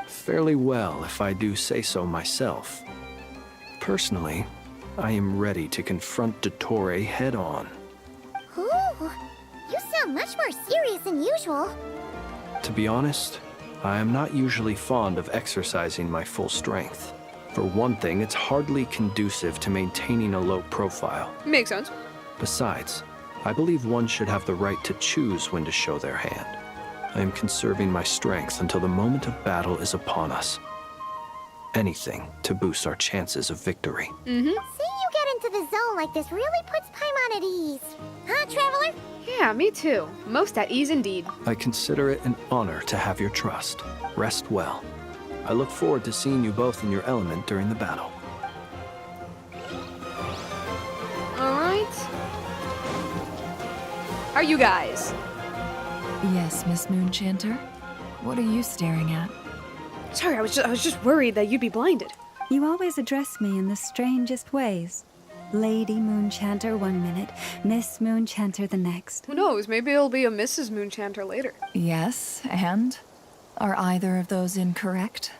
Fairly well, if I do say so myself. Personally, I am ready to confront Dottore head-on. much more serious than usual. To be honest, I am not usually fond of exercising my full strength. For one thing, it's hardly conducive to maintaining a low profile. Makes sense. Besides, I believe one should have the right to choose when to show their hand. I am conserving my strength until the moment of battle is upon us. Anything to boost our chances of victory. Seeing you get into the zone like this really puts Paimon at ease. Huh, Traveler? Yeah, me too. Most at ease indeed. I consider it an honor to have your trust. Rest well. I look forward to seeing you both in your element during the battle. Alright. Are you guys? Yes, Miss Moonchanter? What are you staring at? Sorry, I was just worried that you'd be blinded. You always address me in the strangest ways. Lady Moonchanter one minute, Miss Moonchanter the next. Who knows, maybe it'll be a Mrs. Moonchanter later. Yes, and? Are either of those incorrect?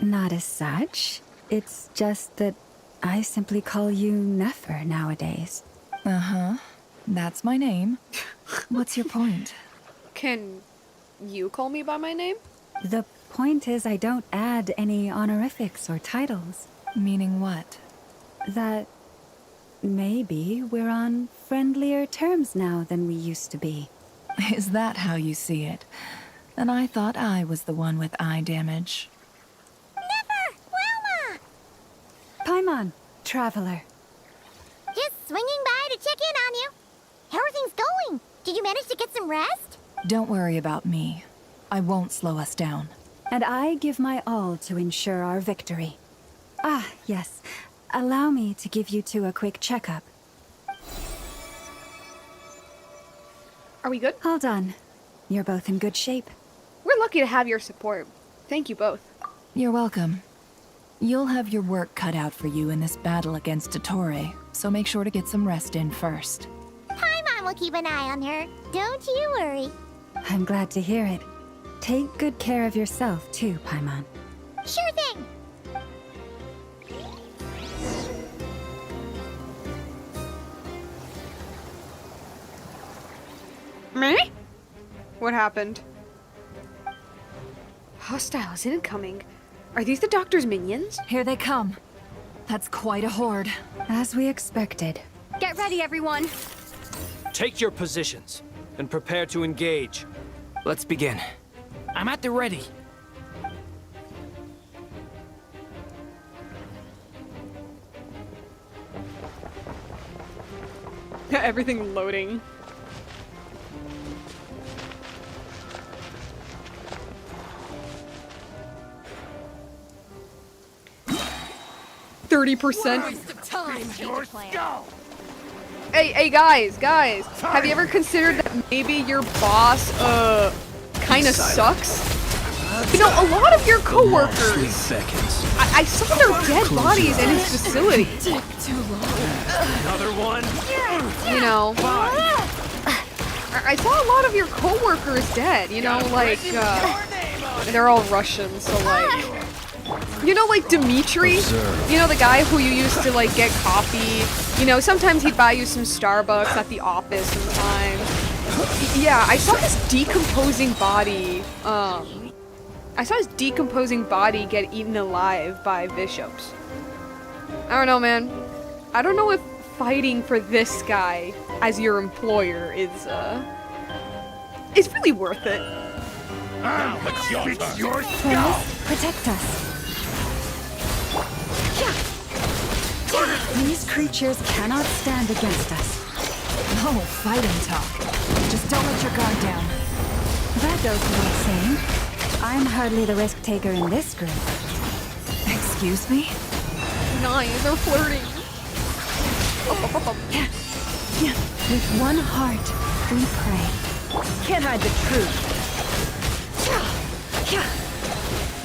Not as such. It's just that I simply call you Nefer nowadays. Uh-huh. That's my name. What's your point? Can you call me by my name? The point is I don't add any honorifics or titles. Meaning what? That maybe we're on friendlier terms now than we used to be. Is that how you see it? And I thought I was the one with eye damage. Never! Wilma! Paimon, Traveler. Just swinging by to check in on you. How are things going? Did you manage to get some rest? Don't worry about me. I won't slow us down. And I give my all to ensure our victory. Ah, yes. Allow me to give you two a quick checkup. Are we good? All done. You're both in good shape. We're lucky to have your support. Thank you both. You're welcome. You'll have your work cut out for you in this battle against Dottore, so make sure to get some rest in first. Paimon will keep an eye on her. Don't you worry. I'm glad to hear it. Take good care of yourself, too, Paimon. Sure thing. Me? What happened? Hostiles incoming. Are these the doctor's minions? Here they come. That's quite a horde. As we expected. Get ready, everyone. Take your positions and prepare to engage. Let's begin. I'm at the ready. Everything loading. Hey, guys, have you ever considered that maybe your boss, kinda sucks? You know, a lot of your coworkers, I saw their dead bodies in his facility. Another one? You know, I saw a lot of your coworkers dead, you know, like, they're all Russian, so like, you know, like Dimitri, you know, the guy who you used to like get coffee, you know, sometimes he'd buy you some Starbucks at the office sometimes. Yeah, I saw his decomposing body, get eaten alive by bishops. I don't know, man. I don't know if fighting for this guy as your employer is really worth it. Now, it's your skull. Protect us. These creatures cannot stand against us. Oh, fighting talk. Just don't let your guard down. That goes without saying. I'm hardly the risk taker in this group. Excuse me? Nice, they're flirting. With one heart, we pray. Can't hide the truth.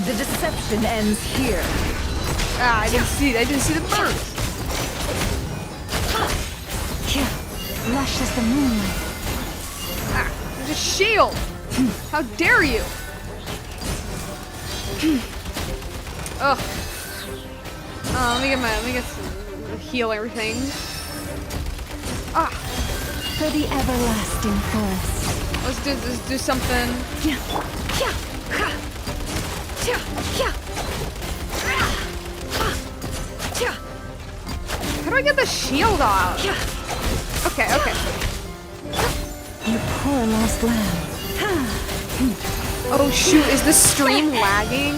The deception ends here. Ah, I didn't see the burst. Lush as the moonlight. Ah, there's a shield. How dare you? Ugh. Let me get some heal everything. Ah. For the everlasting forest. Let's do something. How do I get the shield off? Okay. You poor lost lamb. Oh shoot, is the stream lagging?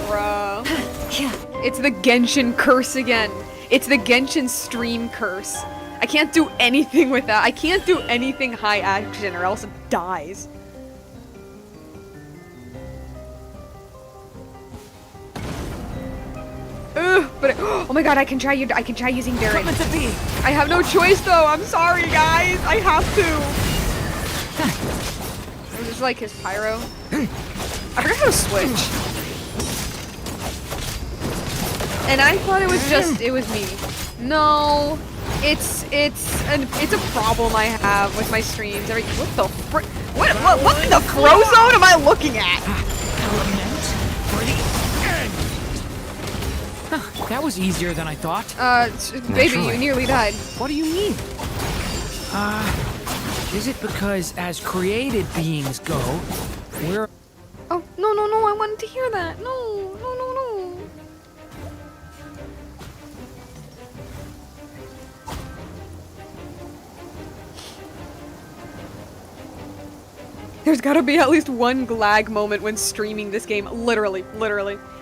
Bruh. It's the Genshin curse again. It's the Genshin stream curse. I can't do anything with that. I can't do anything high action or else it dies. But oh my god, I can try using Darren. I have no choice though. I'm sorry, guys. I have to. Is this like his pyro? I forgot how to switch. And I thought it was me. No, it's a problem I have with my streams. What the frick? What in the frozone am I looking at? That was easier than I thought. Baby, you nearly died. What do you mean? Is it because as created beings go, we're... Oh, no, I wanted to hear that. No. There's gotta be at least one glag moment when streaming this game. Literally.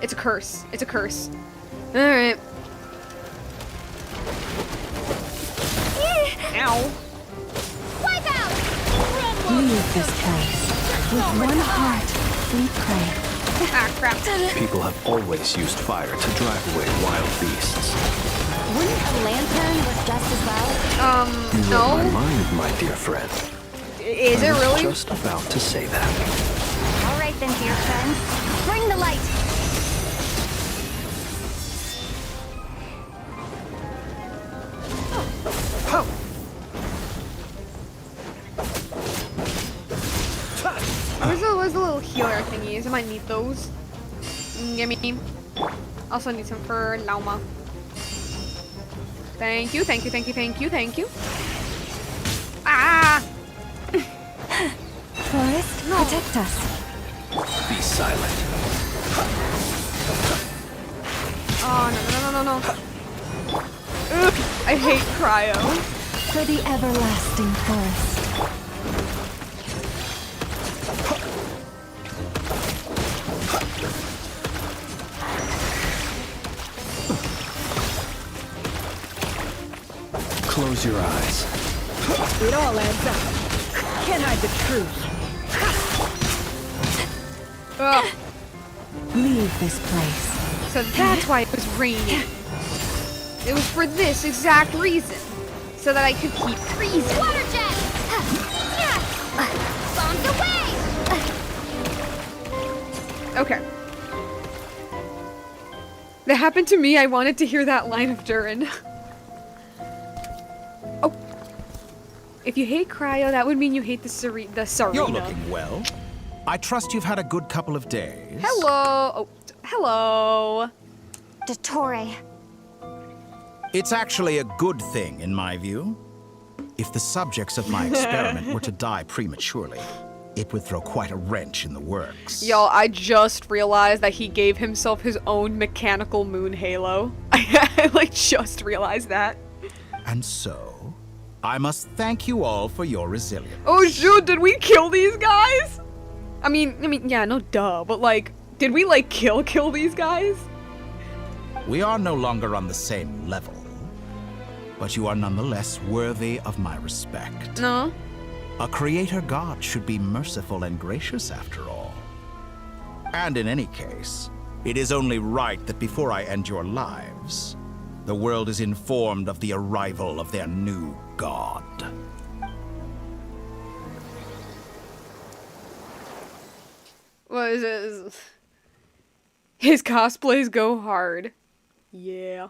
It's a curse. Alright. Ow. Wipe out! Leave this place. With one heart, we pray. Ah, crap. People have always used fire to drive away wild beasts. Wouldn't a lantern work just as well? You no. read my mind, my dear friend. Is it really? I was just about to say that. All right then, dear friend. Bring the light. Where's the little healer thingies? I might need those. Gimme. Also need some for Lauma. Thank you. Ah! Forest, No. protect us. Be silent. Oh, no. Ugh, I hate cryo. For the everlasting forest. Close your eyes. It all adds up. Can't hide the truth. Ugh. Leave this place. So that's why it was raining. It was for this exact reason. So that I could keep freezing. Water jet! Bombs away! Okay. That happened to me. I wanted to hear that line of Durin. Oh. If you hate cryo, that would mean you hate the Serena. You're looking well. I trust you've had a good couple of days. Hello. Oh, hello. Dottore. It's actually a good thing, in my view. If the subjects of my experiment were to die prematurely, it would throw quite a wrench in the works. Y'all, I just realized that he gave himself his own mechanical moon halo. I like just realized that. And so, I must thank you all for your resilience. Oh shoot, did we kill these guys? I mean, yeah, no duh, but like, did we like kill these guys? We are no longer on the same level, but you are nonetheless worthy of my respect. No. A creator god should be merciful and gracious after all. And in any case, it is only right that before I end your lives, the world is informed of the arrival of their new god. What is it? His cosplays go hard. Yeah.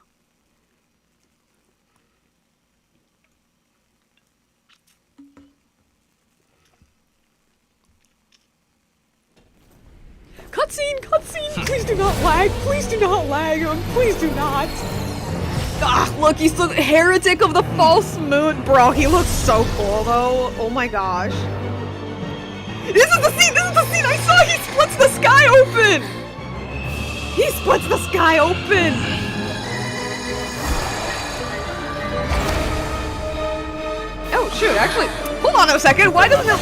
Cutscene! Please do not lag! Please do not lag! Please do not! Ah, look, he's the heretic of the false moon. Bro, he looks so cool, though. Oh my gosh. This is the scene! This is the scene I saw! He splits the sky open! He splits the sky open! Oh, shoot, actually, hold on a second. Why doesn't it...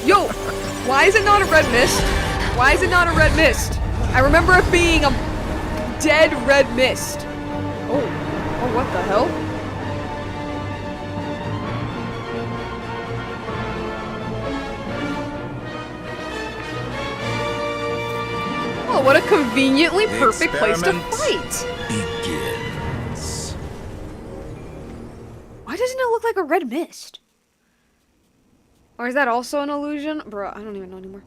Yo, why is it not a red mist? Why is it not a red mist? I remember it being a dead red mist. Oh, what the hell? Oh, what a conveniently perfect place to fight. Begins. Why doesn't it look like a red mist? Or is that also an illusion? Bro, I don't even know anymore.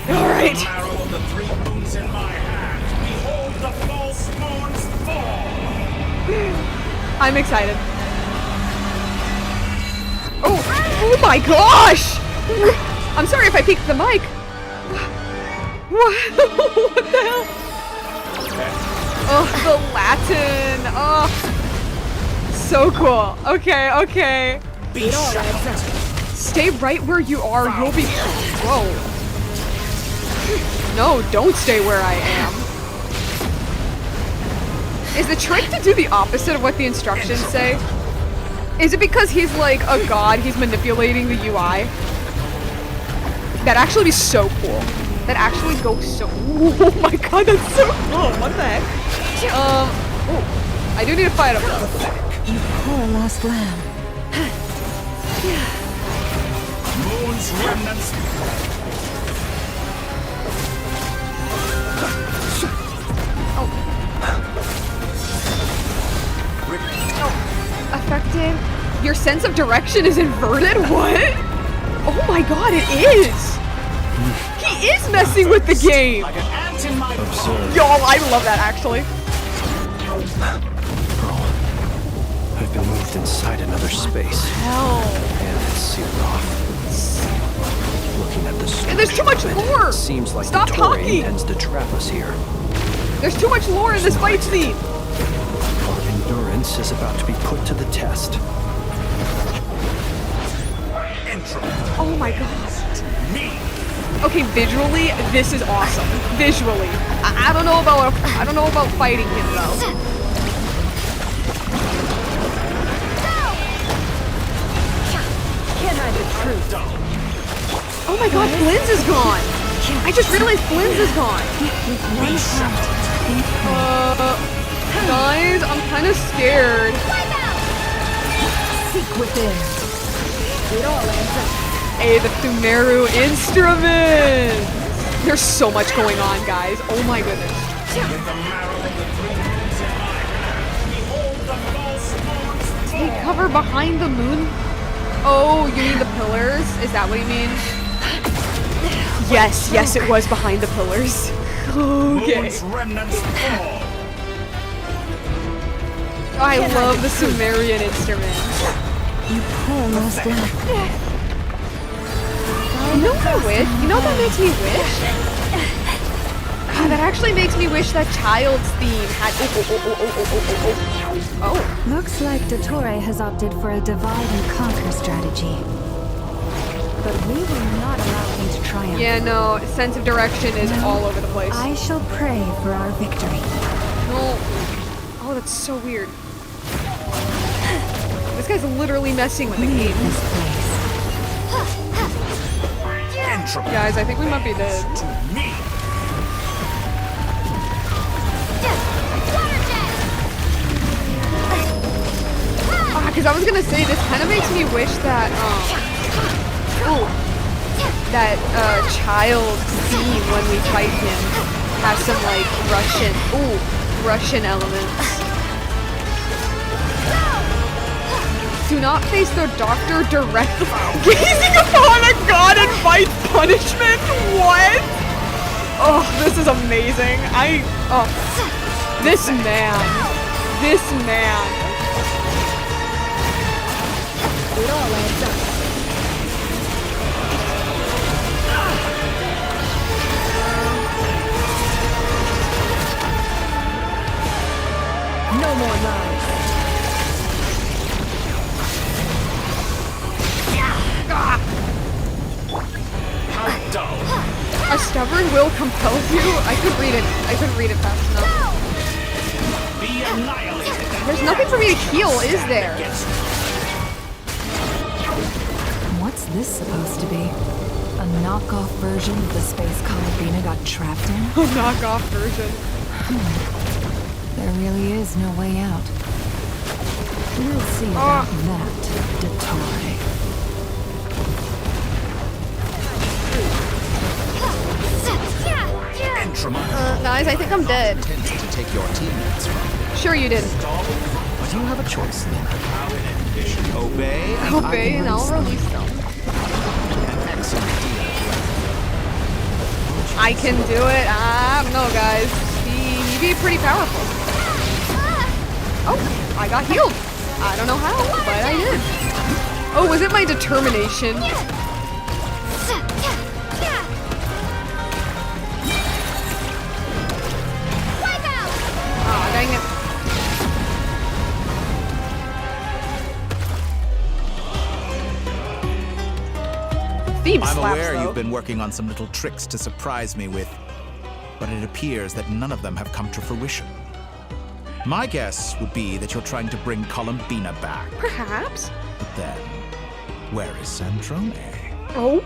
Alright. I'm excited. Oh my gosh! I'm sorry if I peeked the mic. What? What the hell? Oh, the Latin. Oh, so cool. Okay, okay. Stay right where you are. You'll be. Whoa. No, don't stay where I am. Is the trick to do the opposite of what the instructions say? Is it because he's like a god, he's manipulating the UI? That'd actually be so cool. That actually goes so. Oh my god, that's so cool. What the heck? Oh, I do need to fight him though. You poor lost lamb. Moon's remnants. Affected. Your sense of direction is inverted? What? Oh my god, it is! He is messing with the game! Observe. Yo, I love that actually. I've been moved inside another space. Hell. And it's sealed off. Looking at the structure, There's too much lore! It seems like Stop the Tory talking! intends to trap us here. There's too much lore in this fight scene! Our endurance is about to be put to the test. Oh my god. Okay, visually, this is awesome. Visually. I don't know about fighting him though. Can't hide the truth. Oh my god, Flynn's is gone! I just realized Flynn's is gone! Guys, I'm kinda scared. Seek within. Hey, the Thumeru instruments! There's so much going on, guys. Oh my goodness. Take cover behind the moon? Oh, you mean the pillars? Is that what you mean? Yes, yes, it was behind the pillars. Okay. Oh, I love the Sumerian instruments. You poor lost lamb. You know what I wish? You know what that makes me wish? God, that actually makes me wish that Child's theme had. Oh. Looks like Dottore has opted for a divide and conquer strategy. But we will not allow him to triumph. Yeah, no, sense of direction is all over the place. I shall pray for our victory. No. Oh, that's so weird. This guy's literally messing with the game. Guys, I think we might be dead. Because I was gonna say, this kind of makes me wish that, Child's theme when we fight him has some, like, Russian elements. Do not face their doctor directly. Gazing upon a god invites punishment? What? Oh, this is amazing. This man. It all adds up. No more lies. How dull. A stubborn will compels you? I couldn't read it fast enough. Be annihilated. There's nothing for me to heal, is there? What's this supposed to be? A knockoff version of the space Columbina got trapped in? A knockoff version. There really is no way out. We'll see about that, Dottore. Guys, I think I'm dead. To take your teammates from. Sure you didn't. But you have a choice now. Obey. Obey and I'll release them. An excellent deal. I can do it. I don't know, guys. He be pretty powerful. Oh, I got healed. I don't know how, but I did. Oh, was it my determination? Aw, dang it. I'm aware you've been working on some little tricks to surprise me with, but it appears that none of them have come to fruition. My guess would be that you're trying to bring Columbina back. Perhaps. But then, where is Sandrone? Oh?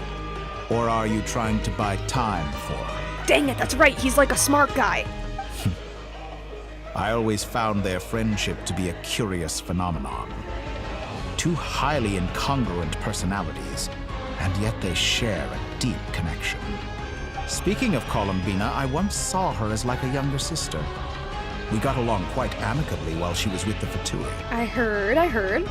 Or are you trying to buy time for her? Dang it, that's right. He's like a smart guy. I always found their friendship to be a curious phenomenon. Two highly incongruent personalities, and yet they share a deep connection. Speaking of Columbina, I once saw her as like a younger sister. We got along quite amicably while she was with the Fatui. I heard.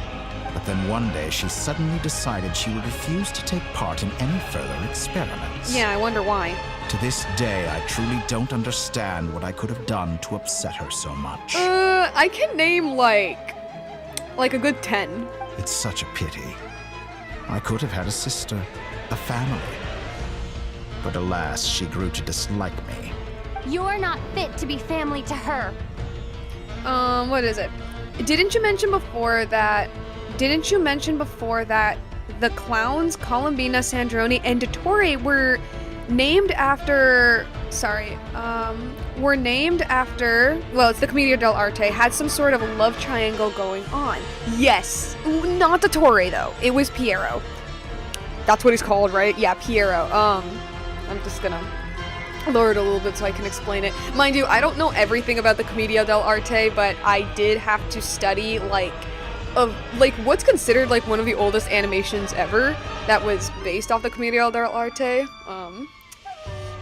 But then one day she suddenly decided she would refuse to take part in any further experiments. Yeah, I wonder why. To this day, I truly don't understand what I could have done to upset her so much. I can name like a good 10. It's such a pity. I could have had a sister, a family. But alas, she grew to dislike me. You're not fit to be family to her. What is it? Didn't you mention before that the clowns, Columbina, Sandrone, and Dottore were named after, well, it's the Commedia dell'arte, had some sort of love triangle going on. Yes, not Dottore though, it was Piero. That's what he's called, right? Yeah, Piero. I'm just gonna lower it a little bit so I can explain it. Mind you, I don't know everything about the Commedia dell'arte, but I did have to study, what's considered, one of the oldest animations ever that was based off the Commedia dell'arte,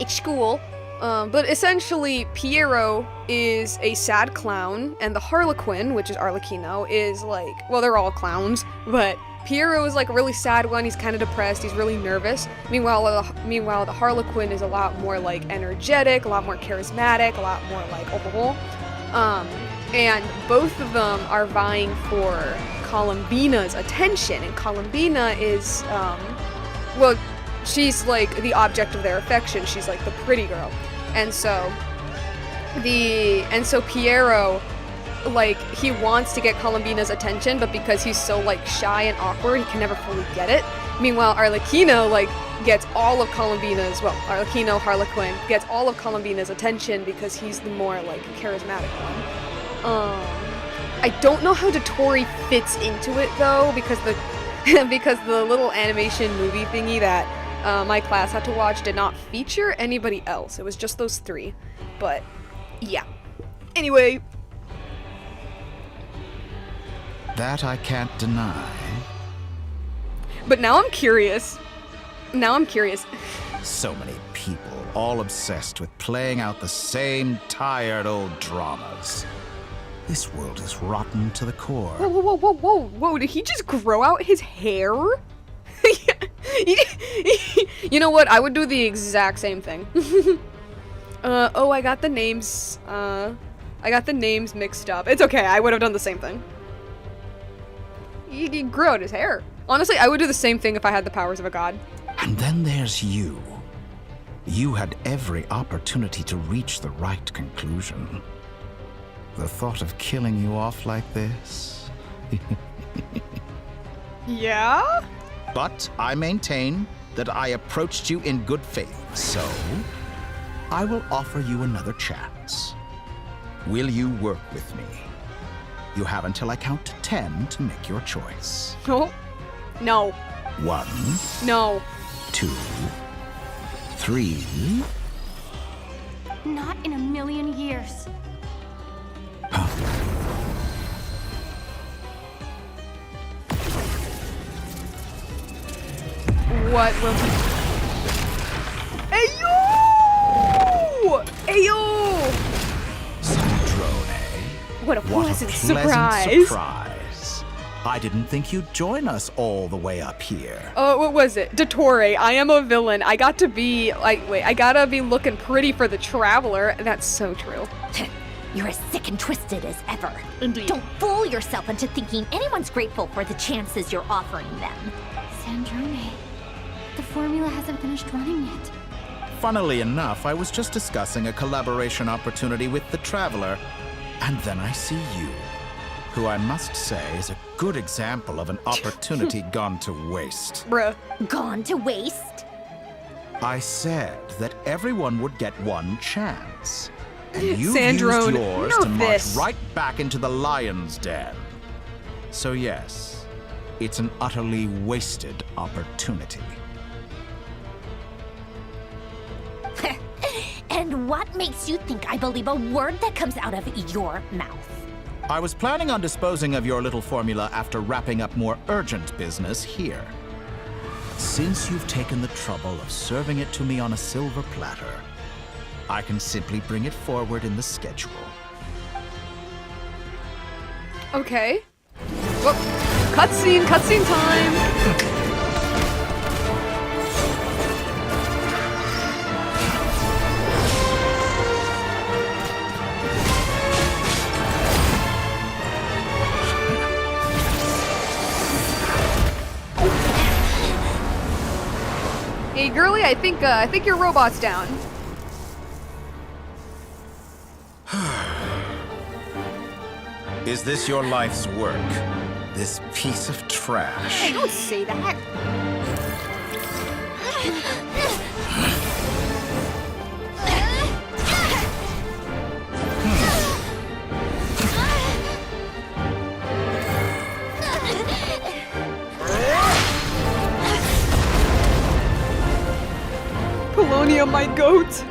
at school. But essentially, Piero is a sad clown, and the Harlequin, which is Arlecchino, is well, they're all clowns, but Piero is a really sad one. He's kind of depressed. He's really nervous. Meanwhile, the Harlequin is a lot more energetic, a lot more charismatic, a lot more and both of them are vying for Columbina's attention, and Columbina is she's the object of their affection. She's the pretty girl, and so Piero, he wants to get Columbina's attention, but because he's so shy and awkward, he can never fully get it. Meanwhile, Arlecchino gets all of Columbina's, Arlecchino, Harlequin, gets all of Columbina's attention because he's the more charismatic one. I don't know how Dottore fits into it though, because the little animation movie thingy that my class had to watch did not feature anybody else. It was just those three. But yeah. Anyway. That I can't deny. But now I'm curious. So many people, all obsessed with playing out the same tired old dramas. This world is rotten to the core. Whoa, did he just grow out his hair? You know what, I would do the exact same thing. I got the names mixed up. It's okay, I would have done the same thing. He grew out his hair. Honestly, I would do the same thing if I had the powers of a god. And then there's you. You had every opportunity to reach the right conclusion. the thought of killing you off like this? Yeah? But I maintain that I approached you in good faith, so I will offer you another chance. Will you work with me? You have until I count to 10 to make your choice. Oh. No. 1. No. 2. 3. Not in a million years. What will he... Ayo! Ayo! Sandrone. What a What pleasant a surprise. surprise. I didn't think you'd join us all the way up here. Oh, what was it? Dottore, I am a villain. I got to be, I gotta be looking pretty for the Traveler. That's so true. You're as sick and twisted as ever. Indeed. Don't fool yourself into thinking anyone's grateful for the chances you're offering them. Sandrone, the formula hasn't finished running yet. Funnily enough, I was just discussing a collaboration opportunity with the Traveler, and then I see you, who I must say is a good example of an opportunity gone to waste. Bruh. Gone to waste? I said that everyone would get one chance. And you Sandrone, used yours to march nervous. right back into the lion's den. So yes, it's an utterly wasted opportunity. And what makes you think I believe a word that comes out of your mouth? I was planning on disposing of your little formula after wrapping up more urgent business here. Since you've taken the trouble of serving it to me on a silver platter, I can simply bring it forward in the schedule. Okay. Whoop. Cutscene time! Hey, girly, I think your robot's down. Is this your life's work? This piece of trash? Hey, don't say that. Polonia, my goat.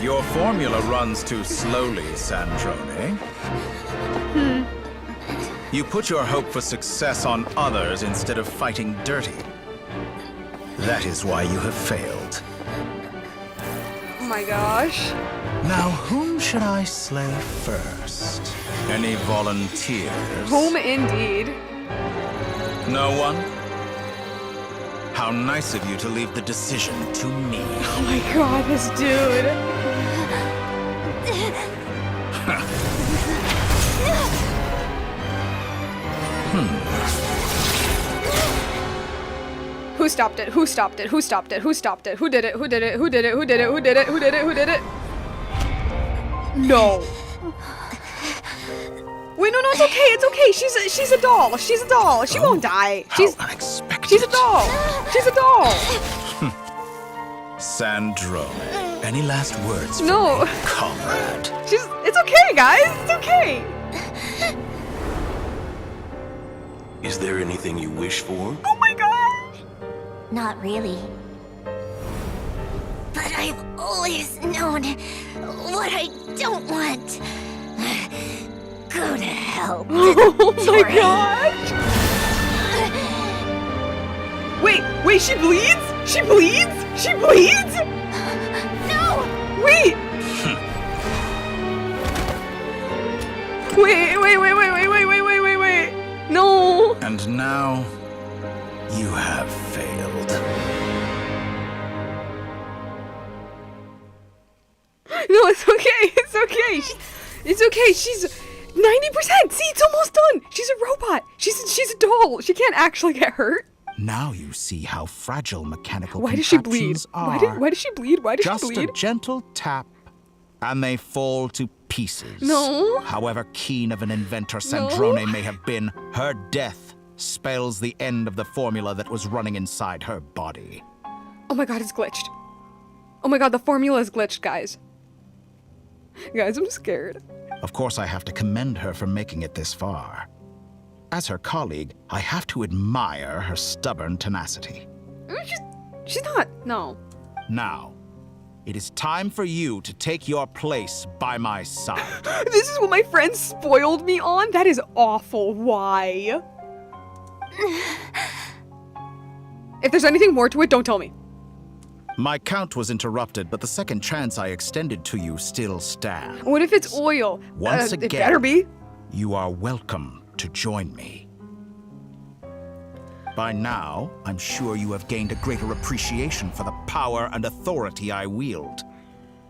Your formula runs too slowly, Sandrone. You put your hope for success on others instead of fighting dirty. That is why you have failed. Oh my gosh. Now, whom should I slay first? Any volunteers? Home indeed. No one? How nice of you to leave the decision to me. Oh my god, this dude. Who stopped it? Who stopped it? Who stopped it? Who stopped it? Who did it? Who did it? Who did it? Who did it? Who did it? Who did it? Who did it? No. Wait, no, it's okay. It's okay. She's a doll. She's a doll. She won't die. She's unexpected. She's a doll. She's a doll. Sandrone, any last words for No. me, comrade? It's okay, guys. It's okay. Is there anything you wish for? Oh my god. Not really. But I've always known what I don't want. Go to hell. Oh my gosh. Wait, she bleeds? She bleeds? She bleeds? No! Wait! Wait. No! And now, you have failed. No, it's okay. It's okay. It's okay. She's 90%. See, it's almost done. She's a robot. She's a doll. She can't actually get hurt. Now you see how fragile mechanical Why does she bleed? contraptions are. Why does she bleed? Why does Just she bleed? a gentle tap, and they fall to pieces. No. However keen of an inventor Sandrone may have been, her death spells the end of the formula that was running inside her body. Oh my god, it's glitched. Oh my god, the formula is glitched, guys. Guys, I'm scared. Of course, I have to commend her for making it this far. As her colleague, I have to admire her stubborn tenacity. She's not, no. Now, it is time for you to take your place by my side. This is what my friends spoiled me on? That is awful. Why? If there's anything more to it, don't tell me. My count was interrupted, but the second chance I extended to you still stands. What if it's oil? Once again, it better be. You are welcome to join me. By now, I'm sure you have gained a greater appreciation for the power and authority I wield.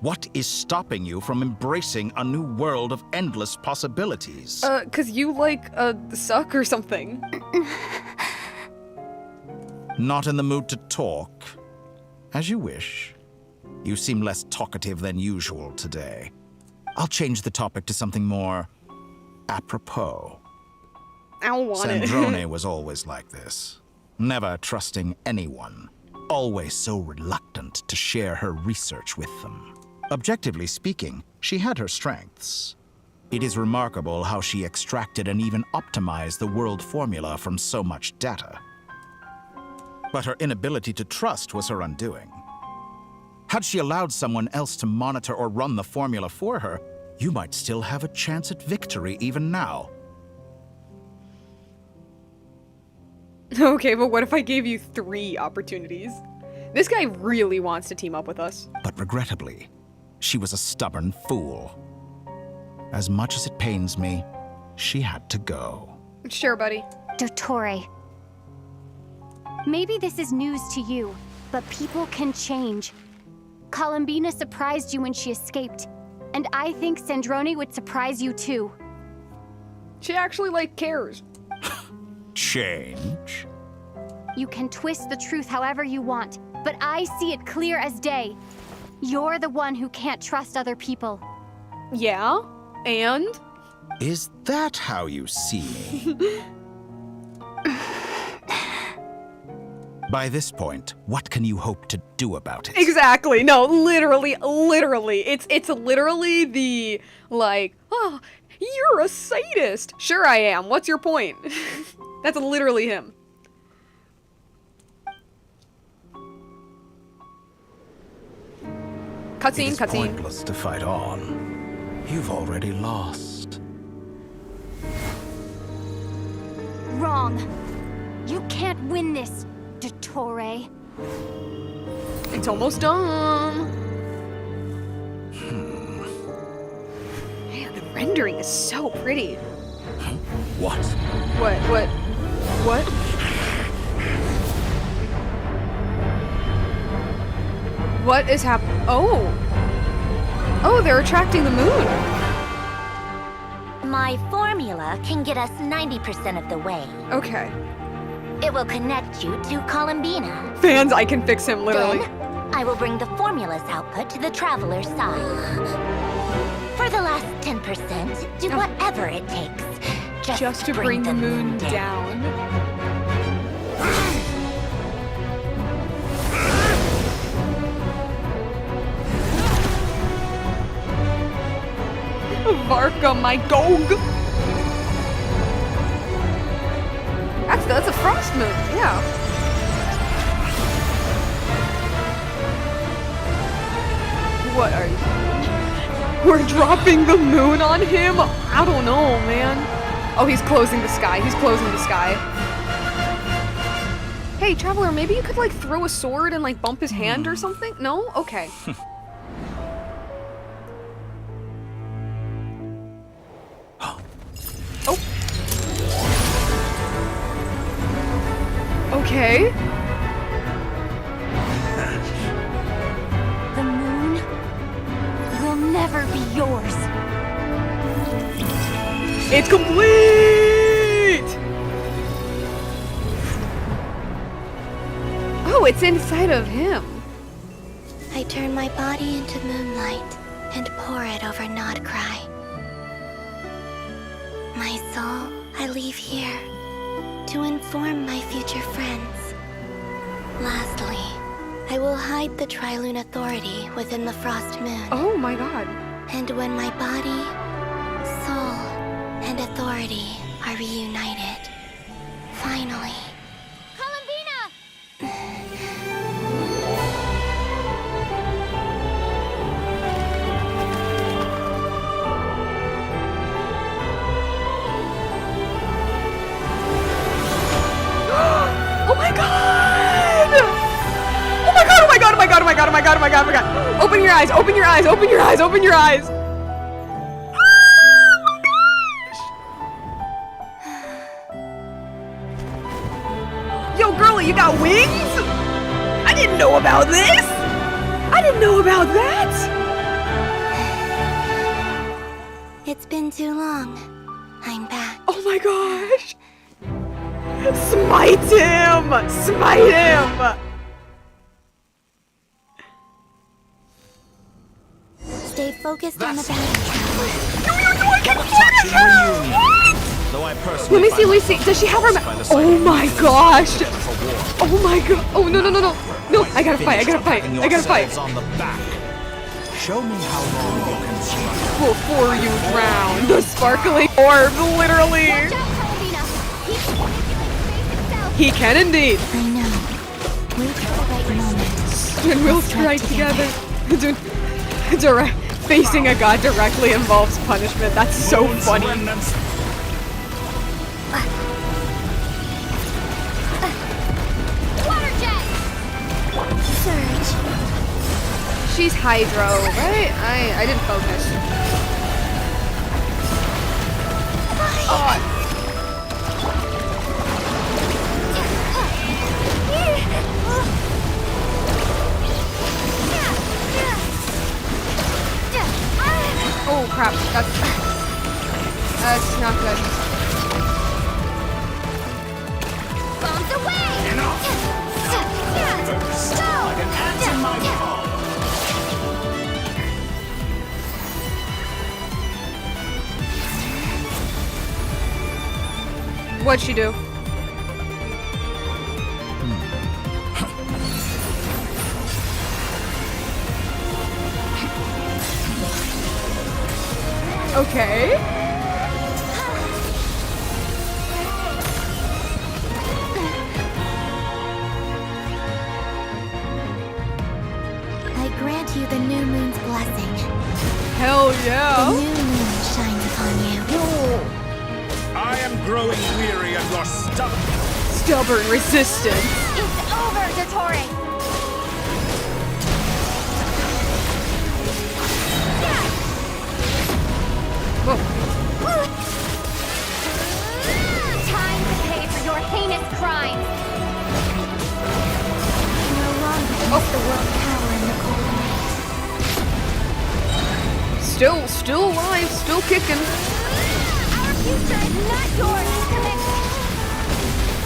What is stopping you from embracing a new world of endless possibilities? 'Cause you suck or something. Not in the mood to talk? As you wish. You seem less talkative than usual today. I'll change the topic to something more apropos. I don't want it. Sandrone was always like this. Never trusting anyone. Always so reluctant to share her research with them. Objectively speaking, she had her strengths. It is remarkable how she extracted and even optimized the world formula from so much data. But her inability to trust was her undoing. Had she allowed someone else to monitor or run the formula for her, you might still have a chance at victory even now. Okay, but what if I gave you 3 opportunities? This guy really wants to team up with us. But regrettably, she was a stubborn fool. As much as it pains me, she had to go. Sure, buddy. Dottore. Maybe this is news to you, but people can change. Columbina surprised you when she escaped, and I think Sandrone would surprise you too. She actually, cares. Change? You can twist the truth however you want, but I see it clear as day. You're the one who can't trust other people. Yeah? And? Is that how you see me? By this point, what can you hope to do about it? Exactly. No, literally. It's literally the, oh, you're a sadist. Sure I am. What's your point? That's literally him. Cutscene, It is pointless to fight on. You've already lost. Wrong. You can't win this, Dottore. It's almost done. Man, the rendering is so pretty. What? What? What is happening? Oh, they're attracting the moon. My formula can get us 90% of the way. Okay. It will connect you to Columbina. Fans, I can fix him, literally. Then, I will bring the formula's output to the traveler's side. For the last 10%, do whatever it takes. Just to bring the moon down. Varka, my gog. That's a frost moon, yeah. What are you? We're dropping the moon on him? I don't know, man. Oh, he's closing the sky. Hey, Traveler, maybe you could, throw a sword and, bump his hand or something? No? Okay. Oh. Okay. The moon will never be yours. It's complete! Oh, it's inside of him. I turn my body into moonlight and pour it over Nod-Krai. My soul, I leave here to inform my future friends. Lastly, I will hide the Trilune Authority within the Frost Moon. Oh my god. And when my body, soul, and authority are reunited, finally... Oh my god! Oh my god, oh my god, oh my god, oh my god, oh my god, oh my god, oh my god. Open your eyes, open your eyes, open your eyes, open your eyes. Yo, girlie, you got wings? I didn't know about this. I didn't know about that. It's been too long. I'm back. Oh my gosh. Smite him! Smite him! Stay focused on the battle. Let me see, let me see. Does she have her Oh my gosh! Oh my god! Oh no no no no! No! I gotta fight! I gotta fight! I gotta fight! Show me how long you can survive. Before you drown, the sparkling orb, literally. He can indeed. I know. Wait for the right moment. And we'll strike together. Direct facing a god directly involves punishment. That's so funny. Water jet! Surge. She's Hydro, right? I didn't focus. Oh. Oh crap, that's not good. Bombs away! Like an ant in my palm. What'd she do? Okay. I grant you the new moon's blessing. Hell yeah. The new moon shines upon you. I am growing weary of your stubborn resistance. It's over, Dottore. Time to pay for your heinous crimes. No longer is the world power in the cold night. Still alive, still kicking. Our future is not yours to commit.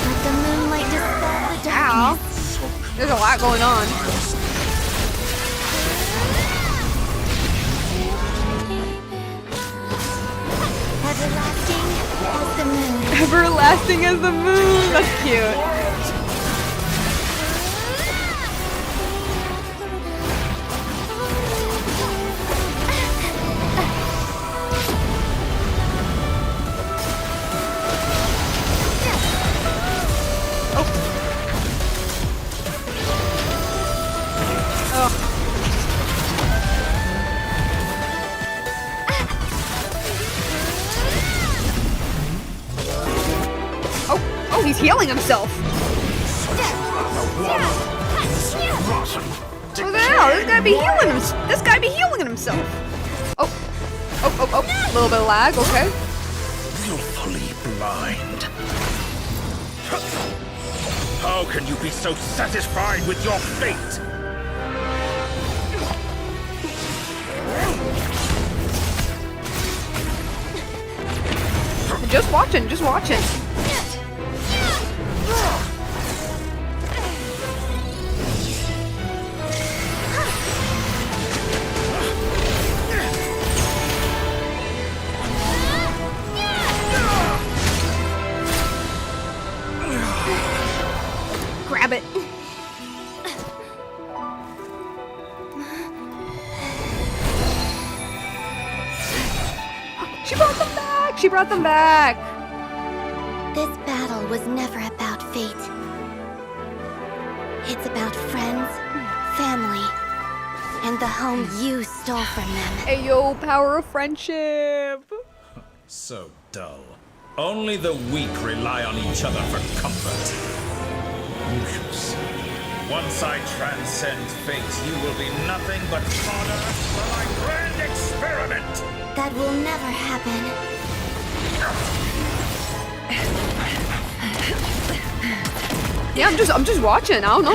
Let the moonlight dispel the Ow. darkness. There's a lot going on. Everlasting as the moon. Everlasting as the moon. That's cute. Oh, he's healing himself. What the hell? This guy be healing him. This guy be healing himself. Oh, a little bit of lag. Okay. Willfully blind. How can you be so satisfied with your fate? Just watching, just watching. She brought them back! She brought them back! This battle was never about fate. It's about friends, family, and the home you stole from them. Ayo, power of friendship! So dull. Only the weak rely on each other for comfort. You shall see. Once I transcend fate, you will be nothing but fodder for my grand experiment! That will never happen. Yeah, I'm just watching. I don't know.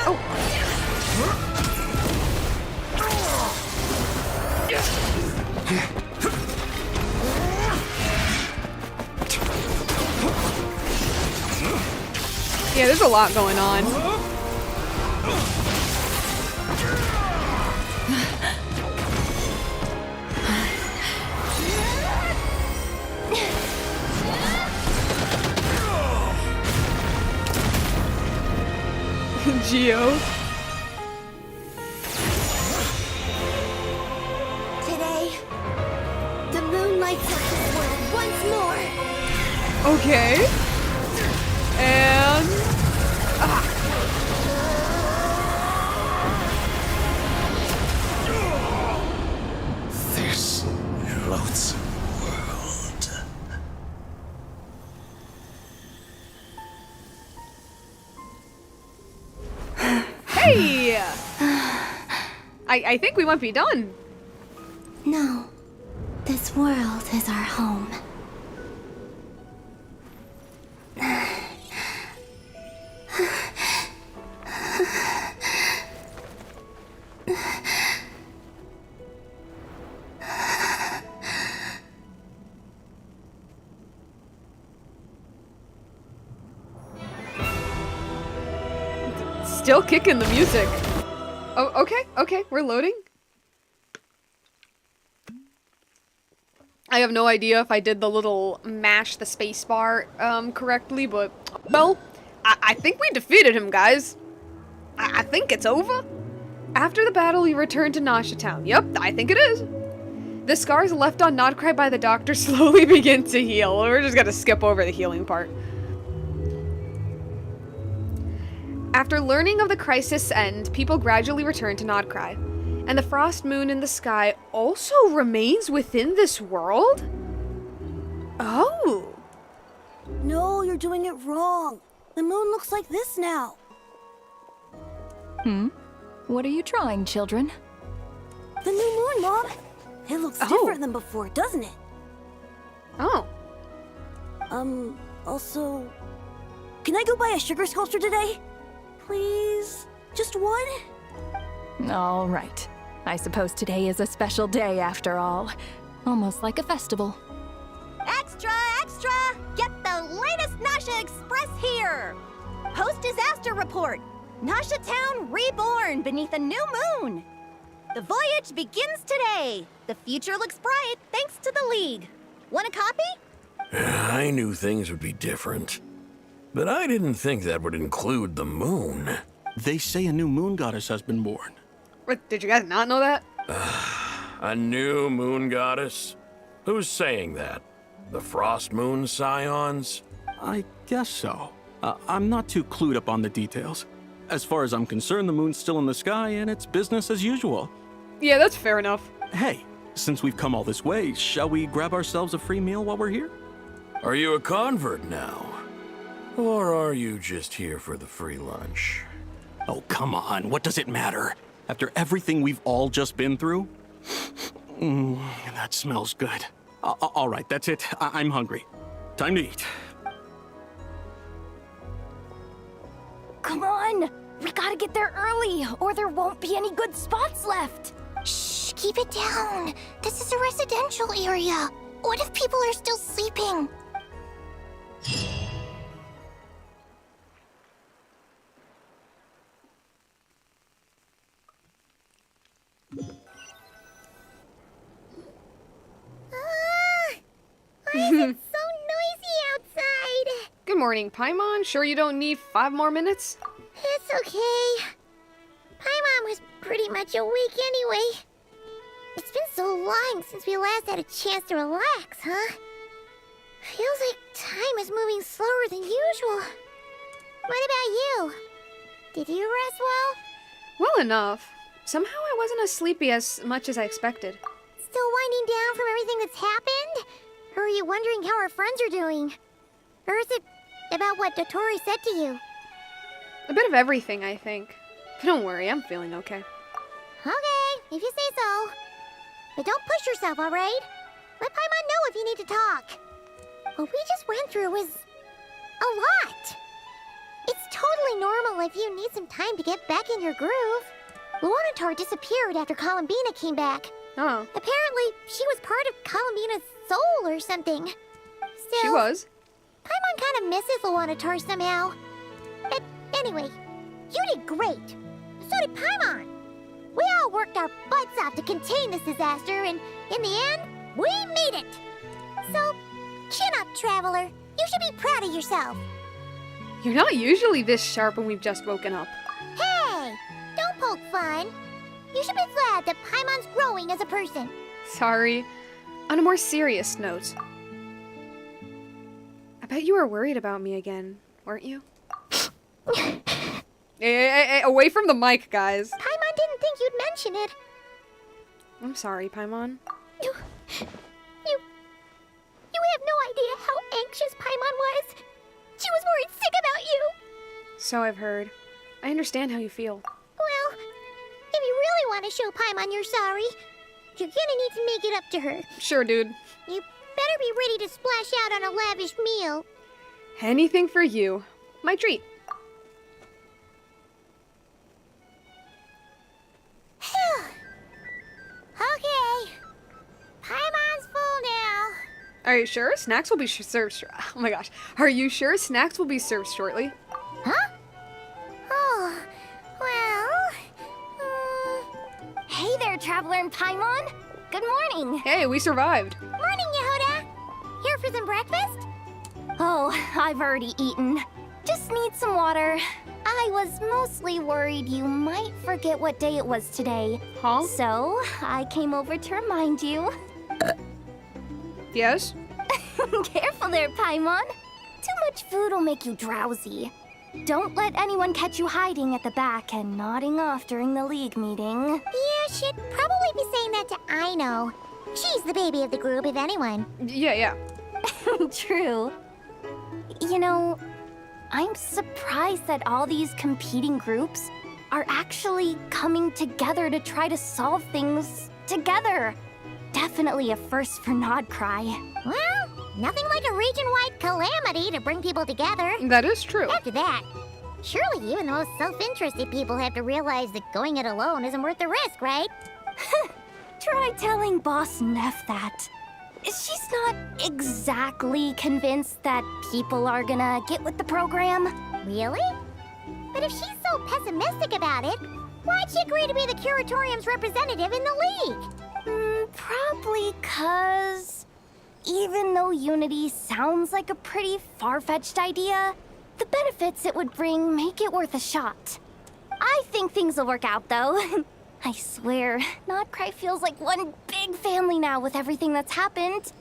Oh. Yeah, there's a lot going on. Geo. Today, the moon lights up this world once more. Okay. And This loathsome world. hey! I think we might be done. No, this world is our home. Still kicking the music. Oh, okay, we're loading. I have no idea if I did the little mash the spacebar correctly, but well, I think we defeated him, guys. I think it's over. After the battle, we returned to Nasha Town. Yep, I think it is. The scars left on Nod-Krai by the doctor slowly begin to heal. We're just gonna skip over the healing part. After learning of the crisis' end, people gradually return to Nod-Krai, and the frost moon in the sky also remains within this world? Oh. No, you're doing it wrong. The moon looks like this now. What are you trying, children? The new moon, Mom. It looks different than before, doesn't it? Oh. Also, can I go buy a sugar sculpture today? Please? Just one? All right. I suppose today is a special day after all. Almost like a festival. Extra, extra! Get the latest Nasha Express here! Post-disaster report! Nasha Town reborn beneath a new moon! The voyage begins today! The future looks bright thanks to the League. Want a copy? I knew things would be different. But I didn't think that would include the moon. They say a new moon goddess has been born. What, did you guys not know that? A new moon goddess? Who's saying that? The Frost Moon Scions? I guess so. I'm not too clued up on the details. As far as I'm concerned, the moon's still in the sky and it's business as usual. Yeah, that's fair enough. Hey, since we've come all this way, shall we grab ourselves a free meal while we're here? Are you a convert now? Or are you just here for the free lunch? Oh, come on. What does it matter? After everything we've all just been through? That smells good. All right, that's it. I'm hungry. Time to eat. Come on! We gotta get there early, or there won't be any good spots left. Shh, keep it down. This is a residential area. What if people are still sleeping? Why is it so noisy outside? Good morning, Paimon. Sure you don't need 5 more minutes? It's okay. Paimon was pretty much awake anyway. It's been so long since we last had a chance to relax, huh? Feels like time is moving slower than usual. What about you? Did you rest well? Well enough. Somehow I wasn't as sleepy as much as I expected. Still winding down from everything that's happened? Or are you wondering how our friends are doing? Or is it about what Dotori said to you? A bit of everything, I think. But don't worry, I'm feeling okay. Okay, if you say so. But don't push yourself, alright? Let Paimon know if you need to talk. What we just went through was a lot. It's totally normal if you need some time to get back in your groove. Luanatar disappeared after Columbina came back. Oh. Apparently, she was part of Columbina's soul or something. Still, She was. Paimon kind of misses Luanatar somehow. But anyway, you did great. So did Paimon. We all worked our butts off to contain this disaster, and in the end, we made it. So, chin up, Traveler. You should be proud of yourself. You're not usually this sharp when we've just woken up. Hey, don't poke fun. You should be glad that Paimon's growing as a person. Sorry. On a more serious note. I bet you were worried about me again, weren't you? Hey, away from the mic, guys. Paimon didn't think you'd mention it. I'm sorry, Paimon. You have no idea how anxious Paimon was. She was worried sick about you. So I've heard. I understand how you feel. Well, if you really want to show Paimon you're sorry, you're gonna need to make it up to her. Sure, dude. You better be ready to splash out on a lavish meal. Anything for you. My treat. Okay. Paimon's full now. Are you sure? Snacks will be served oh my gosh. Are you sure snacks will be served shortly? Huh? Oh, well... Hey there, Traveler and Paimon. Good morning. Hey, we survived. Morning, Yehuda. Here for some breakfast? Oh, I've already eaten. Just need some water. I was mostly worried you might forget what day it was today. Huh? So, I came over to remind you. Yes? Careful there, Paimon. Too much food will make you drowsy. Don't let anyone catch you hiding at the back and nodding off during the league meeting. Yeah, she'd probably be saying that to Aino. She's the baby of the group, if anyone. Yeah. True. You know, I'm surprised that all these competing groups are actually coming together to try to solve things together. Definitely a first for Nod-Krai. Well, nothing like a region-wide calamity to bring people together. That is true. After that, surely even the most self-interested people have to realize that going it alone isn't worth the risk, right? Try telling Boss Neff that. She's not exactly convinced that people are gonna get with the program. Really? But if she's so pessimistic about it, why'd she agree to be the Curatorium's representative in the league? Probably 'cause even though unity sounds like a pretty far-fetched idea, the benefits it would bring make it worth a shot. I think things will work out, though. I swear, Nod-Krai feels like one big family now with everything that's happened.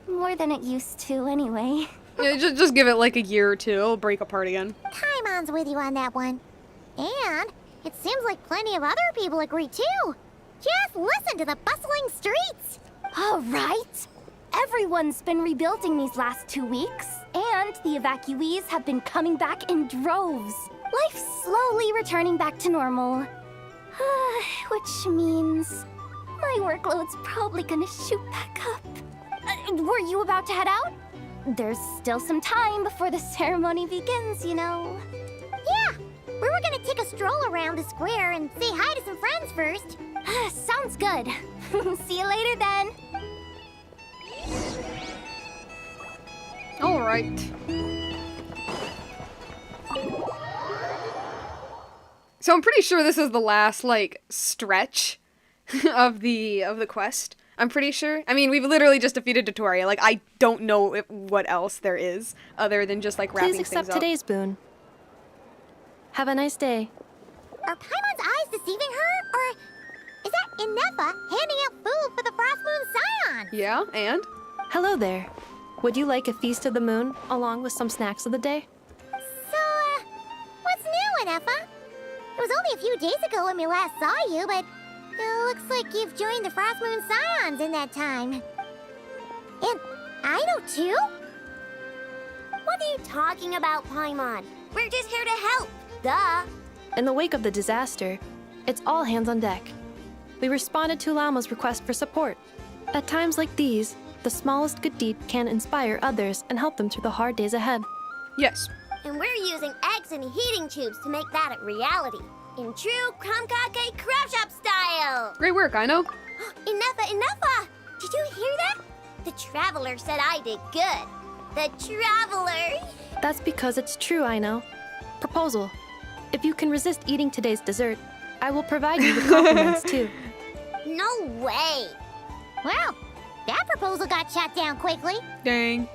More than it used to, anyway. Yeah, just give it like a year or two. It'll break apart again. Paimon's with you on that one. And it seems like plenty of other people agree, too. Just listen to the bustling streets. All right. Everyone's been rebuilding these last 2 weeks, and the evacuees have been coming back in droves. Life's slowly returning back to normal. Which means my workload's probably gonna shoot back up. Were you about to head out? There's still some time before the ceremony begins, you know. Yeah, we were gonna take a stroll around the square and say hi to some friends first. Sounds good. See you later then. All right. So I'm pretty sure this is the last, like, stretch of the quest. I'm pretty sure. I mean, we've literally just defeated Dotoria. Like, I don't know what else there is other than just, like, wrapping Please things up. accept today's boon. Have a nice day. Are Paimon's eyes deceiving her? Or is that and Neffa handing out food for the Frost Moon Scions. Yeah, and? Hello there. Would you like a feast of the moon, along with some snacks of the day? So, what's new, Neffa? It was only a few days ago when we last saw you, but it looks like you've joined the Frost Moon Scions in that time. And I know too? What are you talking about, Paimon? We're just here to help. Duh. In the wake of the disaster, it's all hands on deck. We responded to Lama's request for support. At times like these, the smallest good deed can inspire others and help them through the hard days ahead. Yes. And we're using eggs and heating tubes to make that a reality. In true Kromkake craft shop style. Great work, I know. Enough! Did you hear that? The Traveler said I did good. The Traveler! That's because it's true, I know. Proposal. If you can resist eating today's dessert, I will provide you with compliments too. No way! Well, that proposal got shot down quickly. Dang.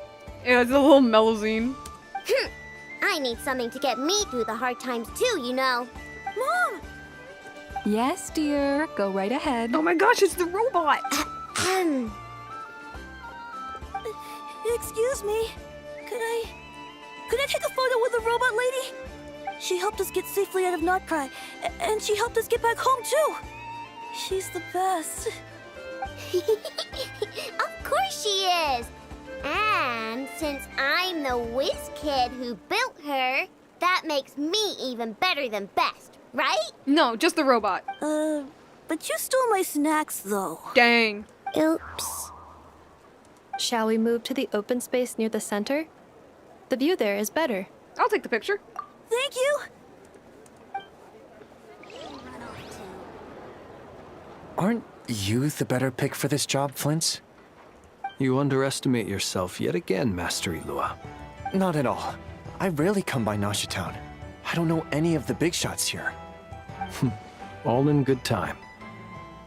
Yeah, it's a little melusine. I need something to get me through the hard times too, you know. Mom! Yes, dear. Go right ahead. Oh my gosh, it's the robot! Excuse me. Could I take a photo with the robot lady? She helped us get safely out of Nod-Krai, and she helped us get back home too. She's the best. Of course she is! And since I'm the whiz kid who built her, that makes me even better than best, right? No, just the robot. But you stole my snacks though. Dang. Oops. Shall we move to the open space near the center? The view there is better. I'll take the picture. Thank you. Aren't you the better pick for this job, Flint? You underestimate yourself yet again, Master Ilua. Not at all. I rarely come by Nasha Town. I don't know any of the big shots here. All in good time.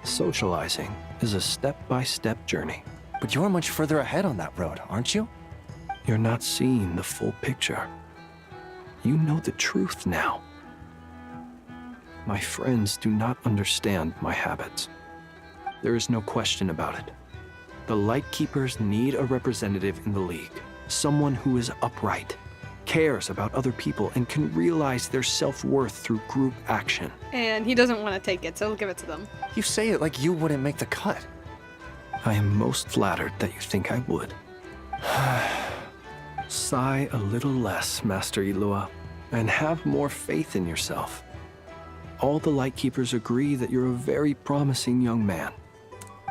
Socializing is a step-by-step journey. But you're much further ahead on that road, aren't you? You're not seeing the full picture. You know the truth now. My friends do not understand my habits. There is no question about it. The Lightkeepers need a representative in the League. Someone who is upright, cares about other people, and can realize their self-worth through group action. And he doesn't want to take it, so he'll give it to them. You say it like you wouldn't make the cut. I am most flattered that you think I would. Sigh a little less, Master Ilua, and have more faith in yourself. All the Lightkeepers agree that you're a very promising young man.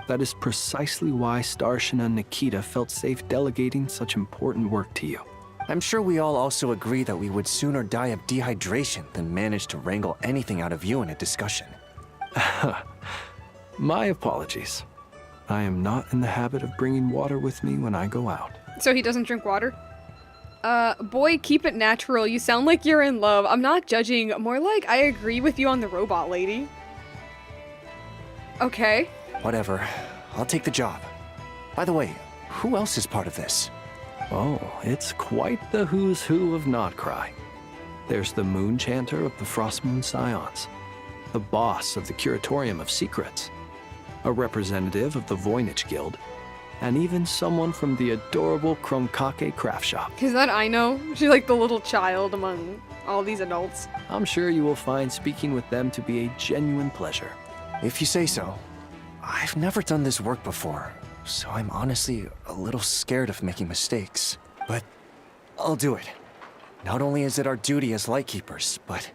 That is precisely why Starshina Nikita felt safe delegating such important work to you. I'm sure we all also agree that we would sooner die of dehydration than manage to wrangle anything out of you in a discussion. My apologies. I am not in the habit of bringing water with me when I go out. So he doesn't drink water? Boy, keep it natural. You sound like you're in love. I'm not judging. More like I agree with you on the robot lady. Okay. Whatever. I'll take the job. By the way, who else is part of this? Oh, it's quite the who's who of Nod-Krai. There's the Moon Chanter of the Frost Moon Scions, the boss of the Curatorium of Secrets, a representative of the Voynich Guild, and even someone from the adorable Kromkake craft shop. Is that I know? She's like the little child among all these adults. I'm sure you will find speaking with them to be a genuine pleasure. If you say so. I've never done this work before, so I'm honestly a little scared of making mistakes. But I'll do it. Not only is it our duty as Lightkeepers, but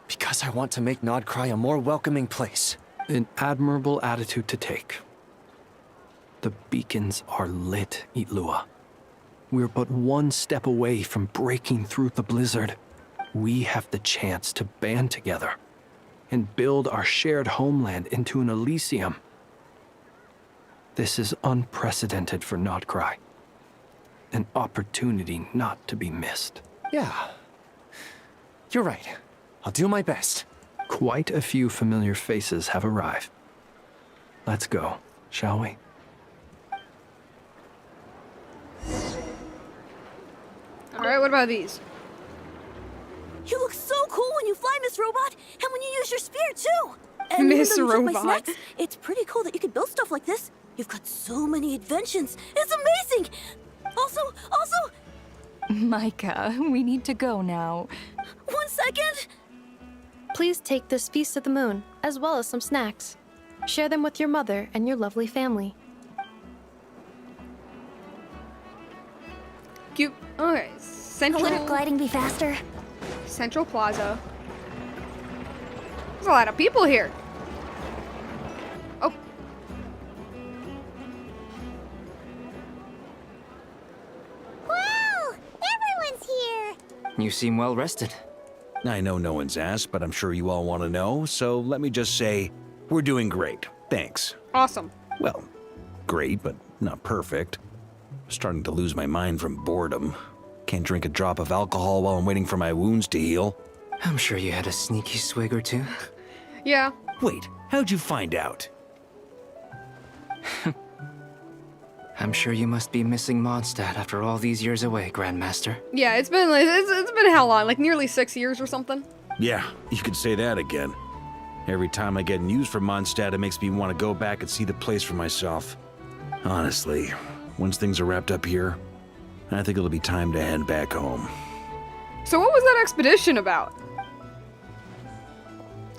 because I want to make Nod-Krai a more welcoming place. An admirable attitude to take. The beacons are lit, Ilua. We're but one step away from breaking through the blizzard. We have the chance to band together and build our shared homeland into an Elysium. This is unprecedented for Nod-Krai. An opportunity not to be missed. Yeah. You're right. I'll do my best. Quite a few familiar faces have arrived. Let's go, shall we? Alright, what about these? You look so cool when you fly, Miss Robot, and when you use your spear too! And Miss even though you took my Robot. snacks, it's pretty cool that you can build stuff like this. You've got so many inventions. It's amazing. Also, Micah, we need to go now. 1 second. Please take this feast of the moon, as well as some snacks. Share them with your mother and your lovely family. Cute. Okay. Central. Would gliding be faster? Central Plaza. There's a lot of people here. Oh. Wow! Everyone's here! You seem well rested. I know no one's asked, but I'm sure you all want to know, so let me just say, we're doing great. Thanks. Awesome. Well, great, but not perfect. Starting to lose my mind from boredom. Can't drink a drop of alcohol while I'm waiting for my wounds to heal. I'm sure you had a sneaky swig or two. Yeah. Wait, how'd you find out? I'm sure you must be missing Mondstadt after all these years away, Grandmaster. Yeah, it's been how long? Like nearly 6 years or something? Yeah, you could say that again. Every time I get news from Mondstadt, it makes me want to go back and see the place for myself. Honestly, once things are wrapped up here, I think it'll be time to head back home. So what was that expedition about?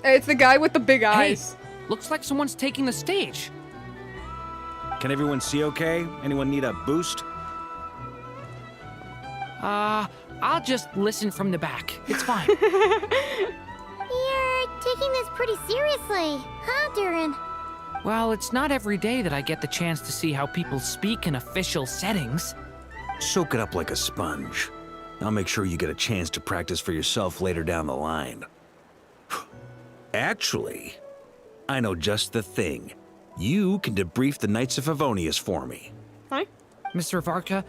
It's the guy with the big eyes. Hey, looks like someone's taking the stage. Can everyone see okay? Anyone need a boost? I'll just listen from the back. It's fine. You're taking this pretty seriously, huh, Durin? Well, it's not every day that I get the chance to see how people speak in official settings. Soak it up like a sponge. I'll make sure you get a chance to practice for yourself later down the line. Actually, I know just the thing. You can debrief the Knights of Favonius for me. Hi? Mr. Varka,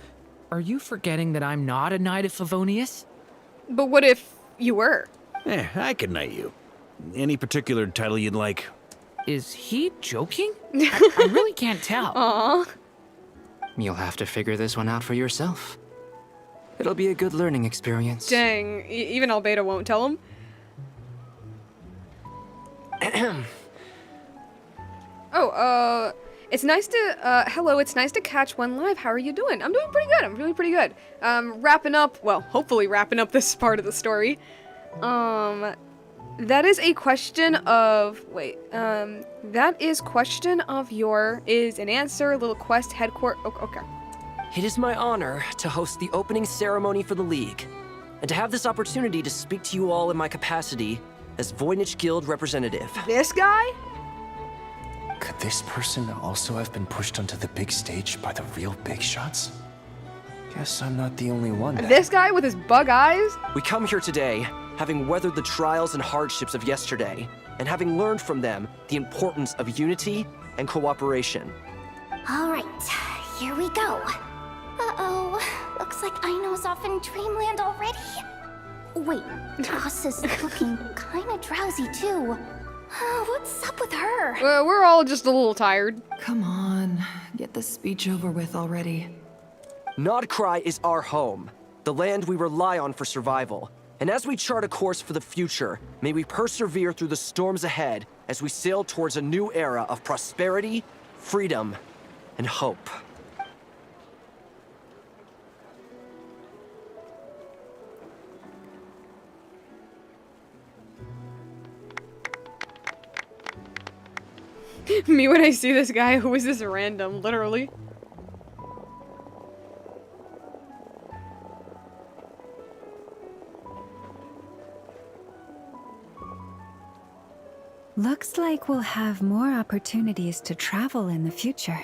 are you forgetting that I'm not a Knight of Favonius? But what if you were? I can knight you. Any particular title you'd like? Is he joking? I really can't tell. Aww. You'll have to figure this one out for yourself. It'll be a good learning experience. Dang, even Albedo won't tell him. Oh, it's nice to, hello, it's nice to catch one live. How are you doing? I'm doing pretty good. I'm really pretty good. Wrapping up, well, hopefully wrapping up this part of the story. That is a question of, wait, that is question of your, is an answer, little quest, headquarters, okay. It is my honor to host the opening ceremony for the League, and to have this opportunity to speak to you all in my capacity as Voynich Guild representative. This guy? Could this person also have been pushed onto the big stage by the real big shots? Guess I'm not the only one then. This guy with his bug eyes? We come here today, having weathered the trials and hardships of yesterday, and having learned from them the importance of unity and cooperation. All right, here we go. Uh-oh, looks like Aino's off in Dreamland already. Wait, Ross is looking kinda drowsy too. What's up with her? We're all just a little tired. Come on, get the speech over with already. Nod-Krai is our home, the land we rely on for survival. And as we chart a course for the future, may we persevere through the storms ahead as we sail towards a new era of prosperity, freedom, and hope. Me when I see this guy, who is this random, literally? Looks like we'll have more opportunities to travel in the future.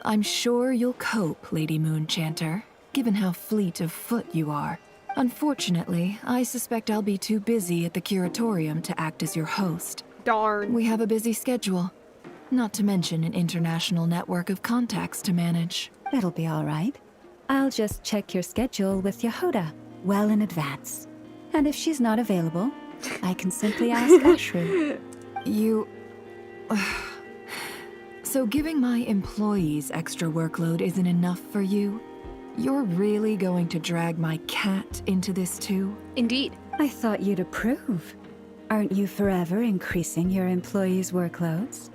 I'm sure you'll cope, Lady Moonchanter, given how fleet of foot you are. Unfortunately, I suspect I'll be too busy at the Curatorium to act as your host. Darn. We have a busy schedule, not to mention an international network of contacts to manage. It'll be all right. I'll just check your schedule with Yehuda well in advance. And if she's not available, I can simply ask Ashru. You... So giving my employees extra workload isn't enough for you? You're really going to drag my cat into this too? Indeed. I thought you'd approve. Aren't you forever increasing your employees' workloads?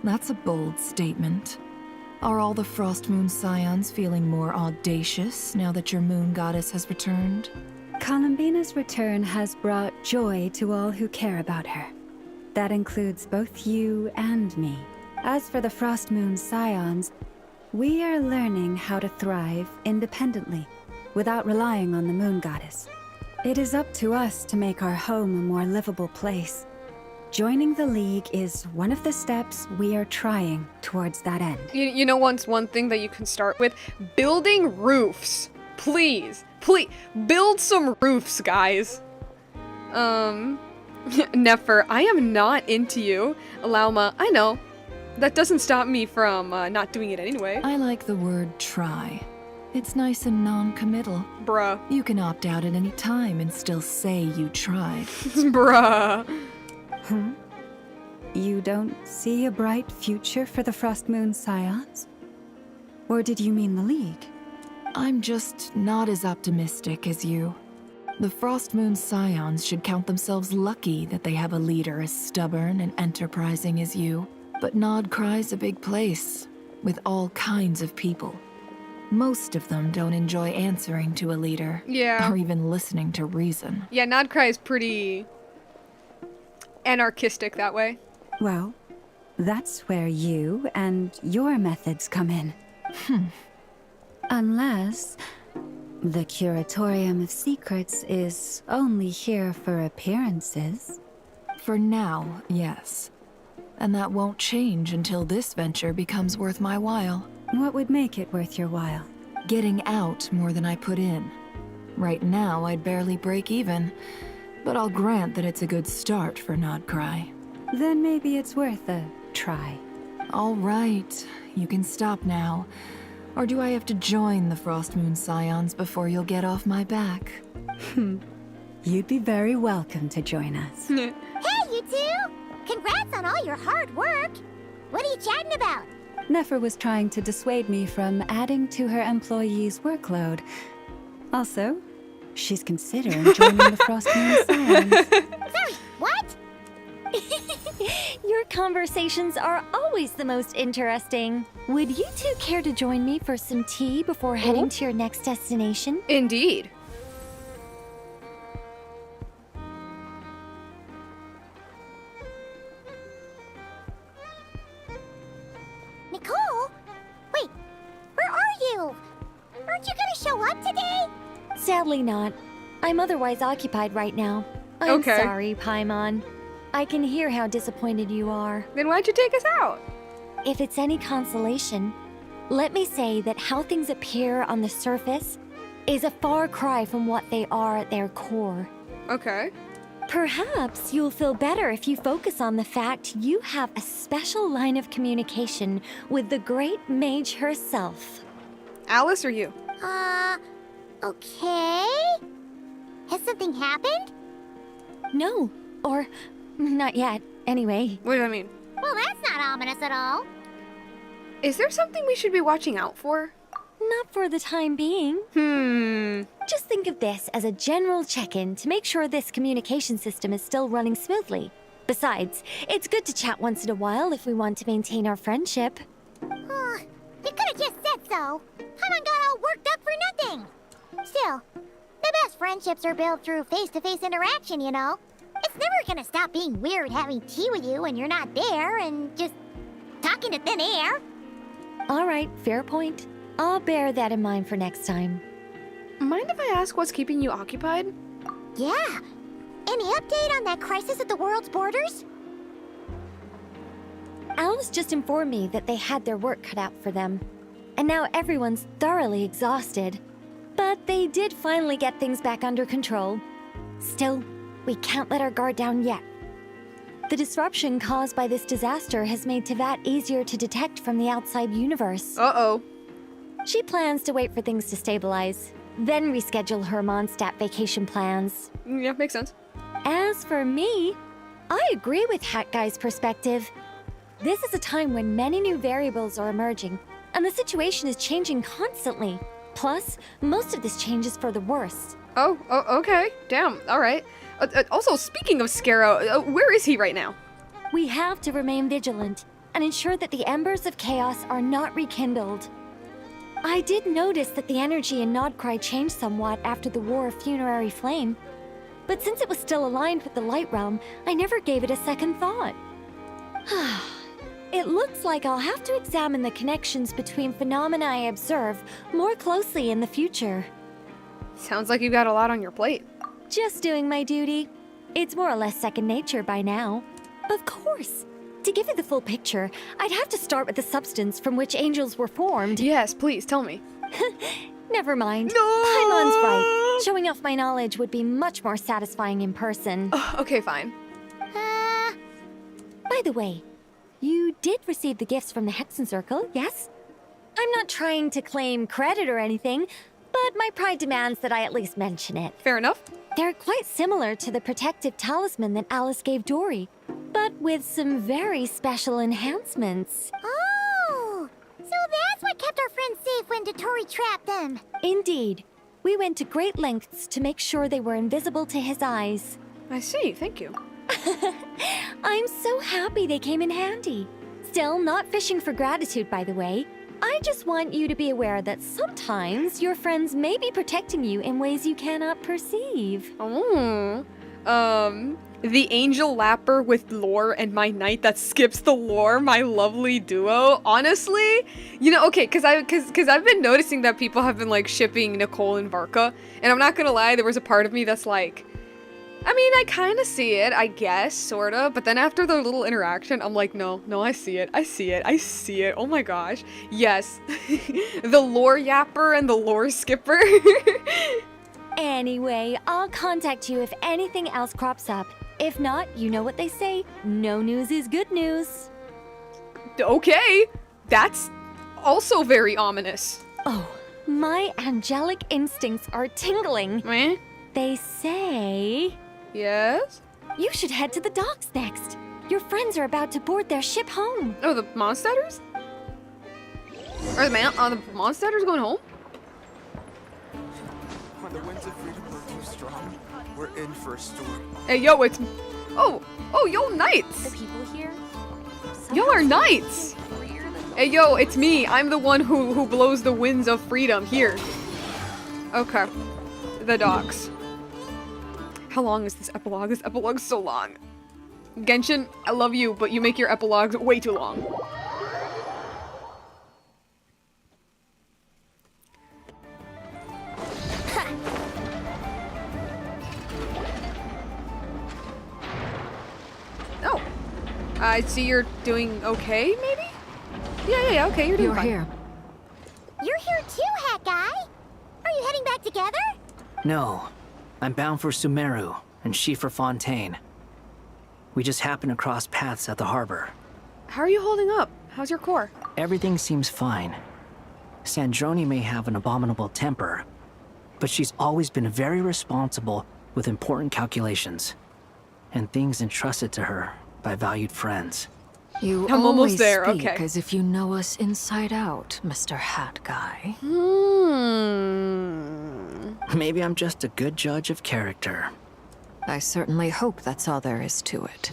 That's a bold statement. Are all the Frost Moon Scions feeling more audacious now that your moon goddess has returned? Columbina's return has brought joy to all who care about her. That includes both you and me. As for the Frost Moon Scions, we are learning how to thrive independently, without relying on the moon goddess. It is up to us to make our home a more livable place. Joining the League is one of the steps we are trying towards that end. You know one thing that you can start with? Building roofs. Please. Please. Build some roofs, guys. Nefer, I am not into you. Lauma, I know. That doesn't stop me from not doing it anyway. I like the word try. It's nice and non-committal. Bruh. You can opt out at any time and still say you tried. Bruh. You don't see a bright future for the Frost Moon Scions? Or did you mean the League? I'm just not as optimistic as you. The Frost Moon Scions should count themselves lucky that they have a leader as stubborn and enterprising as you. But Nod-Krai's a big place, with all kinds of people. Most of them don't enjoy answering to a leader. Yeah. Or even listening to reason. Yeah, Nod-Krai is pretty anarchistic that way. Well, that's where you and your methods come in. Unless the Curatorium of Secrets is only here for appearances. For now, yes. And that won't change until this venture becomes worth my while. What would make it worth your while? Getting out more than I put in. Right now, I'd barely break even, but I'll grant that it's a good start for Nod-Krai. Then maybe it's worth a try. All right, you can stop now. Or do I have to join the Frost Moon Scions before you'll get off my back? You'd be very welcome to join us. Hey, you two! Congrats on all your hard work! What are you chatting about? Nefer was trying to dissuade me from adding to her employees' workload. Also, she's considering joining the Frost Moon Scions. Sorry, what? Your conversations are always the most interesting. Would you two care to join me for some tea before heading to your next destination? Indeed. Nicole? Wait, where are you? Aren't you gonna show up today? Sadly not. I'm otherwise occupied right now. I'm Okay. sorry, Paimon. I can hear how disappointed you are. Then why'd you take us out? If it's any consolation, let me say that how things appear on the surface is a far cry from what they are at their core. Okay. Perhaps you'll feel better if you focus on the fact you have a special line of communication with the great mage herself. Alice or you? Okay. Has something happened? No, or not yet, anyway. What do I mean? Well, that's not ominous at all. Is there something we should be watching out for? Not for the time being. Just think of this as a general check-in to make sure this communication system is still running smoothly. Besides, it's good to chat once in a while if we want to maintain our friendship. You could have just said so. Paimon got all worked up for nothing. Still, the best friendships are built through face-to-face interaction, you know. It's never gonna stop being weird having tea with you when you're not there and just talking to thin air. All right, fair point. I'll bear that in mind for next time. Mind if I ask what's keeping you occupied? Yeah. Any update on that crisis at the world's borders? Alice just informed me that they had their work cut out for them. And now everyone's thoroughly exhausted. But they did finally get things back under control. Still, we can't let our guard down yet. The disruption caused by this disaster has made Teyvat easier to detect from the outside universe. Uh-oh. She plans to wait for things to stabilize, then reschedule her Mondstadt vacation plans. Yeah, makes sense. As for me, I agree with Hat Guy's perspective. This is a time when many new variables are emerging, and the situation is changing constantly. Plus, most of this change is for the worse. Oh, okay. Damn. All right. Also, speaking of Scarrow, where is he right now? We have to remain vigilant and ensure that the embers of chaos are not rekindled. I did notice that the energy in Nod-Krai changed somewhat after the War of Funerary Flame, but since it was still aligned with the Light Realm, I never gave it a second thought. It looks like I'll have to examine the connections between phenomena I observe more closely in the future. Sounds like you got a lot on your plate. Just doing my duty. It's more or less second nature by now. Of course. To give you the full picture, I'd have to start with the substance from which angels were formed. Yes, please, tell me. Never mind. No! Paimon's right. Showing off my knowledge would be much more satisfying in person. Okay, fine. By the way, you did receive the gifts from the Hexen Circle, yes? I'm not trying to claim credit or anything, but my pride demands that I at least mention it. Fair enough. They're quite similar to the protective talisman that Alice gave Dory, but with some very special enhancements. Oh! So that's what kept our friends safe when Dotori trapped them. Indeed. We went to great lengths to make sure they were invisible to his eyes. I see, thank you. I'm so happy they came in handy. Still, not fishing for gratitude, by the way. I just want you to be aware that sometimes your friends may be protecting you in ways you cannot perceive. Oh. The angel lapper with lore and my knight that skips the lore, my lovely duo. Honestly, you know, okay, cause I've been noticing that people have been like shipping Nicole and Varka, and I'm not gonna lie, there was a part of me that's like, I mean, I kind of see it, I guess, sorta, but then after their little interaction, I'm like, no, I see it, oh my gosh, yes, the lore yapper and the lore skipper. Anyway, I'll contact you if anything else crops up. If not, you know what they say, no news is good news. Okay, that's also very ominous. Oh, my angelic instincts are tingling. Eh? They say... Yes? You should head to the docks next. Your friends are about to board their ship home. Oh, the Mondstadters? Are the Mondstadters going home? When the winds of freedom are too strong, we're in for a storm. Hey, yo, it's... Oh, yo, knights! The people here? Y'all are knights! Hey, yo, it's me. I'm the one who blows the winds of freedom here. Okay. The docks. How long is this epilogue? This epilogue's so long. Genshin, I love you, but you make your epilogues way too long. Oh. I see you're doing okay, maybe? Yeah, okay, you're doing fine. You're here. You're here too, Hat Guy. Are you heading back together? No. I'm bound for Sumeru, and she for Fontaine. We just happened to cross paths at the harbor. How are you holding up? How's your core? Everything seems fine. Sandrone may have an abominable temper, but she's always been very responsible with important calculations, and things entrusted to her by valued friends. You I'm almost there, speak okay. as if you know us inside out, Mr. Hat Guy. Maybe I'm just a good judge of character. I certainly hope that's all there is to it.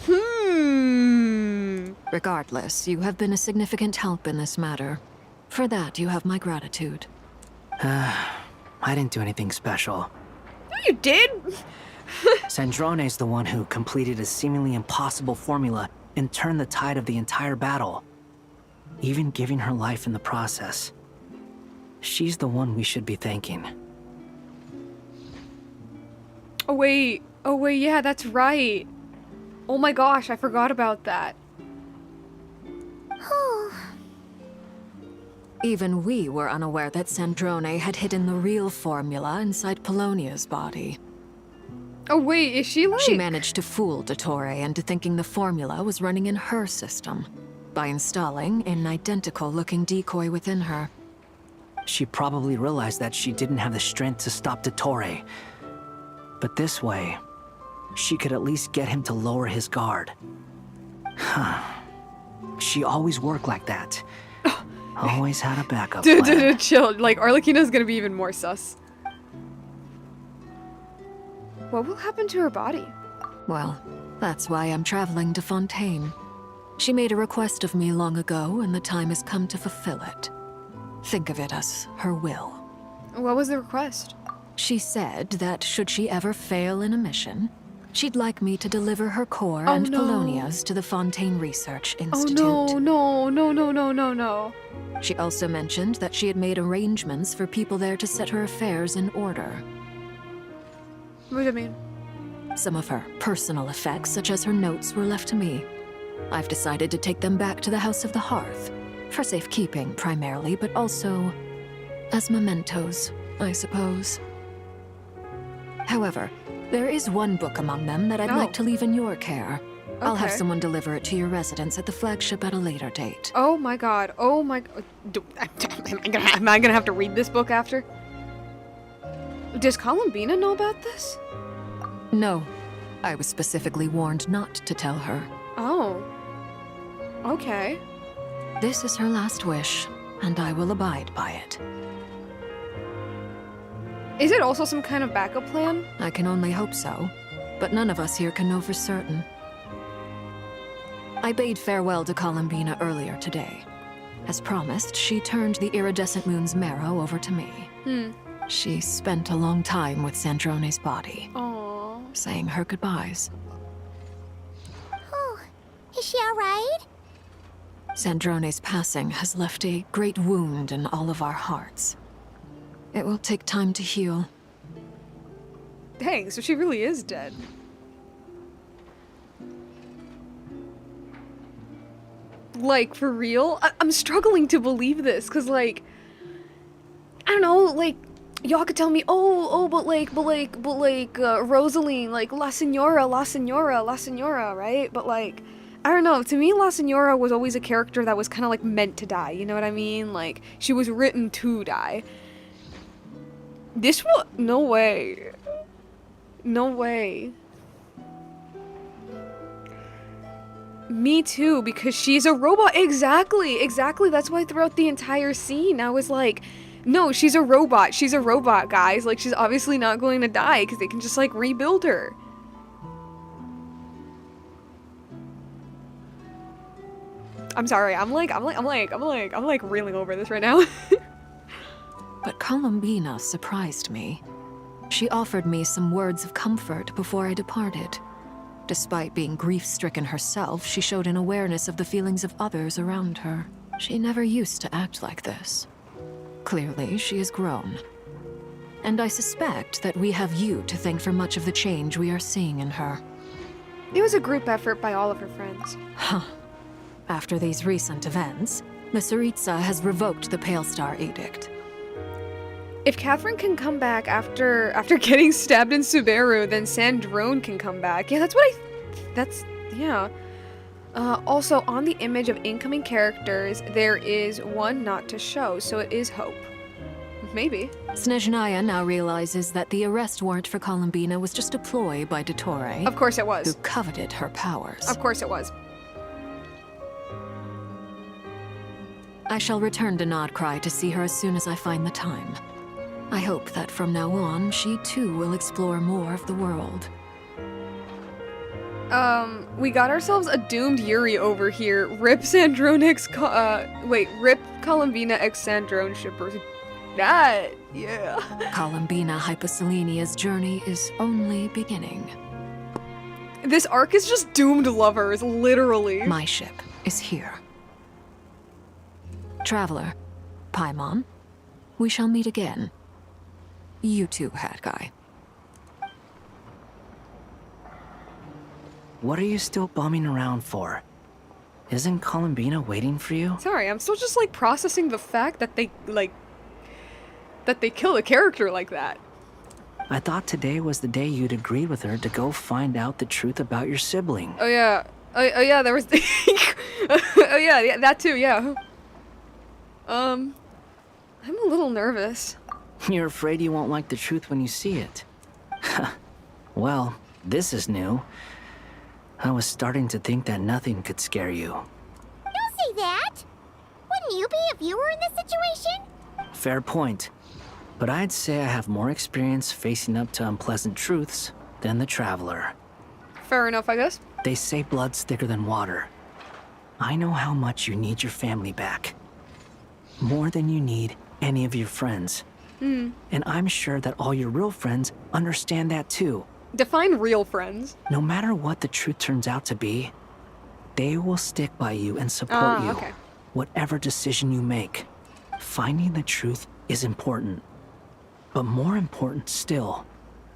Regardless, you have been a significant help in this matter. For that, you have my gratitude. I didn't do anything special. You did? Sandrone's the one who completed a seemingly impossible formula and turned the tide of the entire battle, even giving her life in the process. She's the one we should be thanking. Oh wait, yeah, that's right. Oh my gosh, I forgot about that. Even we were unaware that Sandrone had hidden the real formula inside Polonia's body. Oh wait, is she like... She managed to fool Dottore into thinking the formula was running in her system by installing an identical-looking decoy within her. She probably realized that she didn't have the strength to stop Dottore. But this way, she could at least get him to lower his guard. She always worked like that. Always had a backup plan. Dude, chill. Like, Arlecchino's gonna be even more sus. What will happen to her body? Well, that's why I'm traveling to Fontaine. She made a request of me long ago, and the time has come to fulfill it. Think of it as her will. What was the request? She said that should she ever fail in a mission, she'd like me to deliver her core Oh, and no. Polonia's to the Fontaine Research Oh Institute. no. She also mentioned that she had made arrangements for people there to set her affairs in order. What do you mean? Some of her personal effects, such as her notes, were left to me. I've decided to take them back to the House of the Hearth, for safekeeping primarily, but also as mementos, I suppose. However, there is one book among them that I'd like to leave in your care. I'll have Okay. someone deliver it to your residence at the flagship at a later date. Oh my god. Oh my god. Am I gonna have to read this book after? Does Columbina know about this? No. I was specifically warned not to tell her. Oh. Okay. This is her last wish, and I will abide by it. Is it also some kind of backup plan? I can only hope so, but none of us here can know for certain. I bade farewell to Columbina earlier today. As promised, she turned the iridescent moon's marrow over to me. She spent a long time with Sandrone's body, Aww. saying her goodbyes. Oh, is she alright? Sandrone's passing has left a great wound in all of our hearts. It will take time to heal. Dang, so she really is dead. Like, for real? I'm struggling to believe this, because, like, I don't know, like, y'all could tell me, but Rosaline, like, La Senora, right? But, like, I don't know, to me, La Senora was always a character that was kind of, like, meant to die, you know what I mean? Like, she was written to die. This one, no way. No way. Me too, because she's a robot. Exactly. That's why throughout the entire scene, I was like, no, she's a robot. She's a robot, guys. Like, she's obviously not going to die because they can just, like, rebuild her. I'm sorry. I'm like reeling over this right now. But Columbina surprised me. She offered me some words of comfort before I departed. Despite being grief-stricken herself, she showed an awareness of the feelings of others around her. She never used to act like this. Clearly, she has grown. And I suspect that we have you to thank for much of the change we are seeing in her. It was a group effort by all of her friends. Huh. After these recent events, the Tsaritsa has revoked the Pale Star Edict. If Catherine can come back after getting stabbed in Subaru, then Sandrone can come back. Yeah, yeah. Also, on the image of incoming characters, there is one not to show, so it is hope. Maybe. Snezhnaya now realizes that the arrest warrant for Columbina was just a ploy by Dottore. Of course it was. Who coveted her powers. Of course it was. I shall return to Nod-Krai to see her as soon as I find the time. I hope that from now on, she too will explore more of the world. We got ourselves a doomed Yuri over here. Rip Sandrone rip Columbina x Sandrone shippers. That, yeah. Columbina Hyposelenia's journey is only beginning. This arc is just doomed lovers, literally. My ship is here. Traveler, Paimon, we shall meet again. You too, Hat Guy. What are you still bumming around for? Isn't Columbina waiting for you? Sorry, I'm still just, like, processing the fact that they kill a character like that. I thought today was the day you'd agreed with her to go find out the truth about your sibling. Oh yeah. Oh yeah, there was oh yeah, that too, yeah. I'm a little nervous. You're afraid you won't like the truth when you see it. Well, this is new. I was starting to think that nothing could scare you. Don't say that! Wouldn't you be a viewer in this situation? Fair point. But I'd say I have more experience facing up to unpleasant truths than the Traveler. Fair enough, I guess. They say blood's thicker than water. I know how much you need your family back. More than you need any of your friends. And I'm sure that all your real friends understand that too. Define real friends. No matter what the truth turns out to be, they will stick by you and support you. Okay. Whatever decision you make. Finding the truth is important. But more important still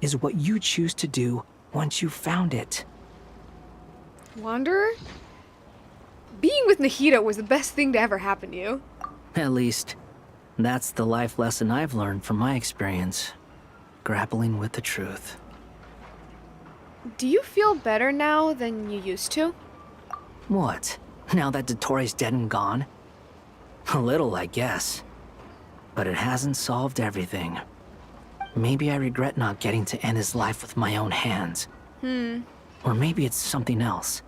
is what you choose to do once you've found it. Wanderer? Being with Nahida was the best thing to ever happen to you. At least, that's the life lesson I've learned from my experience. Grappling with the truth. Do you feel better now than you used to? What? Now that Dottoro's dead and gone? A little, I guess. But it hasn't solved everything. Maybe I regret not getting to end his life with my own hands. Or maybe it's something else.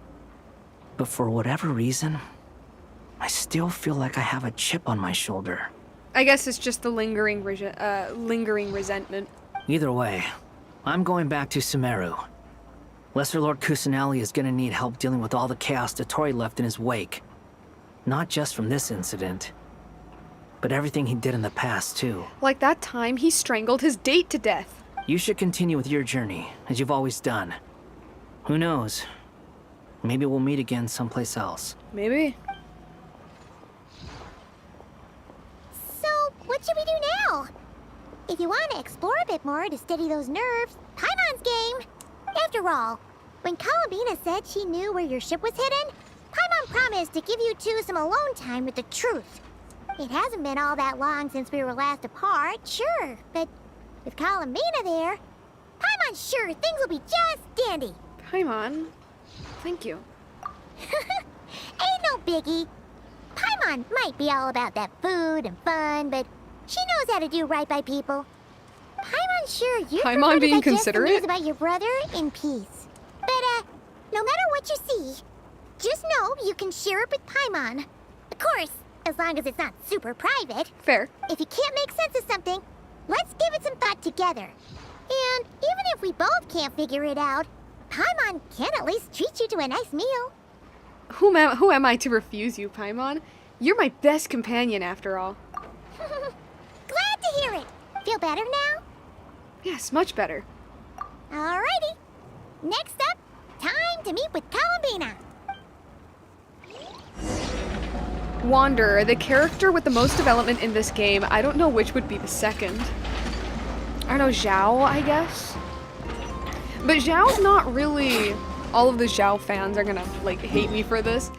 But for whatever reason, I still feel like I have a chip on my shoulder. I guess it's just the lingering resentment. Either way, I'm going back to Sumeru. Lesser Lord Kusanali is gonna need help dealing with all the chaos Dottori left in his wake. Not just from this incident, but everything he did in the past, too. Like that time he strangled his date to death. You should continue with your journey, as you've always done. Who knows? Maybe we'll meet again someplace else. Maybe. So, what should we do now? If you want to explore a bit more to steady those nerves, Paimon's game. After all, when Columbina said she knew where your ship was hidden, Paimon promised to give you two some alone time with the truth. It hasn't been all that long since we were last apart, sure, but with Columbina there, Paimon's sure things will be just dandy. Paimon, thank you. Ain't no biggie. Paimon might be all about that food and fun, but she knows how to do right by people. Paimon's sure you Paimon being digest the considerate? news about your brother in peace. But, no matter what you see, just know you can share it with Paimon. Of course, as long as it's not super private. Fair. If you can't make sense of something, let's give it some thought together. And even if we both can't figure it out, Paimon can at least treat you to a nice meal. Who am I to refuse you, Paimon? You're my best companion after all. Glad to hear it. Feel better now? Yes, much better. Alrighty. Next up, time to meet with Columbina. Wanderer, the character with the most development in this game. I don't know which would be the second. I don't know, Zhao, I guess? But Zhao's not really... All of the Zhao fans are gonna, like, hate me for this.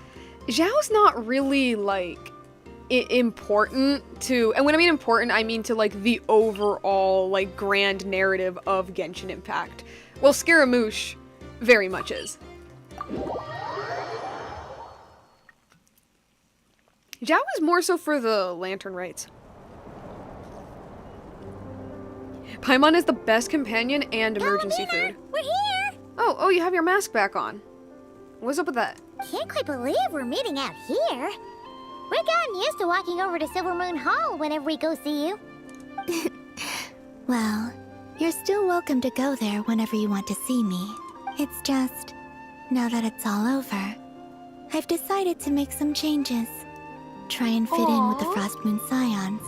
Zhao's not really, like, important to... And when I mean important, I mean to, like, the overall, like, grand narrative of Genshin Impact. Well, Scaramouche very much is. Zhao is more so for the lantern rites. Paimon is the best companion and emergency food. We're here! Oh, you have your mask back on. What's up with that? Can't quite believe we're meeting out here. We've gotten used to walking over to Silver Moon Hall whenever we go see you. Well, you're still welcome to go there whenever you want to see me. It's just, now that it's all over, I've decided to make some changes. Try and fit in with the Frost Moon Scions,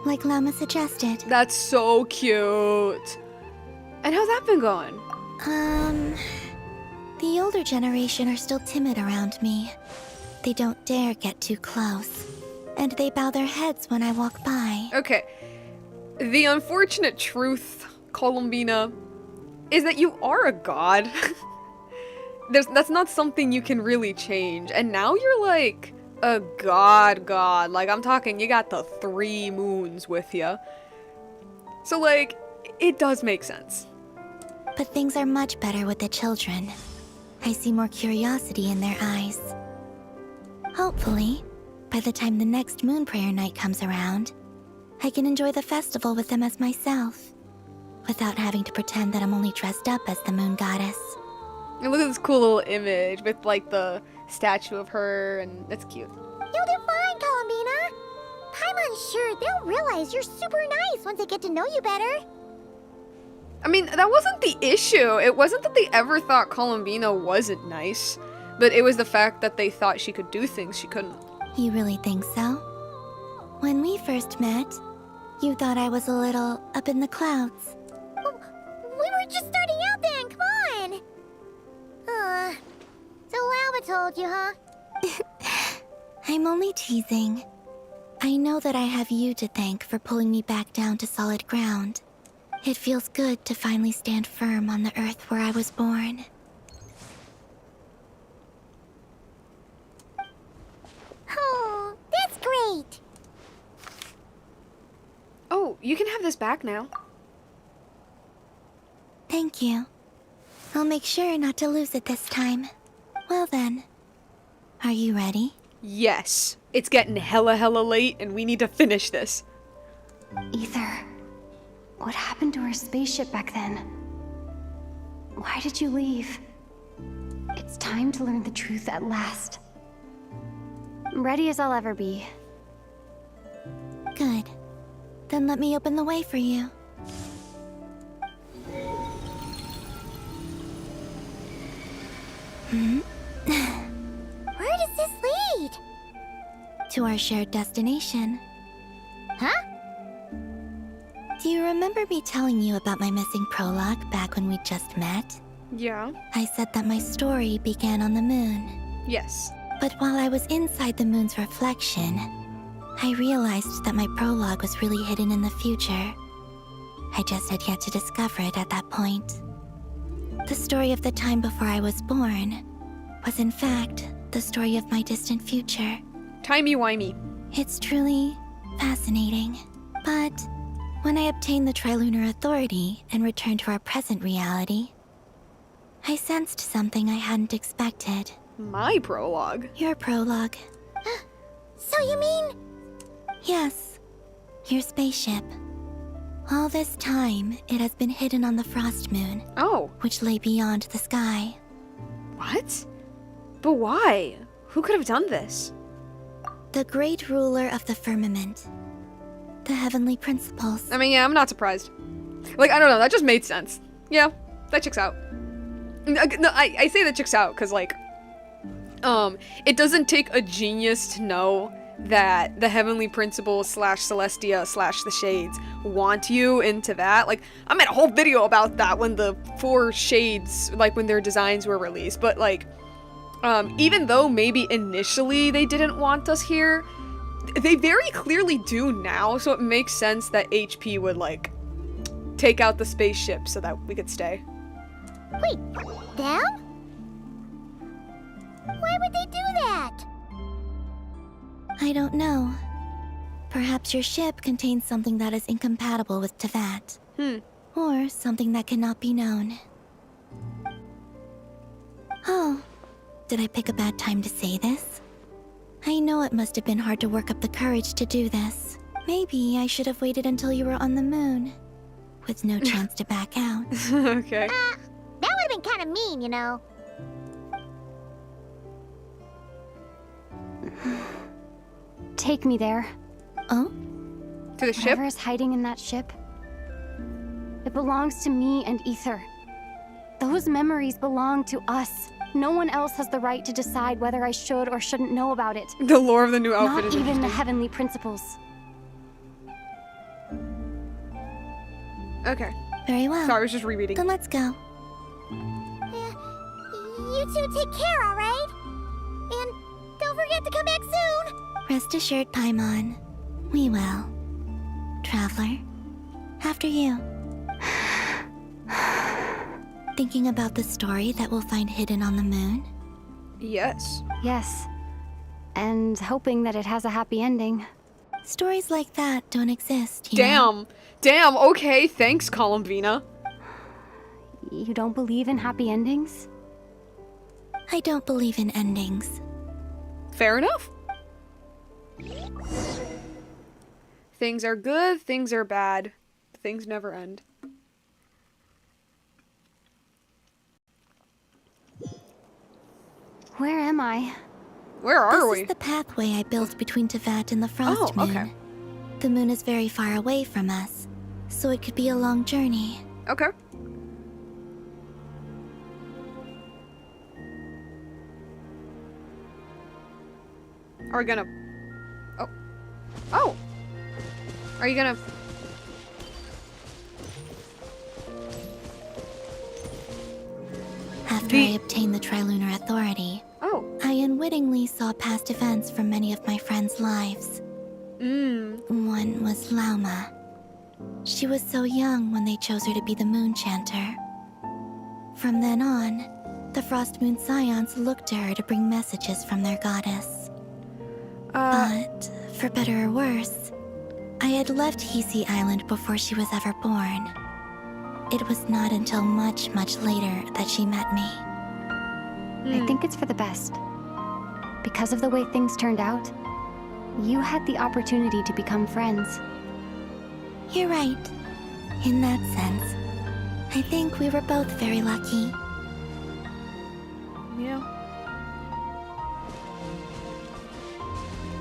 like Lama suggested. That's so cute. And how's that been going? The older generation are still timid around me. They don't dare get too close, and they bow their heads when I walk by. Okay. The unfortunate truth, Columbina, is that you are a god. That's not something you can really change. And now you're like a god. Like, I'm talking, you got the 3 moons with you. So, like, it does make sense. But things are much better with the children. I see more curiosity in their eyes. Hopefully, by the time the next Moon Prayer Night comes around, I can enjoy the festival with them as myself, without having to pretend that I'm only dressed up as the Moon Goddess. And look at this cool little image with, like, the statue of her, and it's cute. You'll do fine, Columbina. Paimon's sure they'll realize you're super nice once they get to know you better. I mean, that wasn't the issue. It wasn't that they ever thought Columbina wasn't nice, but it was the fact that they thought she could do things she couldn't. You really think so? When we first met, you thought I was a little up in the clouds. We were just starting out then, come on! So Alba told you, huh? I'm only teasing. I know that I have you to thank for pulling me back down to solid ground. It feels good to finally stand firm on the earth where I was born. Oh, that's great! Oh, you can have this back now. Thank you. I'll make sure not to lose it this time. Well then, are you ready? Yes. It's getting hella late and we need to finish this. Ether, what happened to our spaceship back then? Why did you leave? It's time to learn the truth at last. Ready as I'll ever be. Good. Then let me open the way for you. Where does this lead? To our shared destination. Huh? Do you remember me telling you about my missing prologue back when we just met? Yeah. I said that my story began on the moon. Yes. But while I was inside the moon's reflection, I realized that my prologue was really hidden in the future. I just had yet to discover it at that point. The story of the time before I was born was in fact the story of my distant future. Timey-wimey. It's truly fascinating. But when I obtained the Trilunar Authority and returned to our present reality, I sensed something I hadn't expected. My prologue? Your prologue. So you mean... Yes, your spaceship. All this time, it has been hidden on the Frost Moon. Oh. Which lay beyond the sky. What? But why? Who could have done this? The great ruler of the firmament. The heavenly principles. I mean, yeah, I'm not surprised. Like, I don't know, that just made sense. Yeah, that checks out. No, I say that checks out because, like, it doesn't take a genius to know that the heavenly principles / Celestia / the Shades want you into that. Like, I made a whole video about that when the 4 Shades, like, when their designs were released. But, like, even though maybe initially they didn't want us here, they very clearly do now, so it makes sense that HP would, like, take out the spaceship so that we could stay. Wait, them? Why would they do that? I don't know. Perhaps your ship contains something that is incompatible with Teyvat. Or something that cannot be known. Oh, did I pick a bad time to say this? I know it must have been hard to work up the courage to do this. Maybe I should have waited until you were on the moon. With no chance to back out. Okay. That would have been kind of mean, you know. Take me there. Oh? To the ship? Whatever's hiding in that ship. It belongs to me and Ether. Those memories belong to us. No one else has the right to decide whether I should or shouldn't know about it. The lore of the new outfit is Not even the interesting. heavenly principles. Okay. Very well. Sorry, I was just rereading. Then let's go. You two take care, alright? And don't forget to come back soon! Rest assured, Paimon. We will. Traveler, after you. Thinking about the story that we'll find hidden on the moon? Yes. Yes. And hoping that it has a happy ending. Stories like that don't exist, you know? Damn, okay, thanks, Columbina. You don't believe in happy endings? I don't believe in endings. Fair enough. Things are good, things are bad. Things never end. Where am I? Where are we? This is the pathway I built between Teyvat and the Frost Moon. Okay. The moon is very far away from us, so it could be a long journey. Okay. Are we gonna... Oh. Oh! Are you gonna... After I obtained the Trilunar Authority, I unwittingly saw past events from many of my friends' lives. One was Lauma. She was so young when they chose her to be the Moon Chanter. From then on, the Frost Moon Scions looked to her to bring messages from their goddess. But, for better or worse, I had left Hisi Island before she was ever born. It was not until much, much later that she met me. I think it's for the best. Because of the way things turned out, you had the opportunity to become friends. You're right. In that sense, I think we were both very lucky. Yeah.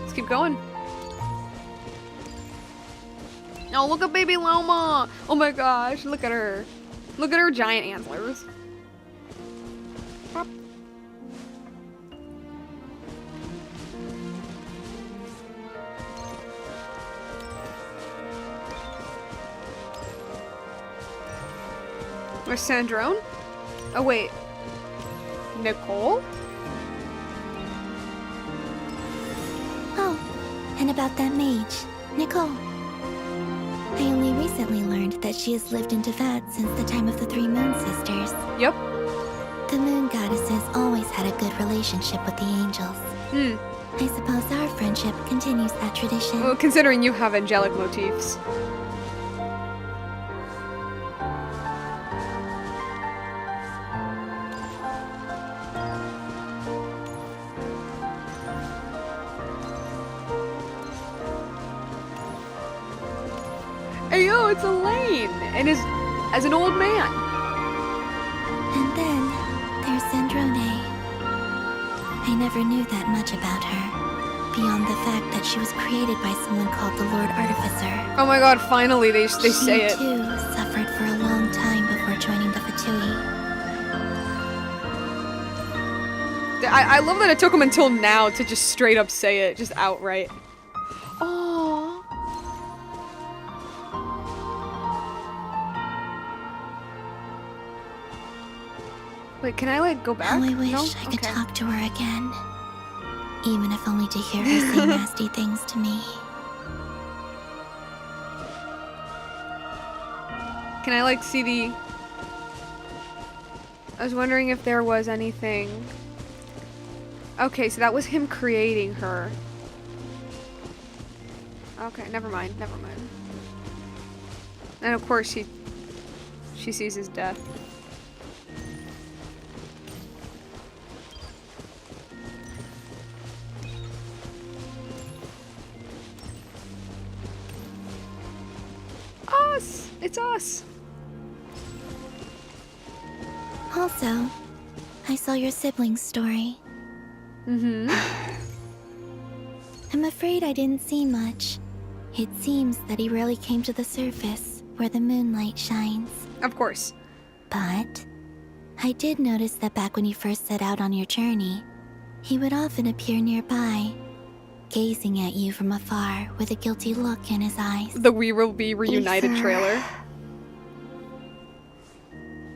Let's keep going. Oh, look at baby Lauma! Oh my gosh, look at her. Look at her giant antlers. Pop. Where's Sandrone? Oh wait. Nicole? Oh, and about that mage, Nicole. I only recently learned that she has lived in Teyvat since the time of the Three Moon Sisters. Yep. The Moon Goddesses always had a good relationship with the angels. I suppose our friendship continues that tradition. Well, considering you have angelic motifs. Hey yo, it's Elaine! And as an old man. And then there's Sandrone. I never knew that much about her, beyond the fact that she was created by someone called the Lord Artificer. Oh my god, finally they say it. She too suffered for a long time before joining the Fatui. I love that it took him until now to just straight up say it, just outright. Oh. Wait, can I like go back? How I wish No? I could Okay. talk to her again. Even if only to hear her say nasty things to me. Can I like see the... I was wondering if there was anything... Okay, so that was him creating her. Okay, never mind, never mind. And of course she sees his death. Us! It's us! Also, I saw your siblings' story. Mm-hmm. I'm afraid I didn't see much. It seems that he rarely came to the surface, where the moonlight shines. Of course. But I did notice that back when you first set out on your journey, he would often appear nearby, gazing at you from afar with a guilty look in his eyes. The We Will Be Reunited Ether. trailer.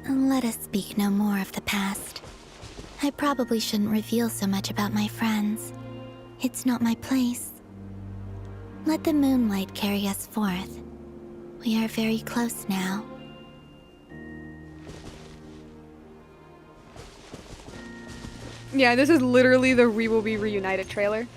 Let us speak no more of the past. I probably shouldn't reveal so much about my friends. It's not my place. Let the moonlight carry us forth. We are very close now. Yeah, this is literally the We Will Be Reunited trailer.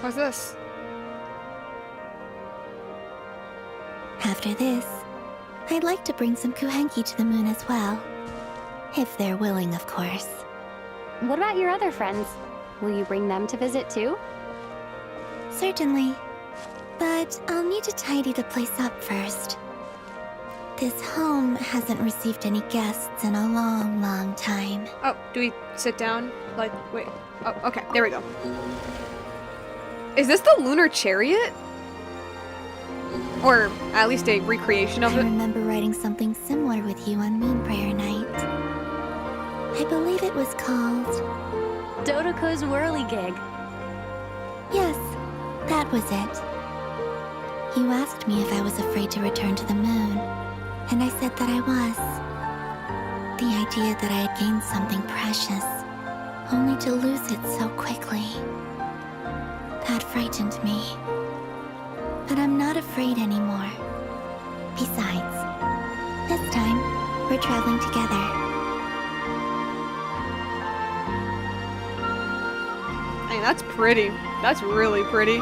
What's this? After this, I'd like to bring some Kuhenki to the moon as well. If they're willing, of course. What about your other friends? Will you bring them to visit too? Certainly. But I'll need to tidy the place up first. This home hasn't received any guests in a long, long time. Oh, do we sit down? Like, wait. Oh, okay, there we go. Is this the lunar chariot? Or at least a recreation of it? I remember writing something similar with you on Moon Prayer Night. I believe it was called Dodoko's Whirligig. Yes, that was it. You asked me if I was afraid to return to the moon, and I said that I was. The idea that I had gained something precious, only to lose it so quickly. That frightened me. But I'm not afraid anymore. Besides, this time, we're traveling together. Hey, that's pretty. That's really pretty.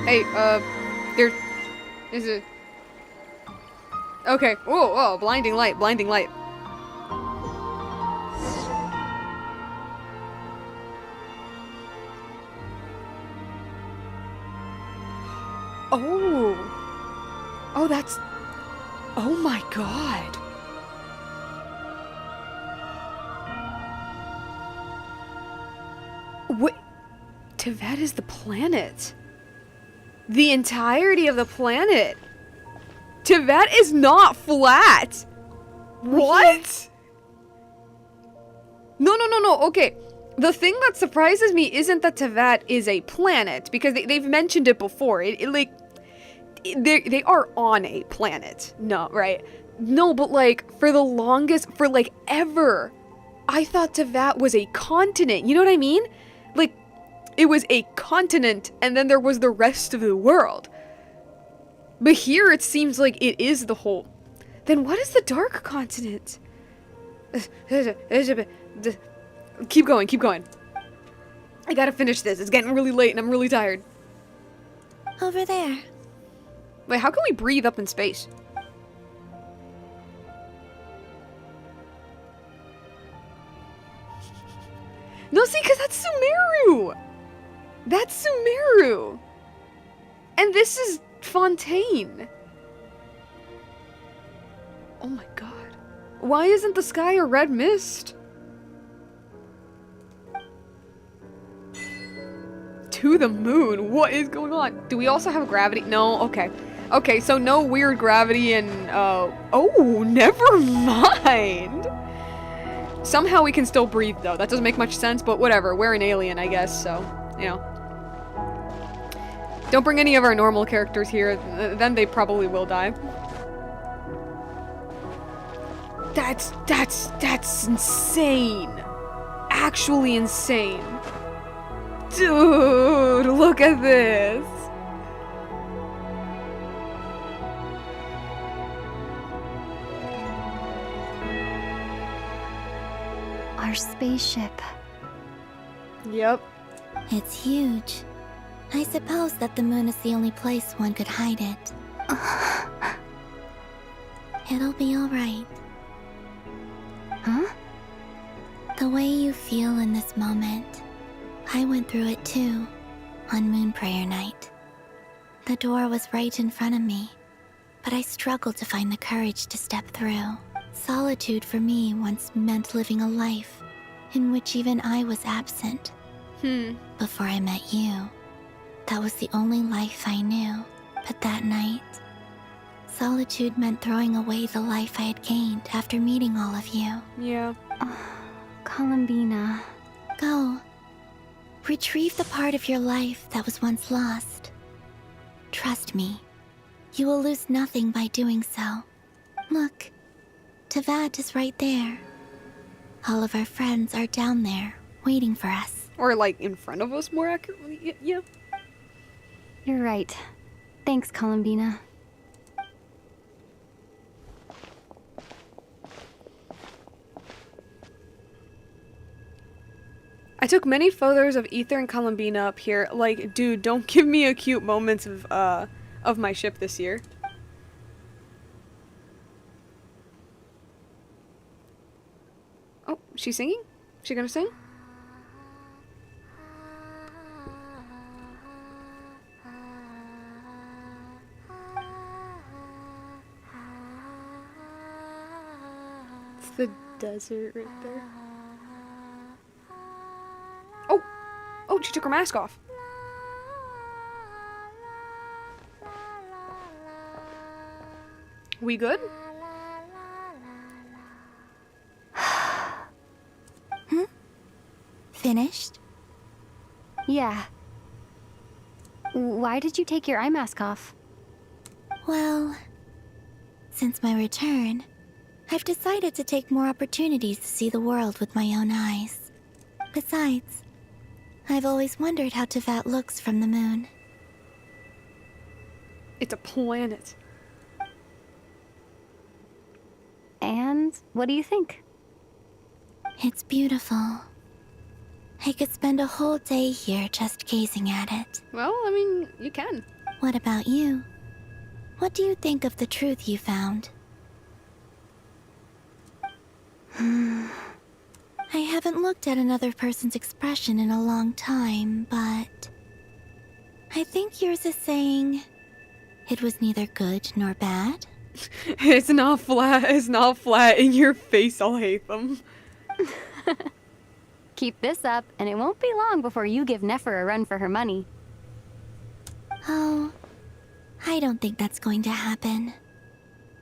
Hey, there is a... Okay. Whoa, whoa, blinding light, blinding light. Oh. Oh, that's... Oh my god. What? Tevat is the planet. The entirety of the planet. Tevat is not flat. What? No, no, no, no. Okay. The thing that surprises me isn't that Tevat is a planet, because they've mentioned it before. They are on a planet. No, right? No, but like, for the longest, for like ever, I thought Tevat was a continent. You know what I mean? Like, it was a continent, and then there was the rest of the world. But here it seems like it is the whole. Then what is the dark continent? Keep going, keep going. I gotta finish this. It's getting really late and I'm really tired. Over there. Wait, how can we breathe up in space? No, see, because that's Sumeru! That's Sumeru! And this is Fontaine. Oh my god. Why isn't the sky a red mist? To the moon? What is going on? Do we also have gravity? No? Okay. Okay, so no weird gravity and, oh, never mind! Somehow we can still breathe, though. That doesn't make much sense, but whatever. We're an alien, I guess, so, you know. Don't bring any of our normal characters here, then they probably will die. That's insane. Actually insane. Dude, look at this. Our spaceship. Yep. It's huge. I suppose that the moon is the only place one could hide it. It'll be alright. Huh? The way you feel in this moment, I went through it too, on Moon Prayer Night. The door was right in front of me, but I struggled to find the courage to step through. Solitude for me once meant living a life in which even I was absent. Before I met you, that was the only life I knew. But that night, solitude meant throwing away the life I had gained after meeting all of you. Yeah. Columbina. Go. Retrieve the part of your life that was once lost. Trust me, you will lose nothing by doing so. Look, Tevat is right there. All of our friends are down there, waiting for us. Or like in front of us, more accurately. Yeah. You're right. Thanks, Columbina. I took many photos of Ether and Columbina up here. Like, dude, don't give me a cute moments of my ship this year. Oh, she's singing? She gonna sing? It's the desert right there. Oh! Oh, she took her mask off. We good? Finished? Yeah. Why did you take your eye mask off? Well, since my return, I've decided to take more opportunities to see the world with my own eyes. Besides, I've always wondered how Tevat looks from the moon. It's a planet. And what do you think? It's beautiful. I could spend a whole day here just gazing at it. Well, I mean, you can. What about you? What do you think of the truth you found? I haven't looked at another person's expression in a long time, but I think yours is saying it was neither good nor bad. It's not flat. It's not flat in your face. I'll hate them. Keep this up, and it won't be long before you give Nefer a run for her money. Oh, I don't think that's going to happen.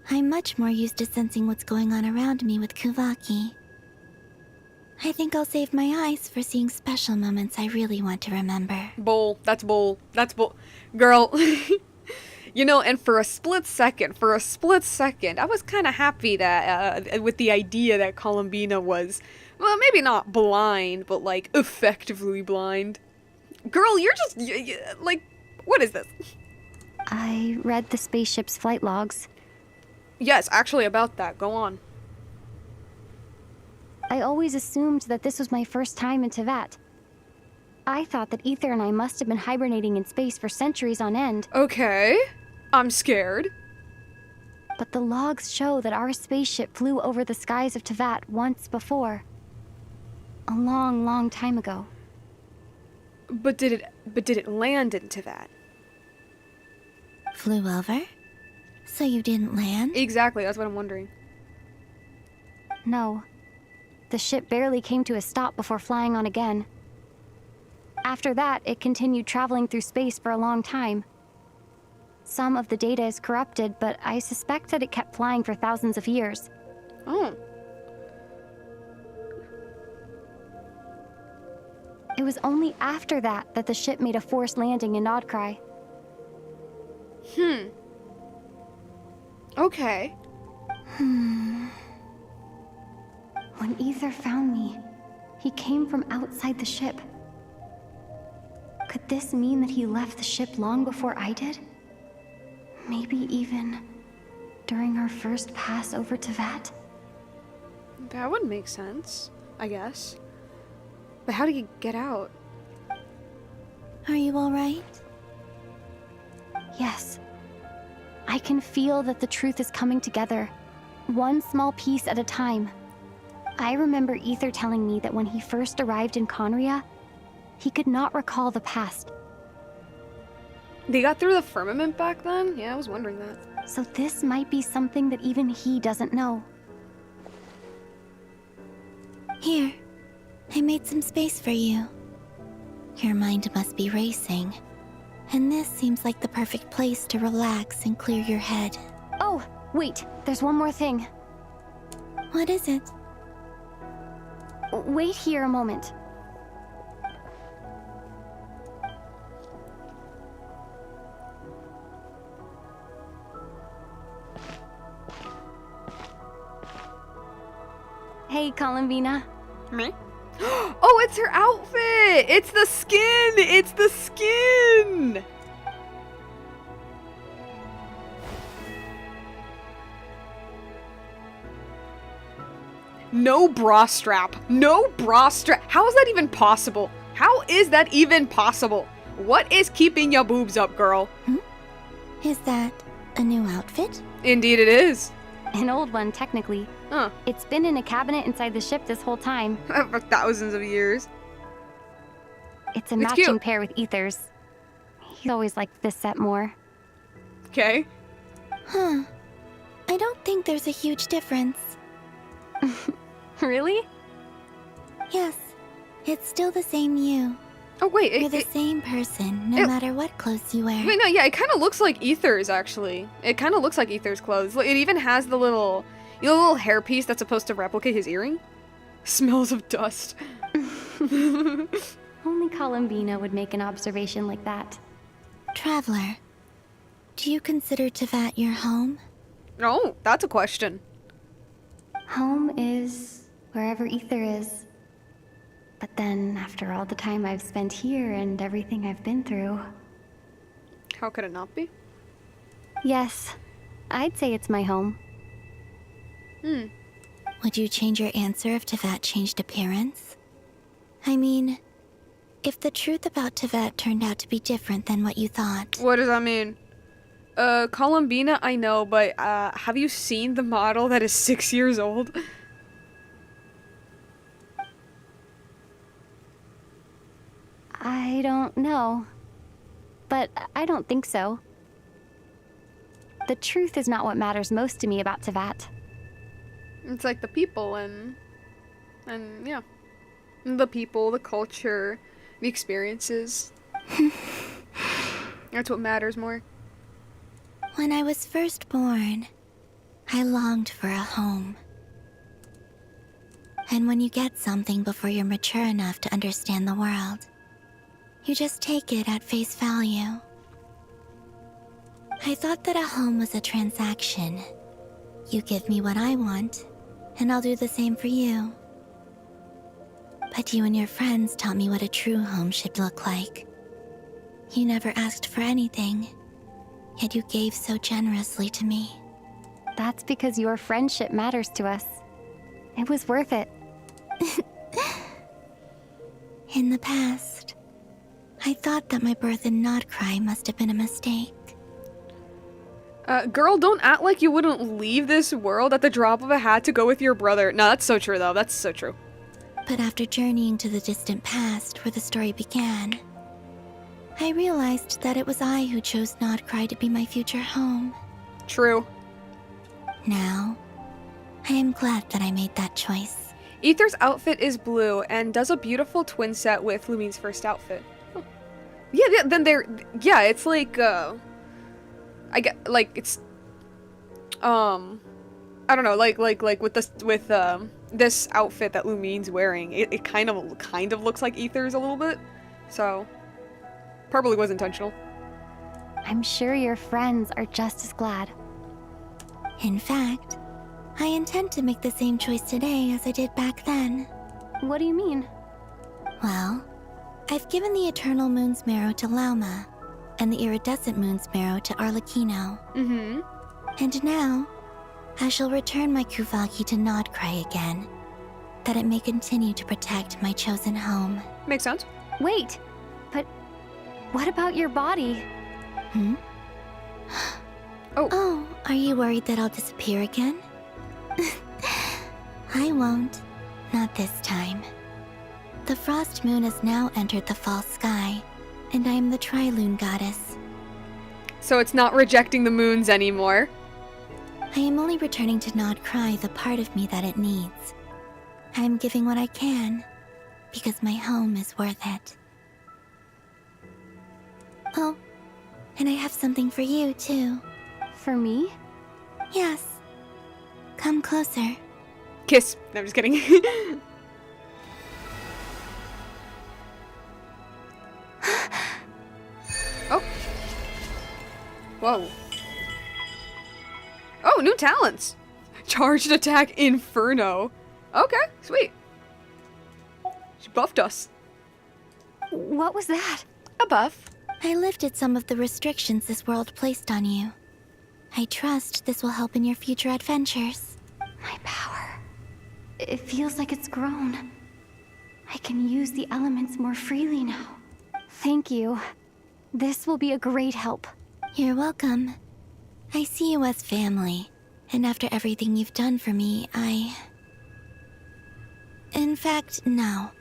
I'm much more used to sensing what's going on around me with Kuvaki. I think I'll save my eyes for seeing special moments I really want to remember. Bull. That's bull. That's bull. Girl. You know, and for a split second, I was kind of happy that, with the idea that Columbina was, well, maybe not blind, but, like, effectively blind. Girl, you're just, like, what is this? I read the spaceship's flight logs. Yes, actually about that. Go on. I always assumed that this was my first time in Tevat. I thought that Ether and I must have been hibernating in space for centuries on end. Okay. I'm scared. But the logs show that our spaceship flew over the skies of Tevat once before. A long, long time ago. But did it land in Tevat? Flew over? So you didn't land? Exactly, that's what I'm wondering. No. The ship barely came to a stop before flying on again. After that, it continued traveling through space for a long time. Some of the data is corrupted, but I suspect that it kept flying for thousands of years. Oh. It was only after that that the ship made a forced landing in Nod-Krai. Okay. When Ether found me, he came from outside the ship. Could this mean that he left the ship long before I did? Maybe even during our first pass over Tevat? That would make sense, I guess. But how do you get out? Are you alright? Yes. I can feel that the truth is coming together, one small piece at a time. I remember Ether telling me that when he first arrived in Conria, he could not recall the past. They got through the firmament back then? Yeah, I was wondering that. So this might be something that even he doesn't know. Here, I made some space for you. Your mind must be racing, and this seems like the perfect place to relax and clear your head. Oh, wait, there's one more thing. What is it? Wait here a moment. Hey, Columbina. Me? Oh, it's her outfit! It's the skin! It's the skin! No bra strap. No bra strap. How is that even possible? How is that even possible? What is keeping your boobs up, girl? Is that a new outfit? Indeed it is. An old one, technically. Huh. It's been in a cabinet inside the ship this whole time. For thousands of years. It's a It's matching cute. pair with Ether's. He's always liked this set more. Okay. Huh. I don't think there's a huge difference. Really? Yes. It's still the same you. Oh, wait. You're the same person, no matter what clothes you wear. Wait, no, yeah, it kind of looks like Ether's, actually. It kind of looks like Ether's clothes. It even has the little, you know, the little hairpiece that's supposed to replicate his earring. Smells of dust. Only Columbina would make an observation like that. Traveler, do you consider Tevat your home? Oh, that's a question. Home is wherever Ether is. But then, after all the time I've spent here and everything I've been through... How could it not be? Yes, I'd say it's my home. Would you change your answer if Tevat changed appearance? I mean, if the truth about Tevat turned out to be different than what you thought. What does that mean? Columbina, I know, but, have you seen the model that is 6 years old? I don't know. But I don't think so. The truth is not what matters most to me about Tevat. It's like the people and yeah. The people, the culture, the experiences. That's what matters more. When I was first born, I longed for a home. And when you get something before you're mature enough to understand the world, you just take it at face value. I thought that a home was a transaction. You give me what I want, and I'll do the same for you. But you and your friends taught me what a true home should look like. You never asked for anything, yet you gave so generously to me. That's because your friendship matters to us. It was worth it. In the past, I thought that my birth in Nod-Krai must have been a mistake. Girl, don't act like you wouldn't leave this world at the drop of a hat to go with your brother. No, that's so true, though. That's so true. But after journeying to the distant past where the story began, I realized that it was I who chose Nod-Krai to be my future home. True. Now, I am glad that I made that choice. Ether's outfit is blue and does a beautiful twin set with Lumine's first outfit. Huh. Yeah, then yeah, it's like, I get, like, it's, I don't know, like with this outfit that Lumine's wearing, it kind of looks like Ether's a little bit, so, probably was intentional. I'm sure your friends are just as glad. In fact, I intend to make the same choice today as I did back then. What do you mean? Well, I've given the Eternal Moon's marrow to Lauma, and the Iridescent Moon's marrow to Arlecchino. Mm-hmm. And now, I shall return my Kuvagi to Nod-Krai again, that it may continue to protect my chosen home. Makes sense. Wait, but what about your body? Oh, are you worried that I'll disappear again? I won't. Not this time. The Frost Moon has now entered the fall sky, and I am the Trilune goddess. So it's not rejecting the moons anymore. I am only returning to Nod-Krai the part of me that it needs. I am giving what I can, because my home is worth it. Oh, and I have something for you, too. For me? Yes. Come closer. Kiss. No, I'm just kidding. Oh. Whoa. Oh, new talents. Charged attack Inferno. Okay, sweet. She buffed us. What was that? A buff. I lifted some of the restrictions this world placed on you. I trust this will help in your future adventures. My power. It feels like it's grown. I can use the elements more freely now. Thank you. This will be a great help. You're welcome. I see you as family, And after everything you've done for me, In fact, no.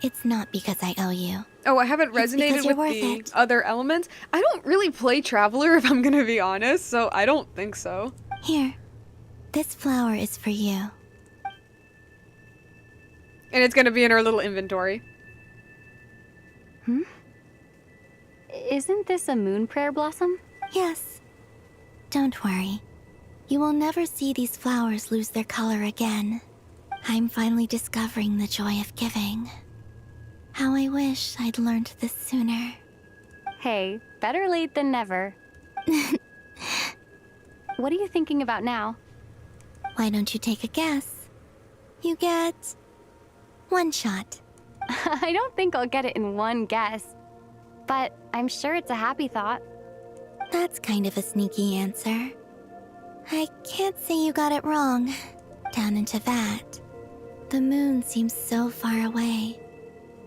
It's not because I owe you. Oh, I haven't It's because resonated you're with worth the other elements? I don't really play Traveler, if I'm gonna be honest, so I don't think so. Here. This flower is for you. And it's gonna be in our little inventory. Isn't this a moon prayer blossom? Yes. Don't worry. You will never see these flowers lose their color again. I'm finally discovering the joy of giving. How I wish I'd learned this sooner. Hey, better late than never. What are you thinking about now? Why don't you take a guess? You get 1 shot. I don't think I'll get it in one guess. But I'm sure it's a happy thought. That's kind of a sneaky answer. I can't say you got it wrong. Down into that. The moon seems so far away.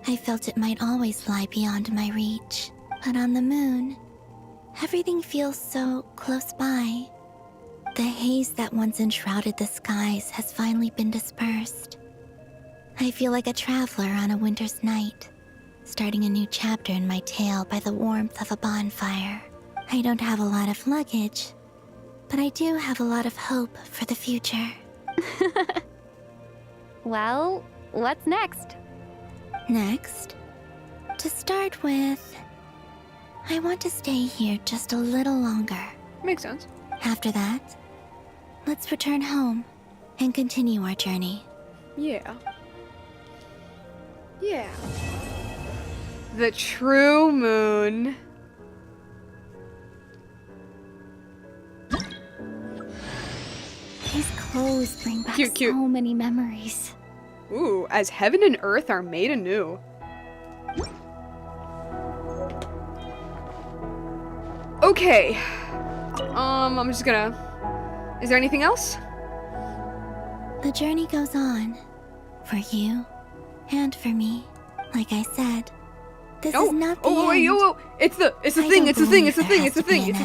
I felt it might always lie beyond my reach. But on the moon, everything feels so close by. The haze that once enshrouded the skies has finally been dispersed. I feel like a traveler on a winter's night, starting a new chapter in my tale by the warmth of a bonfire. I don't have a lot of luggage, but I do have a lot of hope for the future. Well, what's next? Next, to start with, I want to stay here just a little longer. Makes sense. After that, let's return home and continue our journey. Yeah. Yeah. The true moon. These clothes bring back Cute. so many memories. Ooh, as heaven and earth are made anew. Okay. I'm just gonna... Is there anything else? The journey goes on. For you. And for me. Like I said. This is not the end. Wait, It's the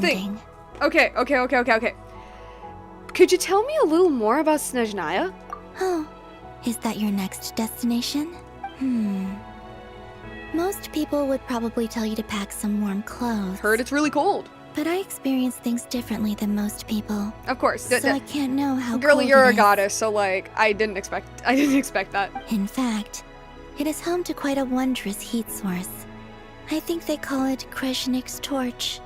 thing. Okay. Could you tell me a little more about Snezhnaya? Oh. Is that your next destination? Most people would probably tell you to pack some warm clothes. Heard it's really cold. But I experience things differently than most people. Of course. So I can't know how Girlie, cold you're it a is. goddess, so like, I didn't expect that. In fact, it is home to quite a wondrous heat source. I think they call it Kreshnik's torch.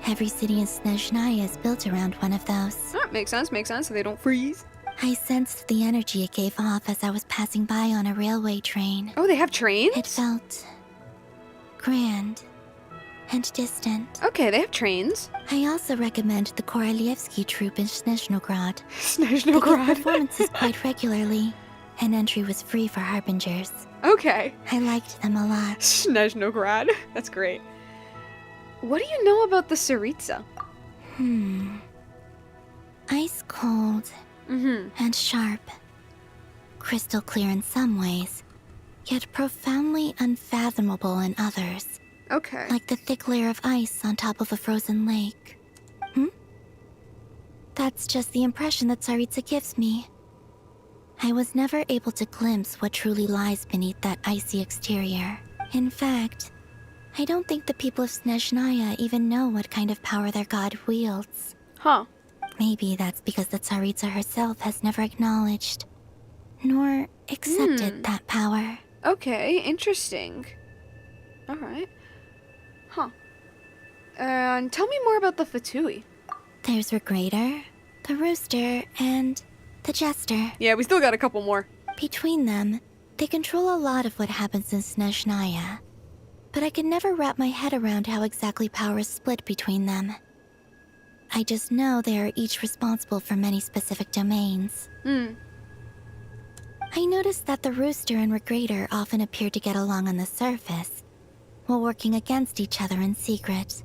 Every city in Snezhnaya is built around one of those. Makes sense, so they don't freeze. I sensed the energy it gave off as I was passing by on a railway train. Oh, they have trains? It felt grand and distant. Okay, they have trains. I also recommend the Korolievsky troupe in Snezhnograd. They give Snezhnograd. performances quite regularly, and entry was free for harbingers. Okay. I liked them a lot. Snezhnograd. That's great. What do you know about the Tsaritsa? Ice cold and sharp. Crystal clear in some ways, yet profoundly unfathomable in others. Okay. Like the thick layer of ice on top of a frozen lake. That's just the impression that Tsaritsa gives me. I was never able to glimpse what truly lies beneath that icy exterior. In fact, I don't think the people of Snezhnaya even know what kind of power their god wields. Huh. Maybe that's because the Tsaritsa herself has never acknowledged, nor accepted that power. Okay, interesting. Alright. Huh. And tell me more about the Fatui. There's Regrator, the Rooster, and the Jester. Yeah, we still got a couple more. Between them, they control a lot of what happens in Snezhnaya. But I can never wrap my head around how exactly power is split between them. I just know they are each responsible for many specific domains. I noticed that the Rooster and Regrator often appear to get along on the surface, while working against each other in secret.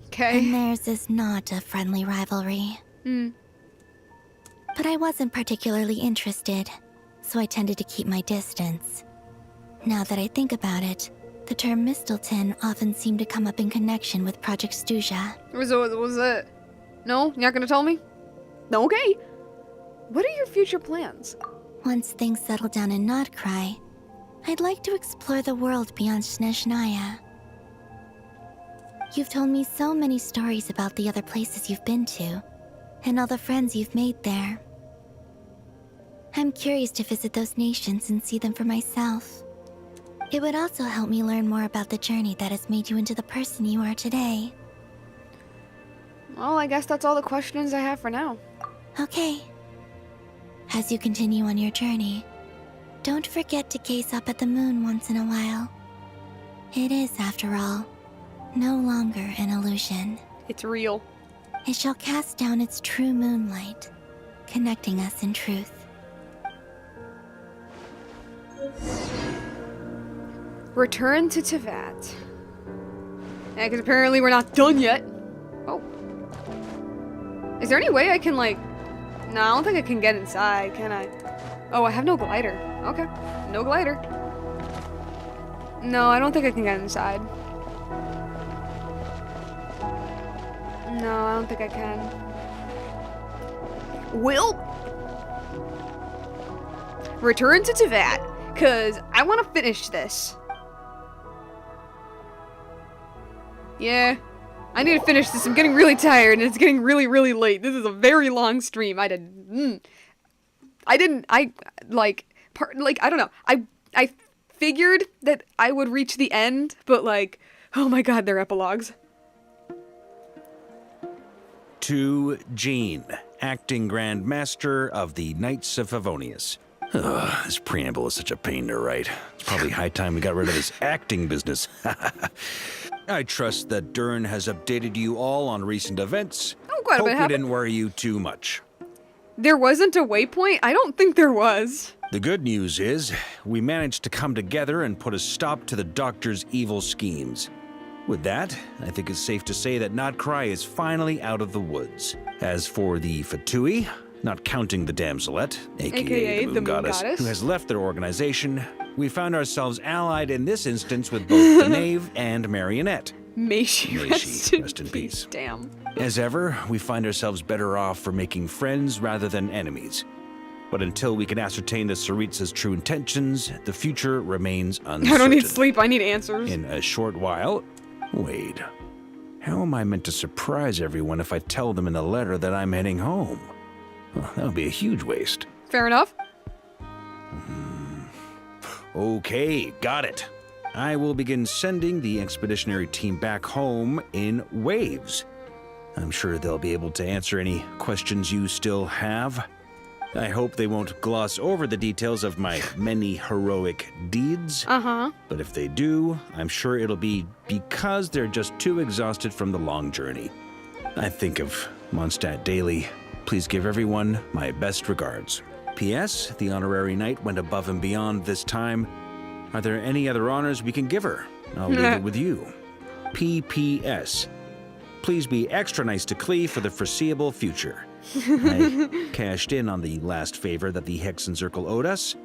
Okay. And theirs is not a friendly rivalry. But I wasn't particularly interested, so I tended to keep my distance. Now that I think about it, the term Mistelton often seemed to come up in connection with Project Stuja. Was it? No? You're not gonna tell me? Okay. What are your future plans? Once things settle down in Nod-Krai, I'd like to explore the world beyond Snezhnaya. You've told me so many stories about the other places you've been to, and all the friends you've made there. I'm curious to visit those nations and see them for myself. It would also help me learn more about the journey that has made you into the person you are today. Well, I guess that's all the questions I have for now. Okay. As you continue on your journey, don't forget to gaze up at the moon once in a while. It is, after all, no longer an illusion. It's real. It shall cast down its true moonlight, connecting us in truth. Return to Tevat. Yeah, because apparently we're not done yet. Oh. Is there any way I can, like... No, I don't think I can get inside, can I? Oh, I have no glider. Okay. No glider. No, I don't think I can get inside. No, I don't think I can. Will return to Tevat, because I want to finish this. Yeah, I need to finish this. I'm getting really tired, and it's getting really, really late. This is a very long stream. I don't know. I figured that I would reach the end, but like, oh my god, they're epilogues. To Jean, acting Grand Master of the Knights of Favonius. Ugh, this preamble is such a pain to write. It's probably high time we got rid of this acting business. I trust that Dern has updated you all on recent events. Oh, quite a bit Hope we happened. didn't worry you too much. There wasn't a waypoint? I don't think there was. The good news is, we managed to come together and put a stop to the Doctor's evil schemes. With that, I think it's safe to say that Nod-Krai is finally out of the woods. As for the Fatui, not counting the Damselette, aka the Moon Goddess, who has left their organization, we found ourselves allied in this instance with both the Knave and Marionette. May she rest in peace. Damn. As ever, we find ourselves better off for making friends rather than enemies. But until we can ascertain the Tsaritsa's true intentions, the future remains uncertain. I don't need sleep, I need answers. In a short while... Wait. How am I meant to surprise everyone if I tell them in a letter that I'm heading home? Well, that would be a huge waste. Fair enough. Okay, got it. I will begin sending the expeditionary team back home in waves. I'm sure they'll be able to answer any questions you still have. I hope they won't gloss over the details of my many heroic deeds. But if they do, I'm sure it'll be because they're just too exhausted from the long journey. I think of Mondstadt daily. Please give everyone my best regards. P.S. The honorary knight went above and beyond this time. Are there any other honors we can give her? I'll leave it with you. P.P.S. Please be extra nice to Klee for the foreseeable future. I cashed in on the last favor that the Hexen Circle owed us,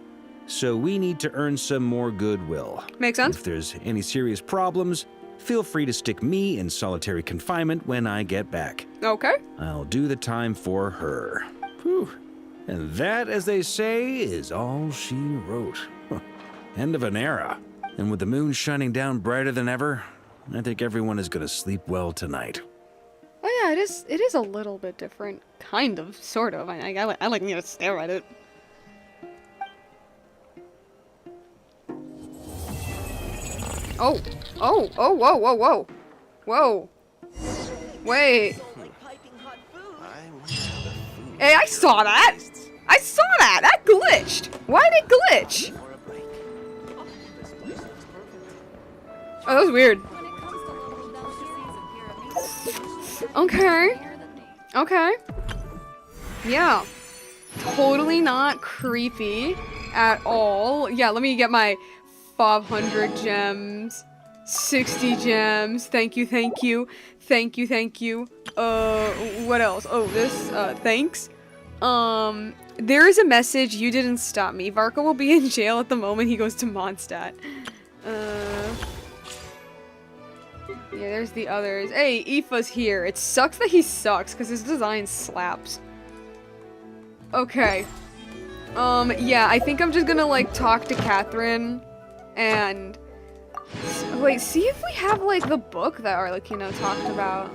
so we need to earn some more goodwill. Makes sense. If there's any serious problems, feel free to stick me in solitary confinement when I get back. Okay. I'll do the time for her. Whew. And that, as they say, is all she wrote. End of an era. And with the moon shining down brighter than ever, I think everyone is going to sleep well tonight. Oh yeah, it is a little bit different. Kind of, sort of. I like to stare at it. Oh, whoa. Whoa. Wait. Hey, I saw that! That glitched! Why did it glitch? Oh, that was weird. Okay. Yeah. Totally not creepy at all. Yeah, let me get my 500 gems. 60 gems. Thank you. What else? Oh, this, thanks. There is a message, you didn't stop me. Varka will be in jail at the moment he goes to Mondstadt. Yeah, there's the others. Hey, Aoife's here. It sucks that he sucks, because his design slaps. Okay. Yeah, I think I'm just gonna, like, talk to Catherine and... Wait, see if we have, like, the book that Arlecchino talked about.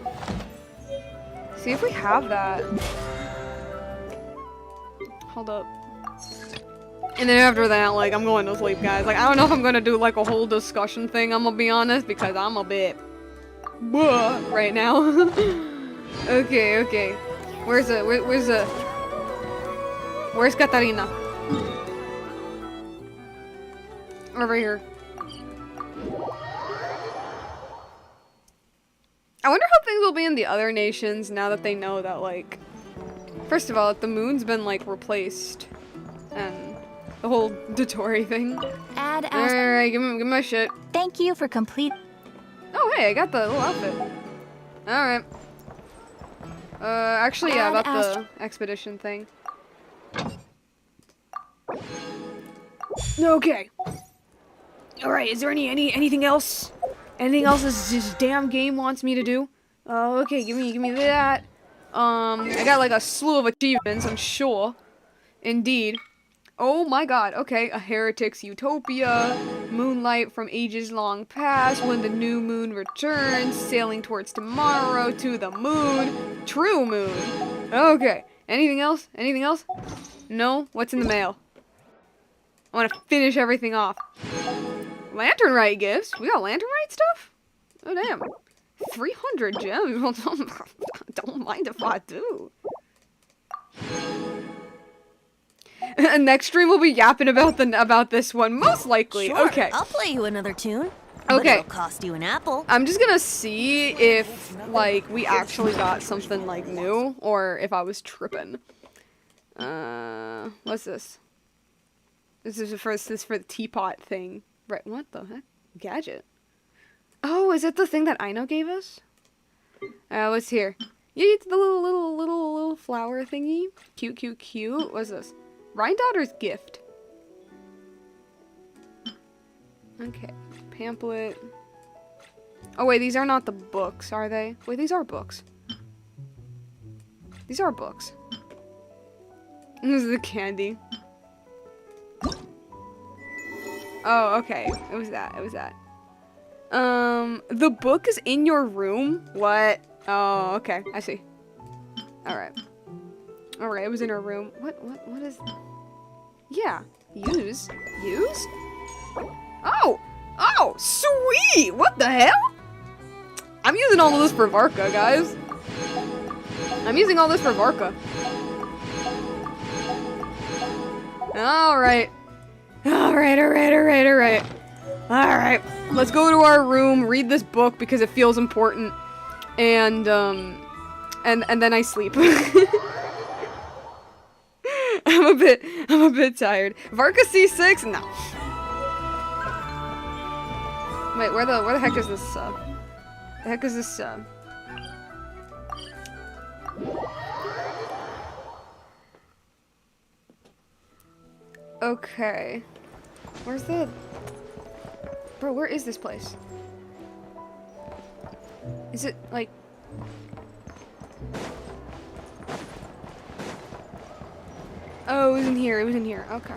See if we have that. Hold up. And then after that, like, I'm going to sleep, guys. Like, I don't know if I'm gonna do, like, a whole discussion thing, I'm gonna be honest, because I'm a bit... right now. Okay, okay. Where's Katarina? Over here. I wonder how things will be in the other nations now that they know that, like... First of all, the moon's been, like, replaced. And the whole Dotori thing. Alright, give me my shit. Thank you for complete. Oh, hey, I got the little outfit. Alright. Actually, yeah, about the expedition thing. Okay. Alright, is there anything else? Anything else this damn game wants me to do? Okay, give me that. I got like a slew of achievements, I'm sure. Indeed. Oh my god, okay. A heretic's utopia. Moonlight from ages long past. When the new moon returns. Sailing towards tomorrow. To the moon. True moon. Okay. Anything else? Anything else? No? What's in the mail? I want to finish everything off. Lantern Rite gifts? We got Lantern Rite stuff? Oh damn. 300 gems? Don't mind if I do. Next stream we'll be yapping about this one, most likely. Sure, okay. I'll play you another tune. But Okay. it'll cost you an apple. I'm just gonna see if like we actually got something like new or if I was tripping. What's this? This is for the teapot thing. Right, what the heck? Gadget. Oh, is it the thing that Aino gave us? What's here? Yeah, it's the little flower thingy. Cute, cute, cute. What's this? Rhine-Daughter's gift. Okay. Pamphlet. Oh wait, these are not the books, are they? Wait, these are books. These are books. This is the candy. Oh, okay. It was that. It was that. The book is in your room? What? Oh, okay. I see. Alright. Alright, it was in her room. What is... Yeah. Use? Use? Oh! Oh! Sweet! What the hell? I'm using all of this for Varka, guys. I'm using all this for Varka. Alright. Alright. Alright. Let's go to our room, read this book because it feels important. And then I sleep. I'm a bit tired. Varka C6? No. Wait, where the heck is this, the heck is this, Okay. Where's the... Bro, where is this place? Is it, like... Oh, it was in here. It was in here. Okay.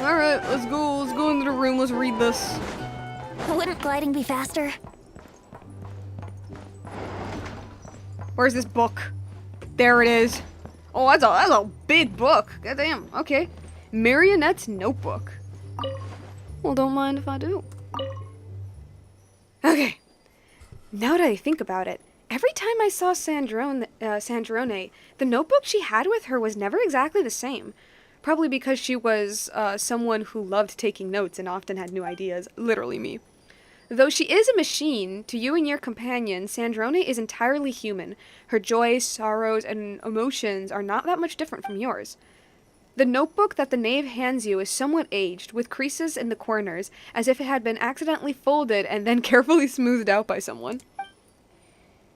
Alright, let's go into the room, let's read this. Wouldn't gliding be faster? Where's this book? There it is. Oh, that's a big book. Goddamn. Okay. Marionette's notebook. Well, don't mind if I do. Okay. Now that I think about it, every time I saw Sandrone, the notebook she had with her was never exactly the same. Probably because she was someone who loved taking notes and often had new ideas. Literally me. Though she is a machine, to you and your companion, Sandrone is entirely human. Her joys, sorrows, and emotions are not that much different from yours. The notebook that the knave hands you is somewhat aged, with creases in the corners, as if it had been accidentally folded and then carefully smoothed out by someone.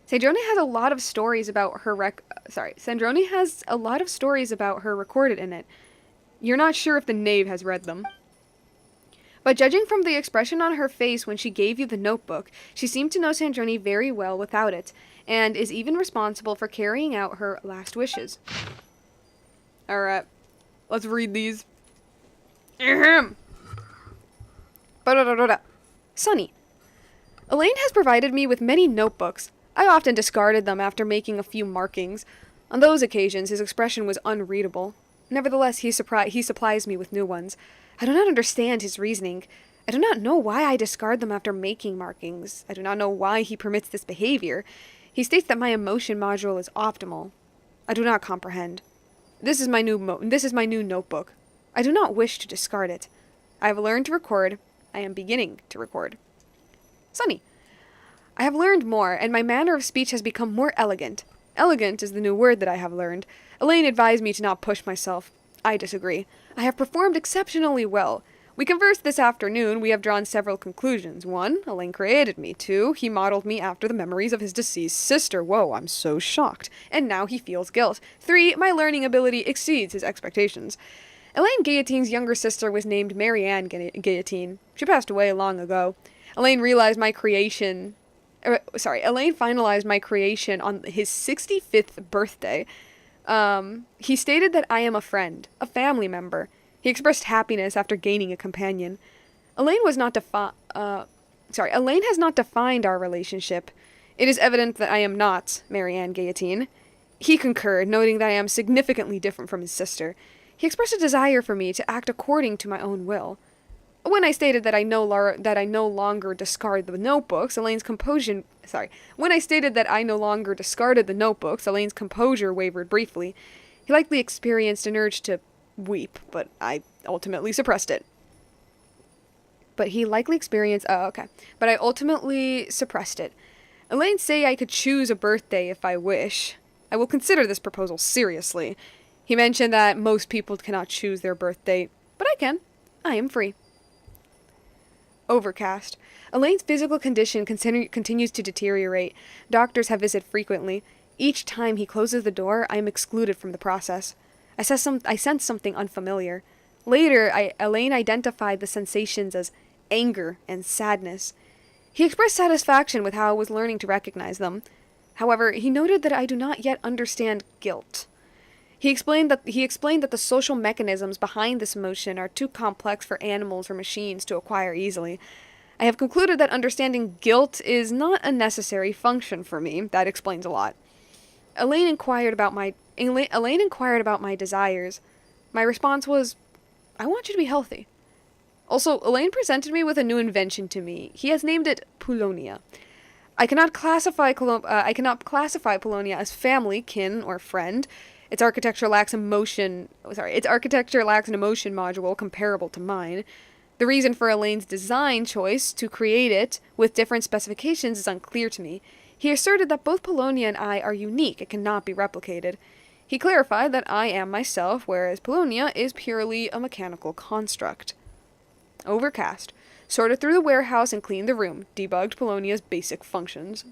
Sandrone has a lot of stories about her Sandrone has a lot of stories about her recorded in it. You're not sure if the knave has read them. But judging from the expression on her face when she gave you the notebook, she seemed to know Sandrone very well without it, and is even responsible for carrying out her last wishes. Alright, let's read these. Ahem. Sunny. Elaine has provided me with many notebooks. I often discarded them after making a few markings. On those occasions, his expression was unreadable. Nevertheless, he supplies me with new ones. I do not understand his reasoning. I do not know why I discard them after making markings. I do not know why he permits this behavior. He states that my emotion module is optimal. I do not comprehend. This is my new notebook. I do not wish to discard it. I have learned to record. I am beginning to record. Sunny. I have learned more, and my manner of speech has become more elegant. Elegant is the new word that I have learned. Elaine advised me to not push myself. I disagree. I have performed exceptionally well. We conversed this afternoon. We have drawn several conclusions. 1, Elaine created me. 2, he modeled me after the memories of his deceased sister. Whoa, I'm so shocked. And now he feels guilt. 3, my learning ability exceeds his expectations. Elaine Guillotine's younger sister was named Marianne Guillotine. She passed away long ago. Elaine finalized my creation on his 65th birthday. He stated that I am a friend, a family member. He expressed happiness after gaining a companion. Elaine has not defined our relationship. It is evident that I am not Marianne Guillotine. He concurred, noting that I am significantly different from his sister. He expressed a desire for me to act according to my own will. When I stated that I no longer discard the notebooks, Elaine's composure wavered briefly. He likely experienced an urge to weep, but I ultimately suppressed it. Elaine say I could choose a birthday if I wish. I will consider this proposal seriously. He mentioned that most people cannot choose their birth date, but I can. I am free. Overcast. Elaine's physical condition continues to deteriorate. Doctors have visited frequently. Each time he closes the door, I am excluded from the process. I sense something unfamiliar. Later, Elaine identified the sensations as anger and sadness. He expressed satisfaction with how I was learning to recognize them. However, he noted that I do not yet understand guilt. He explained that the social mechanisms behind this emotion are too complex for animals or machines to acquire easily. I have concluded that understanding guilt is not a necessary function for me. That explains a lot. Elaine inquired about my desires. My response was, I want you to be healthy. Also, Elaine presented me with a new invention to me. He has named it Polonia. I cannot classify Polonia as family, kin, or friend. Its architecture lacks an emotion module comparable to mine. The reason for Elaine's design choice to create it with different specifications is unclear to me. He asserted that both Polonia and I are unique and cannot be replicated. He clarified that I am myself, whereas Polonia is purely a mechanical construct. Overcast. Sorted through the warehouse and cleaned the room. Debugged Polonia's basic functions.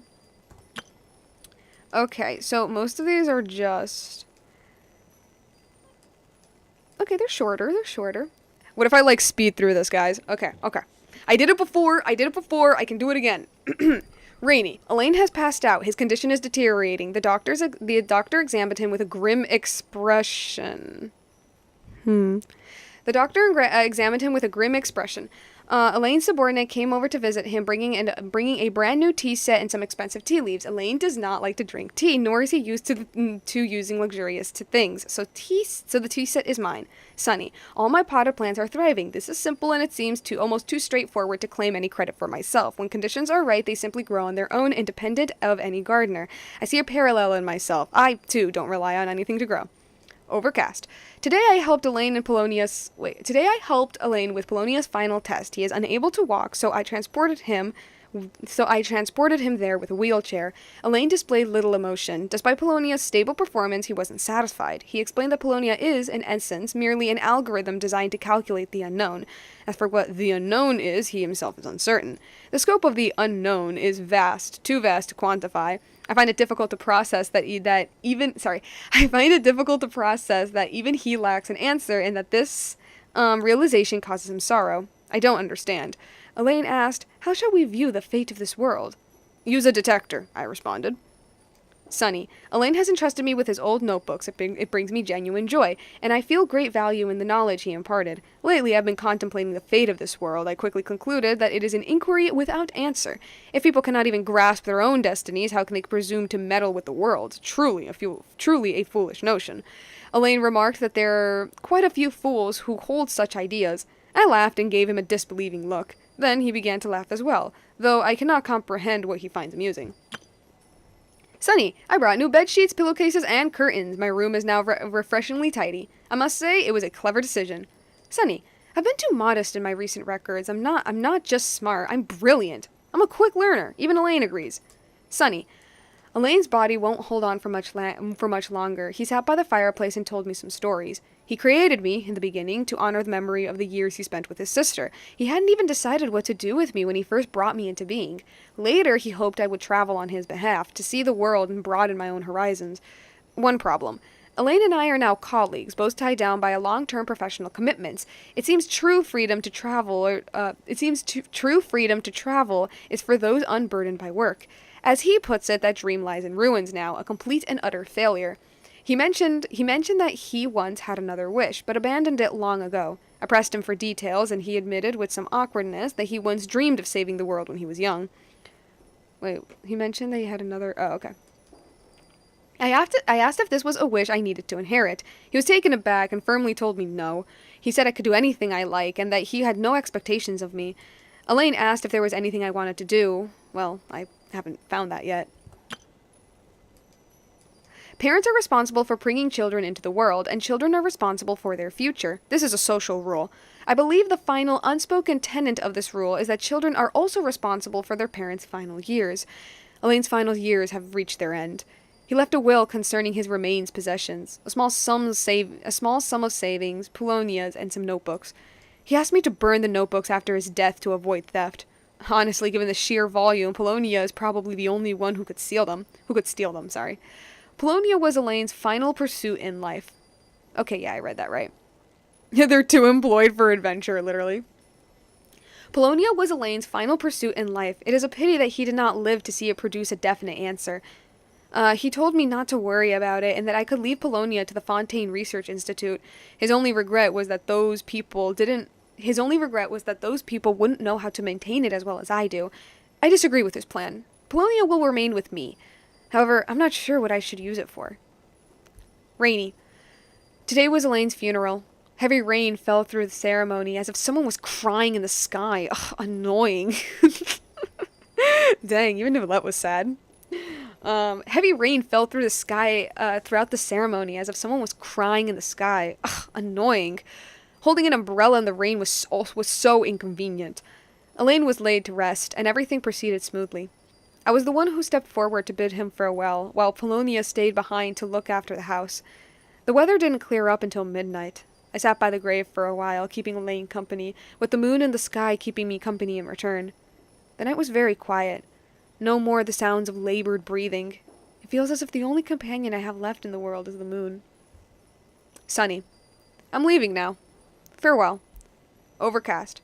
Okay, so most of these are just... Okay, they're shorter. What if I, speed through this, guys? Okay. I did it before. I can do it again. Rainy. Elaine has passed out. His condition is deteriorating. The doctor examined him with a grim expression. The doctor examined him with a grim expression. Elaine's subordinate came over to visit him, bringing a brand new tea set and some expensive tea leaves. Elaine does not like to drink tea, nor is he used to using luxurious things. So the tea set is mine. Sunny. All my potted plants are thriving. This is simple, and it seems almost too straightforward to claim any credit for myself. When conditions are right, they simply grow on their own, independent of any gardener. I see a parallel in myself. I, too, don't rely on anything to grow. Overcast. Today I helped Elaine with Polonia's final test. He is unable to walk, so I transported him there with a wheelchair. Elaine displayed little emotion. Despite Polonia's stable performance, he wasn't satisfied. He explained that Polonia is, in essence, merely an algorithm designed to calculate the unknown. As for what the unknown is, he himself is uncertain. The scope of the unknown is too vast to quantify. I find it difficult to process that I find it difficult to process that even he lacks an answer and that this realization causes him sorrow. I don't understand. Elaine asked, how shall we view the fate of this world? Use a detector, I responded. Sunny, Elaine has entrusted me with his old notebooks. It brings me genuine joy, and I feel great value in the knowledge he imparted. Lately, I've been contemplating the fate of this world. I quickly concluded that it is an inquiry without answer. If people cannot even grasp their own destinies, how can they presume to meddle with the world? Truly a foolish notion. Elaine remarked that there are quite a few fools who hold such ideas. I laughed and gave him a disbelieving look. Then he began to laugh as well, though I cannot comprehend what he finds amusing. Sunny, I brought new bed sheets, pillowcases, and curtains. My room is now refreshingly tidy. I must say, it was a clever decision. Sunny, I've been too modest in my recent records. I'm not just smart, I'm brilliant. I'm a quick learner. Even Elaine agrees. Sunny, Elaine's body won't hold on for much longer. He sat by the fireplace and told me some stories. He created me, in the beginning, to honor the memory of the years he spent with his sister. He hadn't even decided what to do with me when he first brought me into being. Later, he hoped I would travel on his behalf, to see the world and broaden my own horizons. One problem. Elaine and I are now colleagues, both tied down by a long-term professional commitments. It seems true freedom to travel is for those unburdened by work. As he puts it, that dream lies in ruins now, a complete and utter failure. He mentioned that he once had another wish, but abandoned it long ago. I pressed him for details, and he admitted with some awkwardness that he once dreamed of saving the world when he was young. Wait, he mentioned that he had another... Oh, okay. I asked if this was a wish I needed to inherit. He was taken aback and firmly told me no. He said I could do anything I like, and that he had no expectations of me. Elaine asked if there was anything I wanted to do. Well, I haven't found that yet. Parents are responsible for bringing children into the world, and children are responsible for their future. This is a social rule. I believe the final unspoken tenet of this rule is that children are also responsible for their parents' final years. Elaine's final years have reached their end. He left a will concerning his remains possessions, a small sum of savings, Polonias, and some notebooks. He asked me to burn the notebooks after his death to avoid theft. Honestly, given the sheer volume, Polonia is probably the only one who could steal them. Polonia was Elaine's final pursuit in life. Okay, yeah, I read that right. They're too employed for adventure, literally. Polonia was Elaine's final pursuit in life. It is a pity that he did not live to see it produce a definite answer. He told me not to worry about it and that I could leave Polonia to the Fontaine Research Institute. His only regret was that those people wouldn't know how to maintain it as well as I do. I disagree with his plan. Polonia will remain with me. However, I'm not sure what I should use it for. Rainy. Today was Elaine's funeral. Heavy rain fell through the ceremony as if someone was crying in the sky. Ugh, annoying. Dang, even Nicolette was sad. Heavy rain fell through the sky throughout the ceremony as if someone was crying in the sky. Ugh, annoying. Holding an umbrella in the rain was so inconvenient. Elaine was laid to rest, and everything proceeded smoothly. I was the one who stepped forward to bid him farewell, while Polonia stayed behind to look after the house. The weather didn't clear up until midnight. I sat by the grave for a while, keeping Elaine company, with the moon in the sky keeping me company in return. The night was very quiet. No more the sounds of labored breathing. It feels as if the only companion I have left in the world is the moon. Sunny. I'm leaving now. Farewell. Overcast.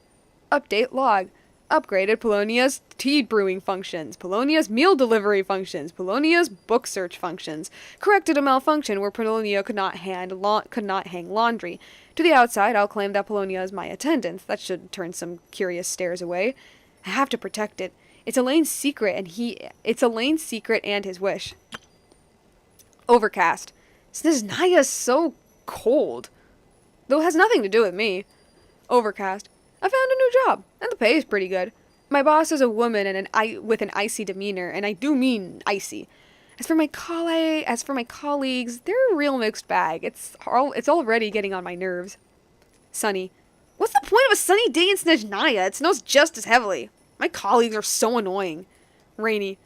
Update log. Upgraded Polonia's tea brewing functions, Polonia's meal delivery functions, Polonia's book search functions. Corrected a malfunction where Polonia could not hang laundry. To the outside, I'll claim that Polonia is my attendant. That should turn some curious stares away. I have to protect it. It's Elaine's secret and his wish. Overcast. Snezhnaya is so cold. Though it has nothing to do with me. Overcast. I found a new job, and the pay is pretty good. My boss is a woman with an icy demeanor, and I do mean icy. As for my colleagues, they're a real mixed bag. It's already getting on my nerves. Sunny. What's the point of a sunny day in Snezhnaya? It snows just as heavily. My colleagues are so annoying. Rainy.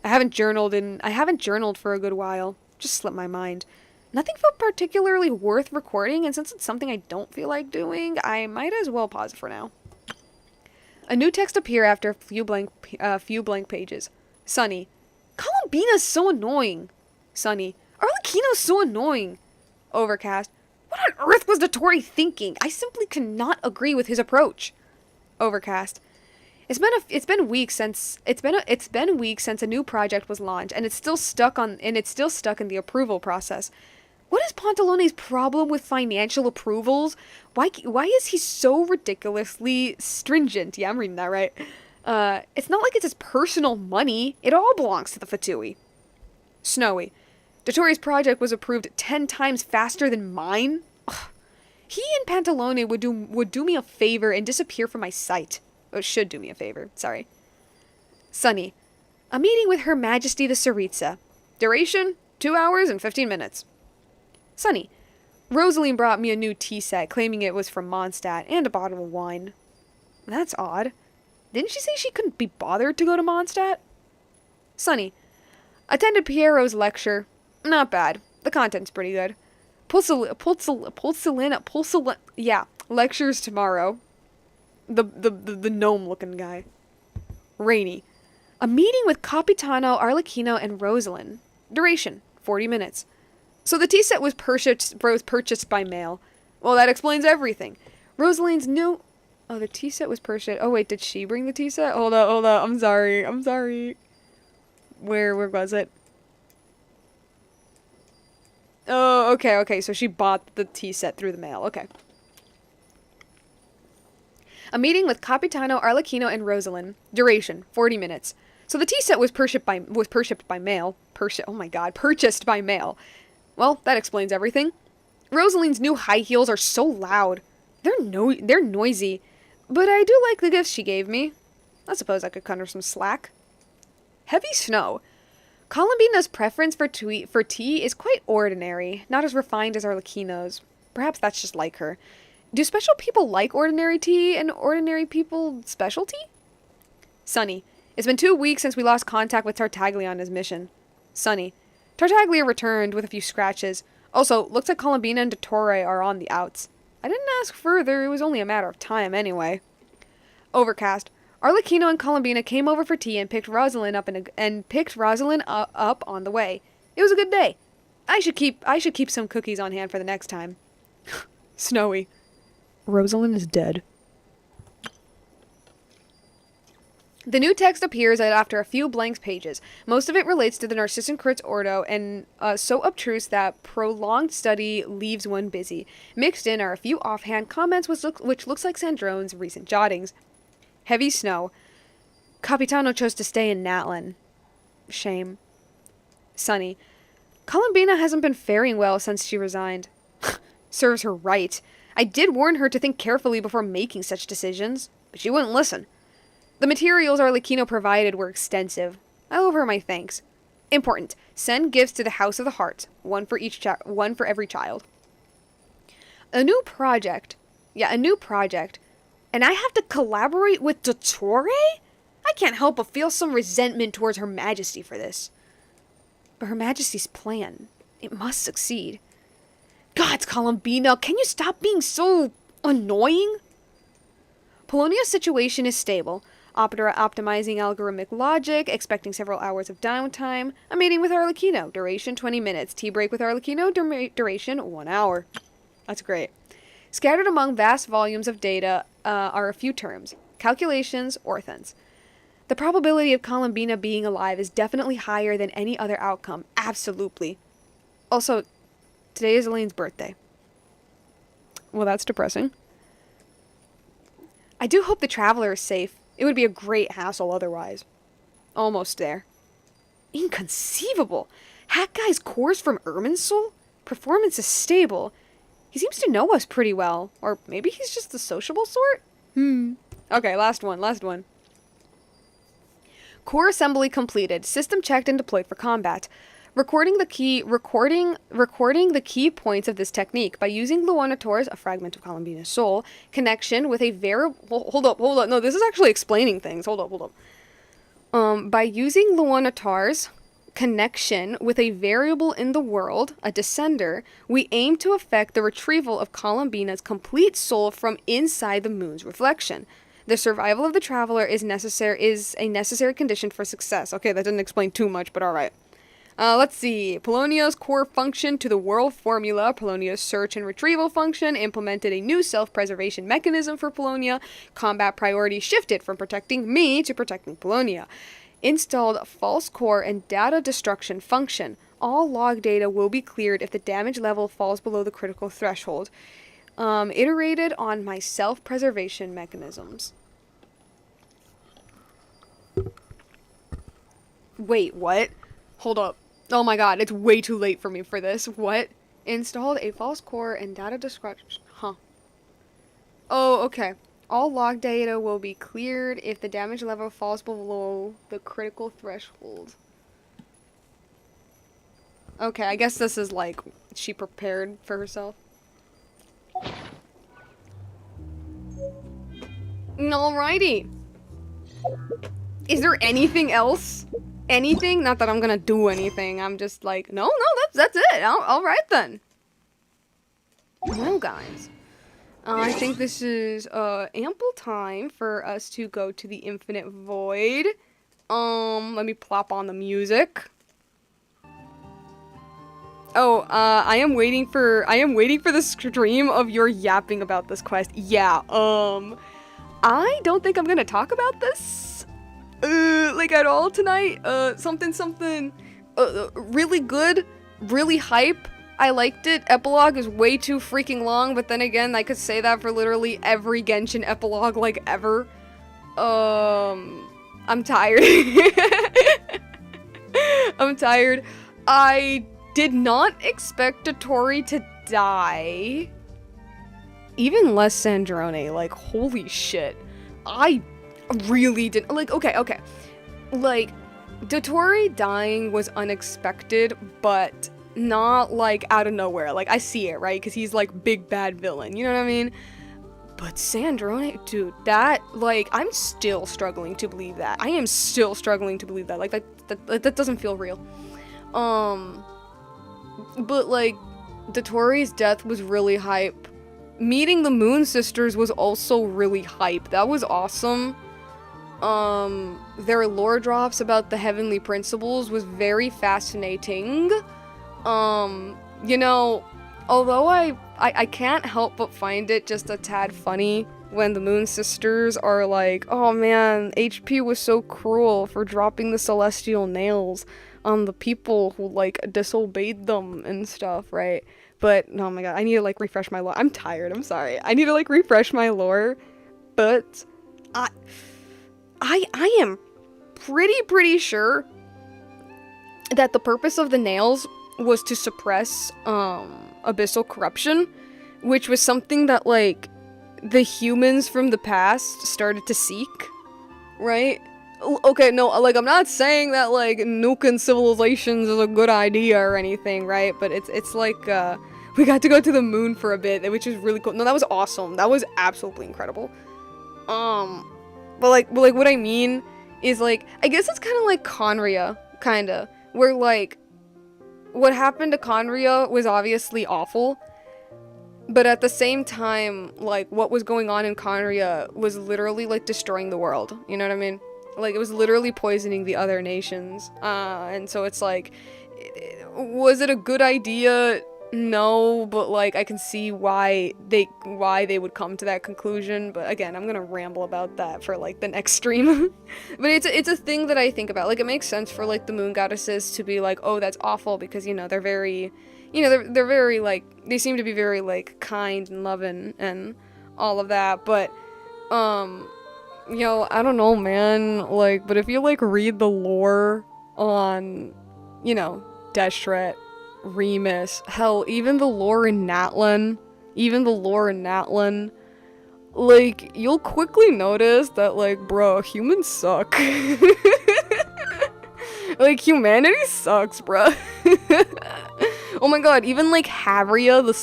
I haven't journaled for a good while. Just slipped my mind. Nothing felt particularly worth recording, and since it's something I don't feel like doing, I might as well pause it for now. A new text appeared after a few blank pages. Sunny. Columbina's so annoying. Sunny. Arlecchino's so annoying. Overcast. What on earth was Dottore thinking? I simply cannot agree with his approach. Overcast. It's been weeks since a new project was launched, and it's still stuck in the approval process. What is Pantalone's problem with financial approvals? Why is he so ridiculously stringent? Yeah, I'm reading that right. It's not like it's his personal money. It all belongs to the Fatui. Snowy. Dottore's project was approved 10 times faster than mine. Ugh. He and Pantalone would do me a favor and disappear from my sight. Oh, should do me a favor. Sorry. Sunny. A meeting with Her Majesty the Tsaritsa. Duration, 2 hours and 15 minutes. Sunny. Rosaline brought me a new tea set, claiming it was from Mondstadt, and a bottle of wine. That's odd. Didn't she say she couldn't be bothered to go to Mondstadt? Sunny. Attended Piero's lecture. Not bad. The content's pretty good. Yeah, lectures tomorrow. The gnome-looking guy. Rainy. A meeting with Capitano, Arlecchino, and Rosalind. Duration, 40 minutes. So the tea set was purchased by mail. Well, that explains everything. Rosalind's new... Oh, the tea set was purchased... Oh, wait, did she bring the tea set? Hold up. I'm sorry. Where was it? Oh, okay, so she bought the tea set through the mail. Okay. A meeting with Capitano, Arlecchino, and Rosalind. Duration, 40 minutes. So the tea set was purchased by mail. Purchased by mail. Well, that explains everything. Rosalind's new high heels are so loud. They're noisy. But I do like the gifts she gave me. I suppose I could cut her some slack. Heavy snow. Columbina's preference for tea is quite ordinary, not as refined as Arlecchino's. Perhaps that's just like her. Do special people like ordinary tea and ordinary people special tea? Sunny. It's been 2 weeks since we lost contact with Tartaglia on his mission. Sunny. Tartaglia returned with a few scratches. Also, looks like Columbina and Dottore are on the outs. I didn't ask further, it was only a matter of time anyway. Overcast. Arlecchino and Columbina came over for tea and picked Rosalind up on the way. It was a good day. I should keep some cookies on hand for the next time. Snowy. Rosalind is dead. The new text appears after a few blank pages. Most of it relates to the Narcissan Crits Ordo and so obtruse that prolonged study leaves one busy. Mixed in are a few offhand comments which looks like Sandrone's recent jottings. Heavy snow. Capitano chose to stay in Natlin. Shame. Sunny. Columbina hasn't been faring well since she resigned. Serves her right. I did warn her to think carefully before making such decisions, but she wouldn't listen. The materials Arlecchino provided were extensive. I owe her my thanks. Important. Send gifts to the House of the Heart. One for every child. A new project. And I have to collaborate with Dottore? I can't help but feel some resentment towards Her Majesty for this. But Her Majesty's plan, it must succeed. Gods, Columbina, can you stop being so annoying? Polonia's situation is stable. Optimizing algorithmic logic, expecting several hours of downtime. A meeting with Arlecchino, duration 20 minutes. Tea break with Arlecchino, duration 1 hour. That's great. Scattered among vast volumes of data are a few terms. Calculations, orthons. The probability of Columbina being alive is definitely higher than any other outcome. Absolutely. Also, today is Elaine's birthday. Well, that's depressing. I do hope the Traveler is safe. It would be a great hassle otherwise. Almost there. Inconceivable! Hat Guy's course from Irminsul? Performance is stable. He seems to know us pretty well. Or maybe he's just the sociable sort? Okay, last one. Core assembly completed. System checked and deployed for combat. Recording the key points of this technique by using Luonator's, a fragment of Columbina's soul, connection with a variable... Hold up. No, this is actually explaining things. Hold up. By using Luonator's connection with a variable in the world, a descender, we aim to effect the retrieval of Columbina's complete soul from inside the moon's reflection. The survival of the traveler is a necessary condition for success. Okay, that didn't explain too much, but alright. Let's see. Polonia's core function to the world formula. Polonia's search and retrieval function implemented a new self-preservation mechanism for Polonia. Combat priority shifted from protecting me to protecting Polonia. Installed false core and data destruction function. All log data will be cleared if the damage level falls below the critical threshold. Iterated on my self-preservation mechanisms. Wait, what? Hold up. Oh my god, it's way too late for me for this. What? Installed a false core and data destruction. Huh. Oh, okay. All log data will be cleared if the damage level falls below the critical threshold. Okay, I guess this is like she prepared for herself. Alrighty. Is there anything else? Anything? Not that I'm gonna do anything. I'm just like, no, that's it. Alright then. Well, guys. I think this is ample time for us to go to the Infinite Void. Let me plop on the music. Oh, I am waiting for the stream of your yapping about this quest. Yeah, I don't think I'm gonna talk about this, like at all tonight. Something, really good, really hype. I liked it. Epilogue is way too freaking long, but then again, I could say that for literally every Genshin epilogue, like, ever. I'm tired. I'm tired. I did not expect Dotori to die. Even less Sandrone, like, holy shit. I really didn't, like, okay. Like, Dotori dying was unexpected, but not, like, out of nowhere. Like, I see it, right? Because he's, like, big bad villain, you know what I mean? But Sandrone, dude, that, like, I'm still struggling to believe that. I am still struggling to believe that. Like, that doesn't feel real. But, like, Dotori's death was really hype. Meeting the Moon Sisters was also really hype. That was awesome. Their lore drops about the Heavenly Principles was very fascinating. You know, although I can't help but find it just a tad funny when the Moon Sisters are like, oh man, HP was so cruel for dropping the celestial nails on the people who, like, disobeyed them and stuff, right? But, oh my god, I need to, like, refresh my lore. I'm tired, I'm sorry. I need to, like, refresh my lore. But, I am pretty sure that the purpose of the nails was to suppress, abyssal corruption, which was something that, like, the humans from the past started to seek, right? Okay, no, like, I'm not saying that, like, nuking civilizations is a good idea or anything, right? But it's like, we got to go to the moon for a bit, which is really cool. No, that was awesome. That was absolutely incredible. But what I mean is, like, I guess it's kind of like Conria, kinda, where, like, what happened to Conria was obviously awful, but at the same time, like, what was going on in Conria was literally, like, destroying the world, you know what I mean? Like, it was literally poisoning the other nations, and so it's like, was it a good idea? No, but, like, I can see why they would come to that conclusion, but again, I'm gonna ramble about that for, like, the next stream. But it's a thing that I think about. Like, it makes sense for, like, the moon goddesses to be like, oh, that's awful, because, you know, they're very, you know, they're very, like, they seem to be very, like, kind and loving and all of that, but, yo, I don't know, man, like, but if you, like, read the lore on, you know, Deshret, Remus, hell, even the lore in Natlan, like, you'll quickly notice that, like, bro, humans suck. Like, humanity sucks, bro. Oh my god, even, like, Havria, the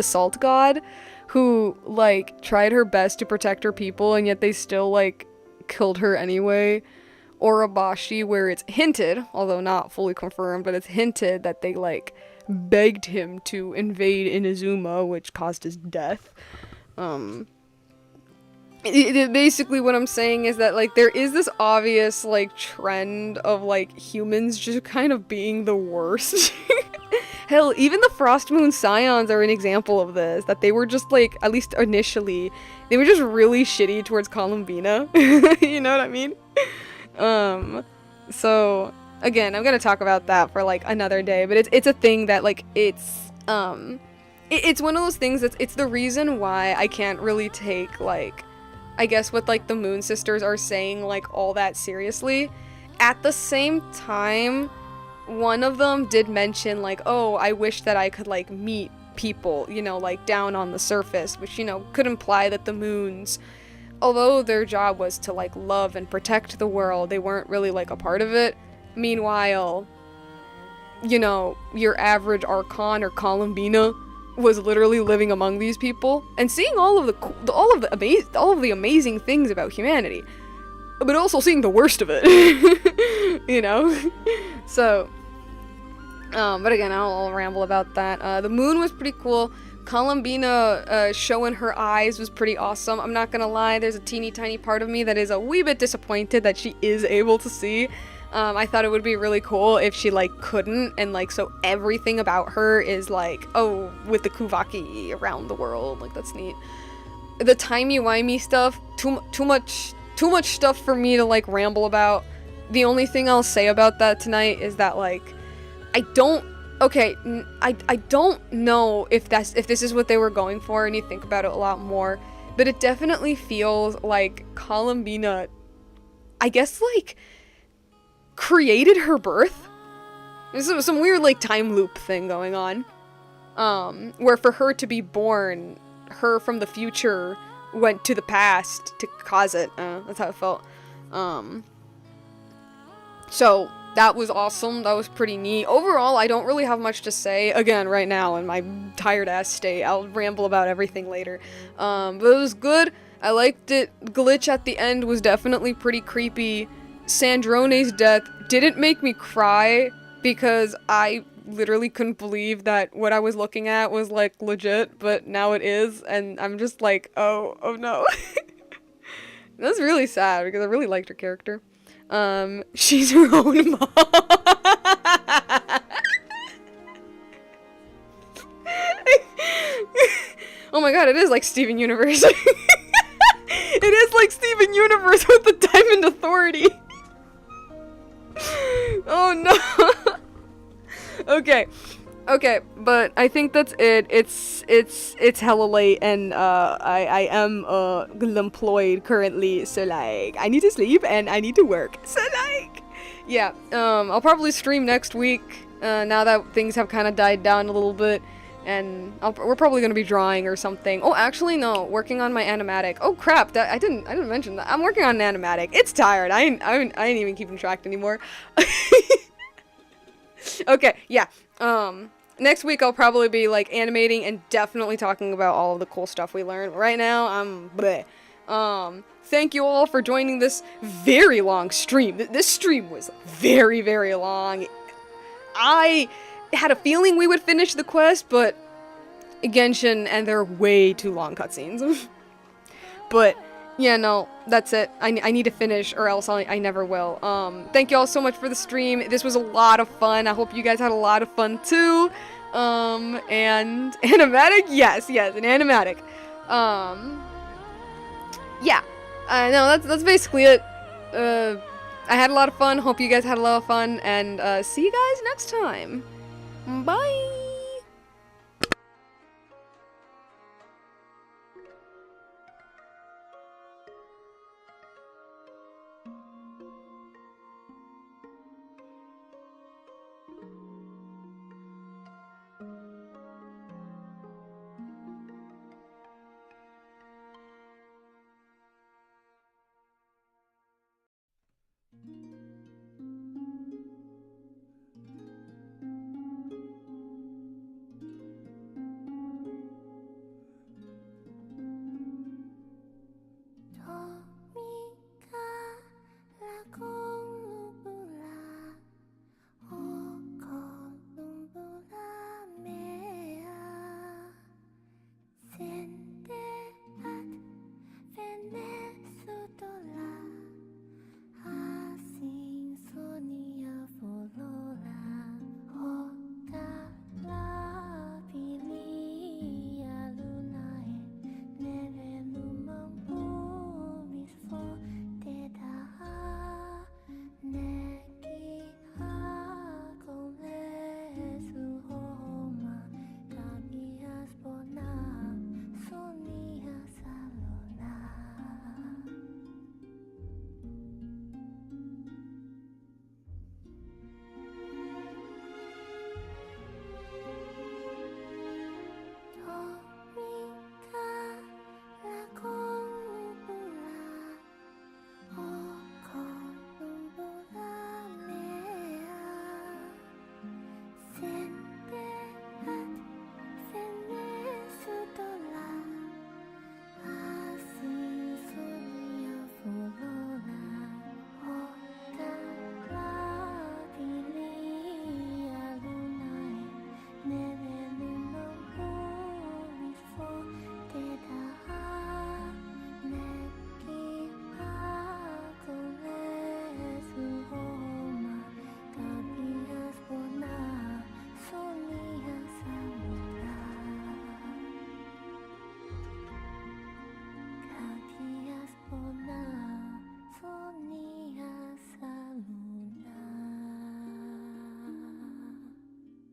salt god, who, like, tried her best to protect her people, and yet they still, like, killed her anyway. Urabashi, where it's hinted, although not fully confirmed, but it's hinted that they, like, begged him to invade Inazuma, which caused his death. basically what I'm saying is that, like, there is this obvious, like, trend of, like, humans just kind of being the worst. Hell, even the Frost Moon Scions are an example of this, that they were just, like, at least initially, they were just really shitty towards Columbina. You know what I mean? So, again, I'm gonna talk about that for, like, another day, but it's a thing that, like, it's one of those things it's the reason why I can't really take, like, I guess what, like, the Moon Sisters are saying, like, all that seriously. At the same time, one of them did mention, like, oh, I wish that I could, like, meet people, you know, like, down on the surface, which, you know, could imply that the Moons, although their job was to, like, love and protect the world, they weren't really, like, a part of it. Meanwhile, you know, your average Archon or Columbina was literally living among these people and seeing all of the amazing things about humanity, but also seeing the worst of it. You know. So, but again, I'll ramble about that. The moon was pretty cool. Columbina showing her eyes was pretty awesome. I'm not gonna lie, there's a teeny tiny part of me that is a wee bit disappointed that she is able to see. I thought it would be really cool if she, like, couldn't, and, like, so everything about her is, like, oh, with the Kuvaki around the world, like, that's neat. The timey-wimey stuff, too much stuff for me to, like, ramble about. The only thing I'll say about that tonight is that, like, I don't know if this is what they were going for, and you think about it a lot more, but it definitely feels like Columbina, I guess, like, created her birth. There's some weird, like, time loop thing going on, where for her to be born, her from the future went to the past to cause it. That's how it felt. So that was awesome. That was pretty neat. Overall, I don't really have much to say. Again, right now in my tired ass state, I'll ramble about everything later. But it was good. I liked it. Glitch at the end was definitely pretty creepy. Sandrone's death didn't make me cry because I literally couldn't believe that what I was looking at was, like, legit, but now it is, and I'm just like, oh no. That's really sad because I really liked her character. She's her own mom. Oh my god, it is like Steven Universe. It is like Steven Universe with the Diamond Authority. Oh no. Okay, but I think that's it. It's hella late, and I am employed currently, so, like, I need to sleep and I need to work. So, like, yeah, I'll probably stream next week, now that things have kind of died down a little bit, and we're probably gonna be drawing or something. Oh, actually, no, working on my animatic. Oh crap, I didn't mention that. I'm working on an animatic. It's tired. I ain't even keeping track anymore. Okay, yeah. Next week I'll probably be, like, animating and definitely talking about all of the cool stuff we learned. Right now, I'm bleh. Thank you all for joining this very long stream. This stream was very, very long. I had a feeling we would finish the quest, but Genshin and their way too long cutscenes. But yeah, no, that's it. I need to finish, or else I never will. Thank you all so much for the stream. This was a lot of fun. I hope you guys had a lot of fun too. And animatic? Yes, an animatic. Yeah. No, that's basically it. I had a lot of fun. Hope you guys had a lot of fun, and see you guys next time. Bye!